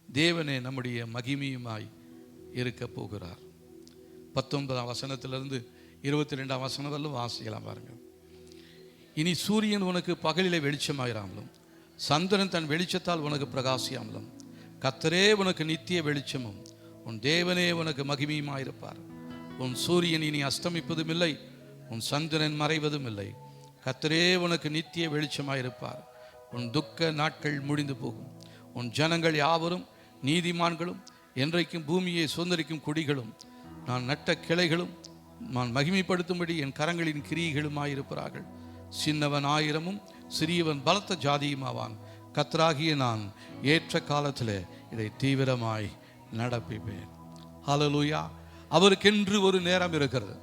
தேவனே நம்முடைய மகிமையுமாய் இருக்க போகிறார். 19ஆம் வசனத்திலிருந்து 22ஆம் வசனம் வரலும் வாசிக்கலாம் பாருங்கள். இனி சூரியன் உனக்கு பகலிலே வெளிச்சமாயிராமலும் சந்திரன் தன் வெளிச்சத்தால் உனக்கு பிரகாசியாமலும் கர்த்தரே உனக்கு நித்திய வெளிச்சமும் உன் தேவனே உனக்கு மகிமையுமாயிருப்பார். உன் சூரியன் இனி அஸ்தமிப்பதும் இல்லை, உன் சந்திரன் மறைவதும் இல்லை. கர்த்தரே உனக்கு நித்திய வெளிச்சமாயிருப்பார். உன் துக்க நாட்கள் முடிந்து போகும். உன் ஜனங்கள் யாவரும் நீதிமான்களும் என்றைக்கும் பூமியை சுதந்திரிக்கும் கொடிகளும் நான் நட்ட கிளைகளும் நான் மகிமைப்படுத்தும்படி என் கரங்களின் கிரியைகளுமாயிருப்பார்கள். சின்னவன் 1000 சிறியவன் பலத்த ஜாதியுமாவான். கர்த்தராகிய நான் ஏற்ற காலத்தில் இதை தீவிரமாய் நடப்பிப்பேன். ஹல்லேலூயா. அவருக்கென்று ஒரு நேரம் இருக்கிறது.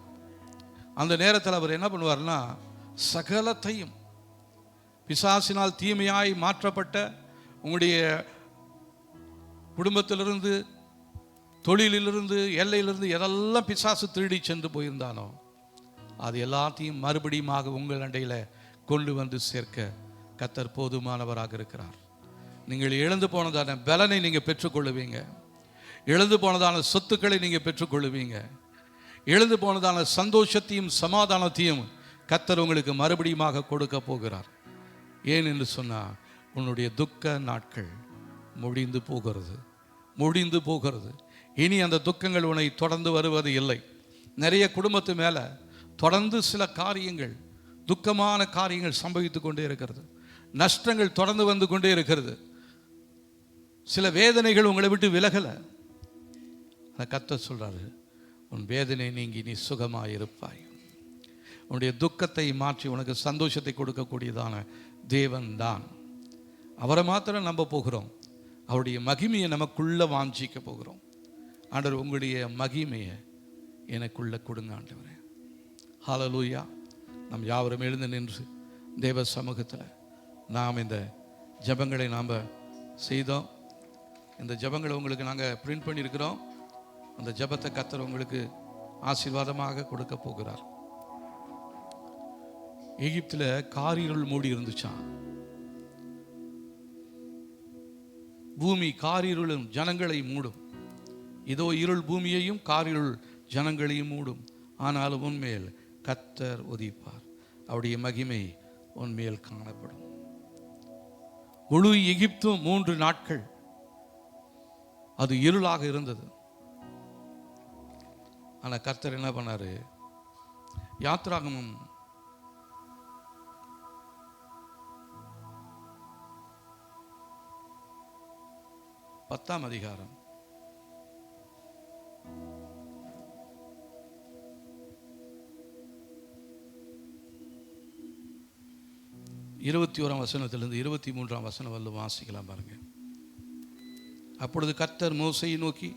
அந்த நேரத்தில் அவர் என்ன பண்ணுவார்னா, சகலத்தையும் பிசாசினால் தீமையாய் மாற்றப்பட்ட உங்களுடைய குடும்பத்திலிருந்து, தொழிலிலிருந்து, எல்லையிலிருந்து எதெல்லாம் பிசாசு திருடி சென்று போயிருந்தானோ அது எல்லாத்தையும் மறுபடியும் உங்கள் அண்டையில் கொண்டு வந்து சேர்க்க கர்த்தர் போதுமானவராக இருக்கிறார். நீங்கள் இழந்து போனதான பலனை நீங்கள் பெற்றுக்கொள்ளுவீங்க. இழந்து போனதான சொத்துக்களை நீங்கள் பெற்றுக்கொள்ளுவீங்க. இழந்து போனதான சந்தோஷத்தையும் சமாதானத்தையும் கர்த்தர் உங்களுக்கு மறுபடியும் கொடுக்க போகிறார். ஏன் என்று சொன்னால், உன்னுடைய துக்க நாட்கள் முடிந்து போகிறது. இனி அந்த துக்கங்கள் உன்னை தொடர்ந்து வருவது இல்லை. நிறைய குடும்பத்து மேலே தொடர்ந்து சில காரியங்கள், துக்கமான காரியங்கள் சம்பவித்து கொண்டே இருக்கிறது. நஷ்டங்கள் தொடர்ந்து வந்து கொண்டே இருக்கிறது. சில வேதனைகள் உங்களை விட்டு விலகலை. அந்த கர்த்தர் சொல்றாரு, உன் வேதனை நீங்கி நீ சுகமாயிருப்பாய். உன்னுடைய துக்கத்தை மாற்றி உனக்கு சந்தோஷத்தை கொடுக்கக்கூடியதான தேவன் தான். அவரை மாத்திரம் நம்ப போகிறோம். அவருடைய மகிமையை நமக்குள்ள வாஞ்சிக்க போகிறோம். ஆண்டவர் உங்களுடைய மகிமையை எனக்குள்ள கொடுங்க ஆண்டவரே. ஹல்லேலூயா. நாம் யாவரும் எழுந்து நின்று தேவ சமூகத்தில் நாம் இந்த ஜெபங்களை நாம் செய்தோம். இந்த ஜெபங்களை உங்களுக்கு நாங்கள் பிரிண்ட் பண்ணியிருக்கிறோம். அந்த ஜெபத்தை கர்த்தர் உங்களுக்கு ஆசீர்வாதமாக கொடுக்க போகிறார். எகிப்தில் காரிருள் மூடி இருந்துச்சான். பூமி காரிருளும் ஜனங்களை மூடும். இதோ இருள் பூமியையும் காரிருள் ஜனங்களையும் மூடும். ஆனாலும் உன்மேல் கர்த்தர் உதிப்பார். அவருடைய மகிமை உன்மேல் காணப்படும். முழு எகிப்தும் 3 நாட்கள் அது இருளாக இருந்தது. ஆனால் கர்த்தர் என்ன பண்ணாரு? யாத்ராகமம் 10ஆம் அதிகாரம் 1 21ஆம் வசனத்திலிருந்து 23ஆம் வசனம் வரலும் வாசிக்கலாம் பாருங்க. அப்பொழுது கர்த்தர் மோசேயை நோக்கி,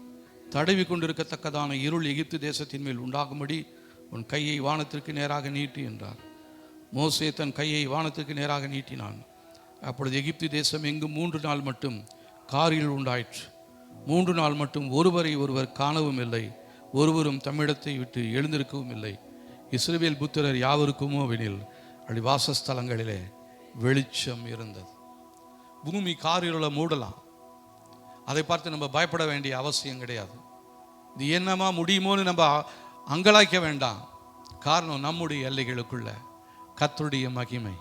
தடவி கொண்டிருக்கத்தக்கதான இருள் எகிப்து தேசத்தின் மேல் உண்டாகும்படி உன் கையை வானத்திற்கு நேராக நீட்டி என்றார். மோசே தன் கையை வானத்திற்கு நேராக நீட்டினான். அப்பொழுது எகிப்து தேசம் எங்கும் 3 நாள் மட்டும் காரில் உண்டாயிற்று. 3 நாள் மட்டும் ஒருவரை ஒருவர் காணவும் இல்லை, ஒருவரும் தம்மிடத்தை விட்டு எழுந்திருக்கவும் இல்லை. இஸ்ரவேல் புத்திரர் யாவருக்குமோ வெனில் அப்படி வாசஸ்தலங்களிலே வெளிச்சம் இருந்தது. பூமி காரிருளை மூடலாம், அதை பார்த்து நம்ம பயப்பட வேண்டிய அவசியம் கிடையாது. இது என்னமா முடியுமோன்னு நம்ம அங்கலாய்க்க வேண்டாம். காரணம், நம்முடைய எல்லைகளுக்குள்ள கர்த்தருடைய மகிமை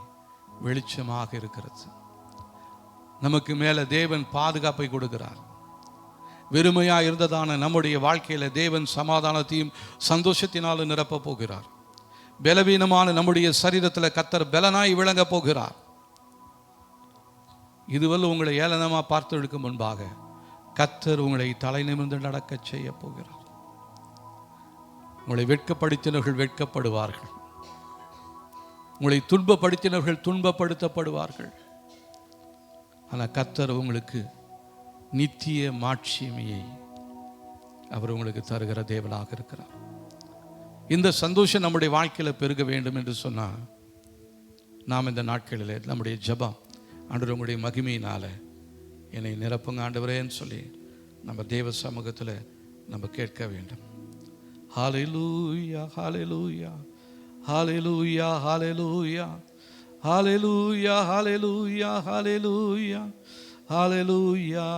வெளிச்சமாக இருக்கிறது. நமக்கு மேலே தேவன் பாதுகாப்பை கொடுக்கிறார். வெறுமையாக இருந்ததான நம்முடைய வாழ்க்கையில தேவன் சமாதானத்தையும் சந்தோஷத்தினாலும் நிரப்ப போகிறார். பலவீனமான நம்முடைய சரீரத்தில் கர்த்தர் பலனாய் விளங்க போகிறார். இதுவரை உங்களை ஏளனமாக பார்த்தவர்களுக்கு முன்பாக கர்த்தர் உங்களை தலை நிமிர்ந்து நடக்க செய்ய போகிறார். உங்களை வெட்கப்படுத்தினவர்கள் வெட்கப்படுவார்கள், உங்களை துன்பப்படுத்தினவர்கள் துன்பப்படுத்தப்படுவார்கள். ஆனால் கர்த்தர் உங்களுக்கு நித்திய மாட்சிமையை அவர் உங்களுக்கு தருகிற தேவனாக இருக்கிறார். இந்த சந்தோஷம் நம்முடைய வாழ்க்கையில் பெருக வேண்டும் என்று சொன்னால் நாம் இந்த நாட்களில் நம்முடைய ஜெபம், ஆண்டவர் உங்களுடைய மகிமையினால என்னை நிரப்புங்க ஆண்டவரேன்னு சொல்லி நம்ம தேவ சமூகத்தில் நம்ம கேட்க வேண்டும். ஹல்லேலூயா, ஹல்லேலூயா, ஹல்லேலூயா, ஹல்லேலூயா, ஹல்லேலூயா, ஹல்லேலூயா, ஹல்லேலூயா, ஹல்லேலூயா.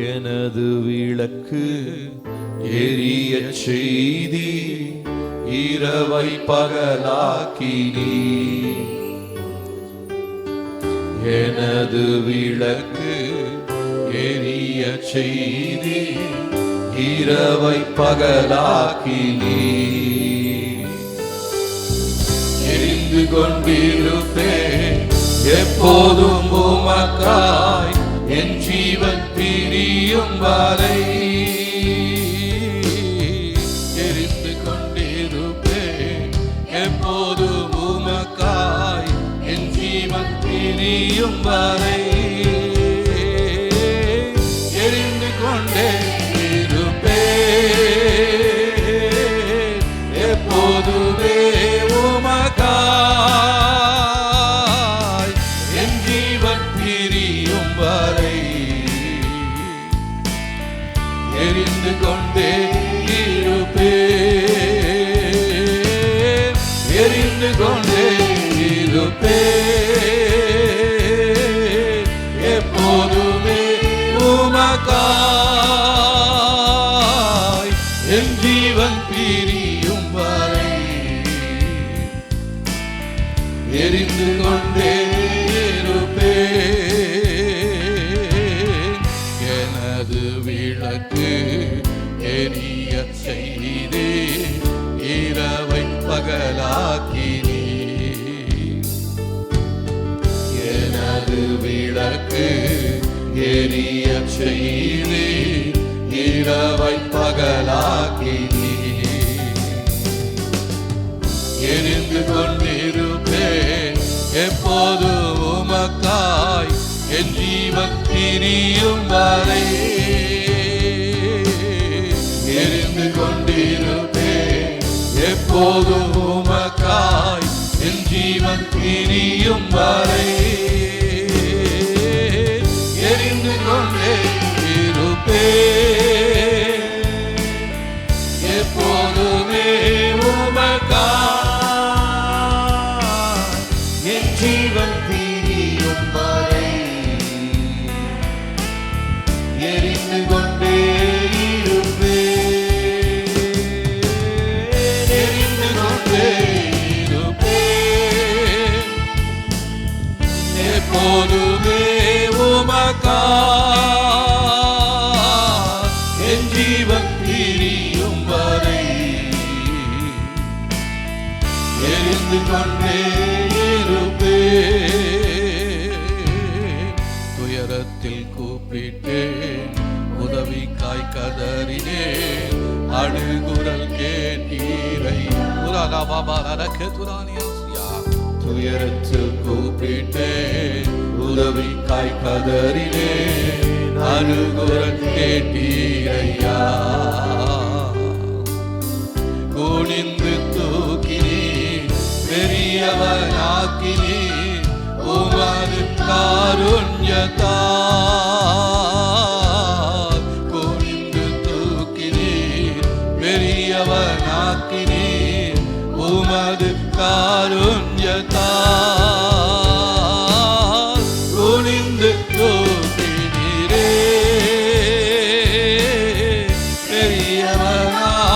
எனது விளக்கு எரிய செய்தி, இரவை பகலாக்கினி. எனது விளக்கு எரிய செய்தி, இரவை பகலாக்கினி. எரிந்து கொண்டிருப்பேன் எப்போதும் உமக்காய், என் ஜீவன் பிரியும் வரை. எரிந்து கொண்டிருப்பேன் எப்போதும் உமக்காய், என் ஜீவன் பிரியும் வரை. எரிந்து கொண்டே இருப்பேன் எப்போதுமே உமக்காய், என் ஜீவன் பிரியும் வரை. எரிந்து கொண்டே இருப்பேன், எரிந்து கொண்டே இருப்பேன் எப்போதுமே உமக்காய், என் ஜீவன் பிரியும் வரை. எரிந்து கொண்டே இருப்பேன். எனது விளக்கு எரிய செய்தே, இரவை பகலாக்கினி. எனது விளக்கு எரிய செய்தே, இரவை பகலாக்கினி. எரிந்து கொண்டிருப்பேன் எப்போது உமக்காய், என் ஜீவன் பிரியும் வரை. எரிந்து கொண்டிருப்பேன் எப்போது உமக்காய், என் ஜீவன் பிரியும் வரை. எரிந்து கொண்டே இருப்பேன் எப்போதுமே உமக்காய், என் ஜீவன் பிரியும் வரை. எரிந்து கொண்டே இருப்பேன், எரிந்து கொண்டே இருப்பேன் ஜீவன் பிரியும் வரை எரிந்து கொண்டே இருப்பே. துயரத்தில் கூப்பிட்டேன், உதவிக்காய் கதறினேன், அழுகுரல் கேட்டீரையா. துயரத்தில் கூப்பிட்டேன், உதவிக்காய் கதறினேன், அழுகுரல் கேட்டீரையா. குனிந்து தூக்கினீர், பெரியவனாக்கினீர், உமது காருண்யத்தால். குனிந்து தூக்கினீர், பெரியவனாக்கினீர், உமது காருண்யத்தால். குனிந்து தூக்கினீரே, பெரியவனாக்கினீரே,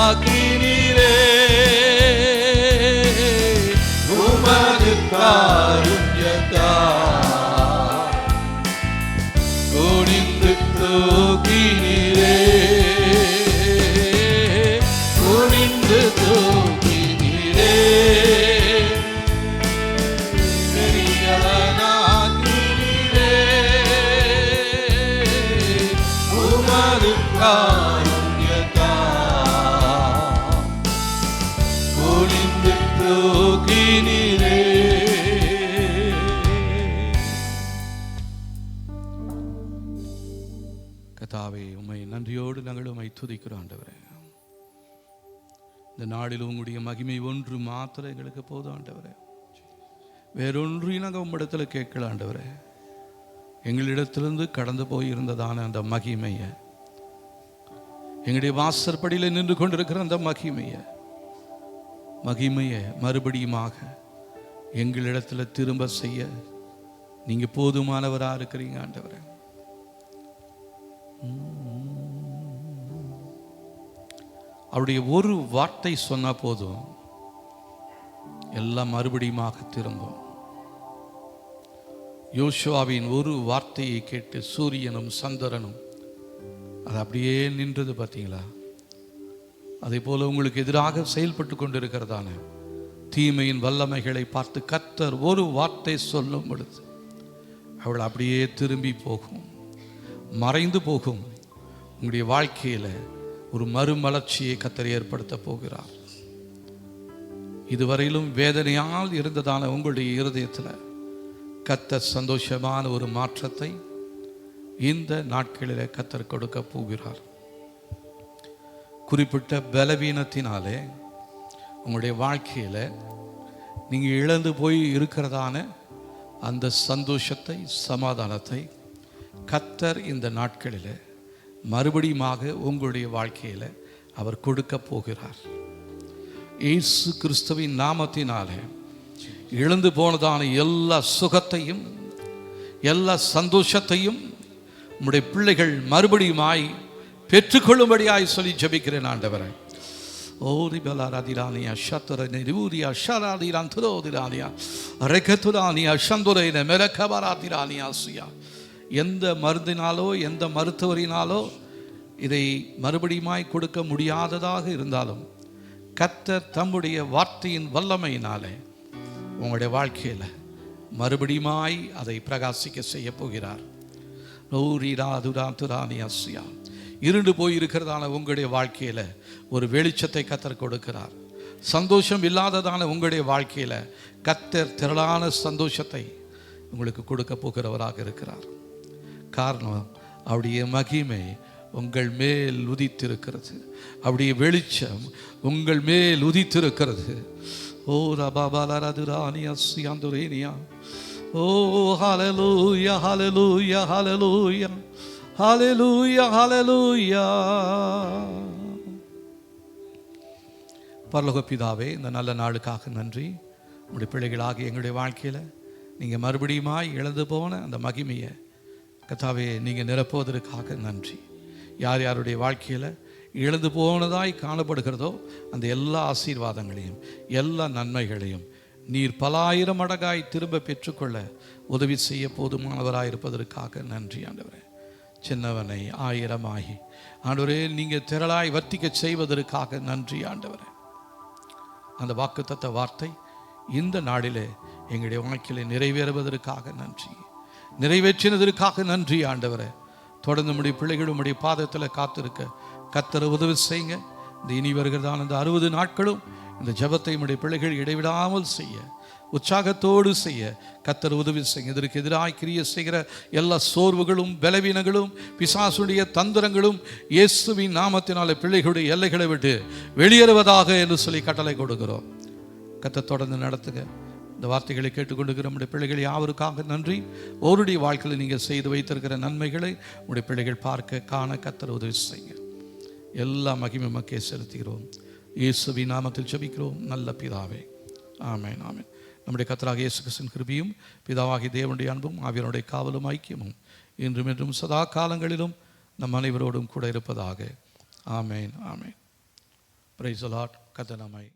உமது காருண்யத்தால். குனிந்து தூக்கினீரே, குனிந்து தூக்கினீரே, பெரியவனாக்கினீரே, உமது காருண்யத்தால். குனிந்து தூக்கினீரே. கர்த்தாவே, உம்மை நன்றியோடு நாங்கள் உம்மை துதிக்கிறோம் ஆண்டவரே. இந்த நாளில் உங்களுடைய மகிமை ஒன்று மாத்திரம் எங்களுக்கு போதும் ஆண்டவரே. வேறொன்றையும் நாங்கள் உம்மிடத்தில் கேட்கல ஆண்டவரே. எங்களிடத்திலிருந்து கடந்து போயிருந்ததான அந்த மகிமையை, எங்களுடைய வாசற்படியில் நின்று கொண்டிருக்கிற அந்த மகிமையை மறுபடியுமாக எங்களிடத்தில் திரும்ப செய்ய நீங்கள் போதுமானவராக இருக்கிறீங்க ஆண்டவரே. அவருடைய ஒரு வார்த்தை சொன்ன போதும் எல்லாம் மறுபடியுமாக திரும்பும். யோசுவாவின் ஒரு வார்த்தையை கேட்டு சூரியனும் சந்திரனும் அது அப்படியே நின்றது பார்த்தீங்களா? அதே போல உங்களுக்கு எதிராக செயல்பட்டு கொண்டிருக்கிறதான தீமையின் வல்லமைகளை பார்த்து கர்த்தர் ஒரு வார்த்தை சொல்லும் பொழுது அவள் அப்படியே திரும்பி போகும், மறைந்து போகும். உங்களுடைய வாழ்க்கையில் ஒரு மறுமலர்ச்சியை கர்த்தர் ஏற்படுத்த போகிறார். இதுவரையிலும் வேதனையால் இருந்ததான உங்களுடைய இருதயத்தில் கர்த்தர் சந்தோஷமான ஒரு மாற்றத்தை இந்த நாட்களில் கர்த்தர் கொடுக்க போகிறார். குறிப்பிட்ட பலவீனத்தினாலே உங்களுடைய வாழ்க்கையில் நீங்கள் இழந்து போய் இருக்கிறதான அந்த சந்தோஷத்தை, சமாதானத்தை கர்த்தர் இந்த நாட்களில் மறுபடியுமாக உங்களுடைய வாழ்க்கையில் அவர் கொடுக்க போகிறார். இயேசு கிறிஸ்துவின் நாமத்தினாலே இழந்து போனதான எல்லா சுகத்தையும் எல்லா சந்தோஷத்தையும் உம்முடைய பிள்ளைகள் மறுபடியுமாய் பெற்றுக்கொள்ளும்படியாய் சொல்லி ஜெபிக்கிறேன் ஆண்டவரே. ஓரி பலாராதிரானியா ஷத்தரனே ரூரியா ஷராதிரான் துரோதிரானியா ரெகதுரானியா ஷந்துரைன மெரகபராதிரானியா சுயா. எந்த மருந்தினாலோ எந்த மருத்துவரினாலோ இதை மறுபடியுமாய் கொடுக்க முடியாததாக இருந்தாலும் கர்த்தர் தம்முடைய வார்த்தையின் வல்லமையினாலே உங்களுடைய வாழ்க்கையில் மறுபடியுமாய் அதை பிரகாசிக்க செய்ய போகிறார். இருண்டு போயிருக்கிறதான உங்களுடைய வாழ்க்கையில் ஒரு வெளிச்சத்தை கர்த்தர் கொடுக்கிறார். சந்தோஷம் இல்லாததான உங்களுடைய வாழ்க்கையில் கர்த்தர் திரளான சந்தோஷத்தை உங்களுக்கு கொடுக்க போகிறவராக இருக்கிறார். காரணம், அவருடைய மகிமை உங்கள் மேல் உதித்திருக்கிறது, அவருடைய வெளிச்சம் உங்கள் மேல் உதித்திருக்கிறது. ஓ ரபாபாலரதுரானியா சியாந்துரேனியா. ஓ ஹalleluya ஹalleluya ஹalleluya ஹalleluya ஹalleluya. பரலோக பிதாவே, இந்த நல்ல நாளுக்காக நன்றி. உங்களுடைய பிள்ளைகளாக எங்களுடைய வாழ்க்கையில் நீங்கள் மறுபடியுமாய் இழந்து போன அந்த மகிமையை கர்த்தாவே நீங்கள் நிரப்புவதற்காக நன்றி. யார் யாருடைய வாழ்க்கையில் இழந்து போனதாய் காணப்படுகிறதோ அந்த எல்லா ஆசீர்வாதங்களையும் எல்லா நன்மைகளையும் நீர் பல ஆயிரம் மடங்காய் திரும்ப பெற்றுக்கொள்ள உதவி செய்ய போதுமானவராக இருப்பதற்காக நன்றி ஆண்டவரே. சின்னவனை ஆயிரமாகி ஆண்டவரே நீங்கள் திரளாய் வர்த்திக்க செய்வதற்காக நன்றி ஆண்டவரே. அந்த வாக்குத்தத்த வார்த்தை இந்த நாளிலே எங்களுடைய வாழ்க்கையிலே நிறைவேறுவதற்காக நன்றி, நிறைவேற்றினதற்காக நன்றி ஆண்டவரே. தொடர்ந்து நம்முடைய பிள்ளைகள் உம்முடைய பாதத்தில் காத்திருக்க கர்த்தர் உதவி செய்யுங்க. இந்த இனி வருகிறதான இந்த 60 நாட்களும் இந்த ஜெபத்தை நம்முடைய பிள்ளைகள் இடைவிடாமல் செய்ய, உற்சாகத்தோடு செய்ய கர்த்தர் உதவி செய்யுங்க. இதற்கு எதிராக கிரியை செய்கிற எல்லா சோர்வுகளும் பலவீனங்களும் பிசாசுடைய தந்திரங்களும் இயேசுவின் நாமத்தினாலே பிள்ளைகளுடைய எல்லைகளை விட்டு வெளியேறுவதாக என்று சொல்லி கட்டளை கொடுக்கிறோம். கர்த்தர் தொடர்ந்து நடத்துங்க. இந்த வார்த்தைகளை கேட்டுக்கொண்டிருக்கிற நம்முடைய பிள்ளைகள் யாவருக்காக நன்றி. ஒருடைய வாழ்க்கையில் நீங்கள் செய்து வைத்திருக்கிற நன்மைகளை உங்களுடைய பிள்ளைகள் பார்க்க காண கர்த்தர் உதவி செய்யுங்க. எல்லா மகிமை மக்கே செலுத்துகிறோம். இயேசுவின் நாமத்தில் ஜெபிக்கிறோம் நல்ல பிதாவே, ஆமென் ஆமென். நம்முடைய கர்த்தராகிய இயேசு கிறிஸ்துவின் கிருபையும் பிதாவாகிய தேவனுடைய அன்பும் ஆவியானவருடைய காவலும் ஐக்கியமும் இன்றும் என்றும் சதா காலங்களிலும் நம் அனைவரோடும் கூட இருப்பதாக. Amen amen. Praise the Lord. கர்த்தர் நம்மை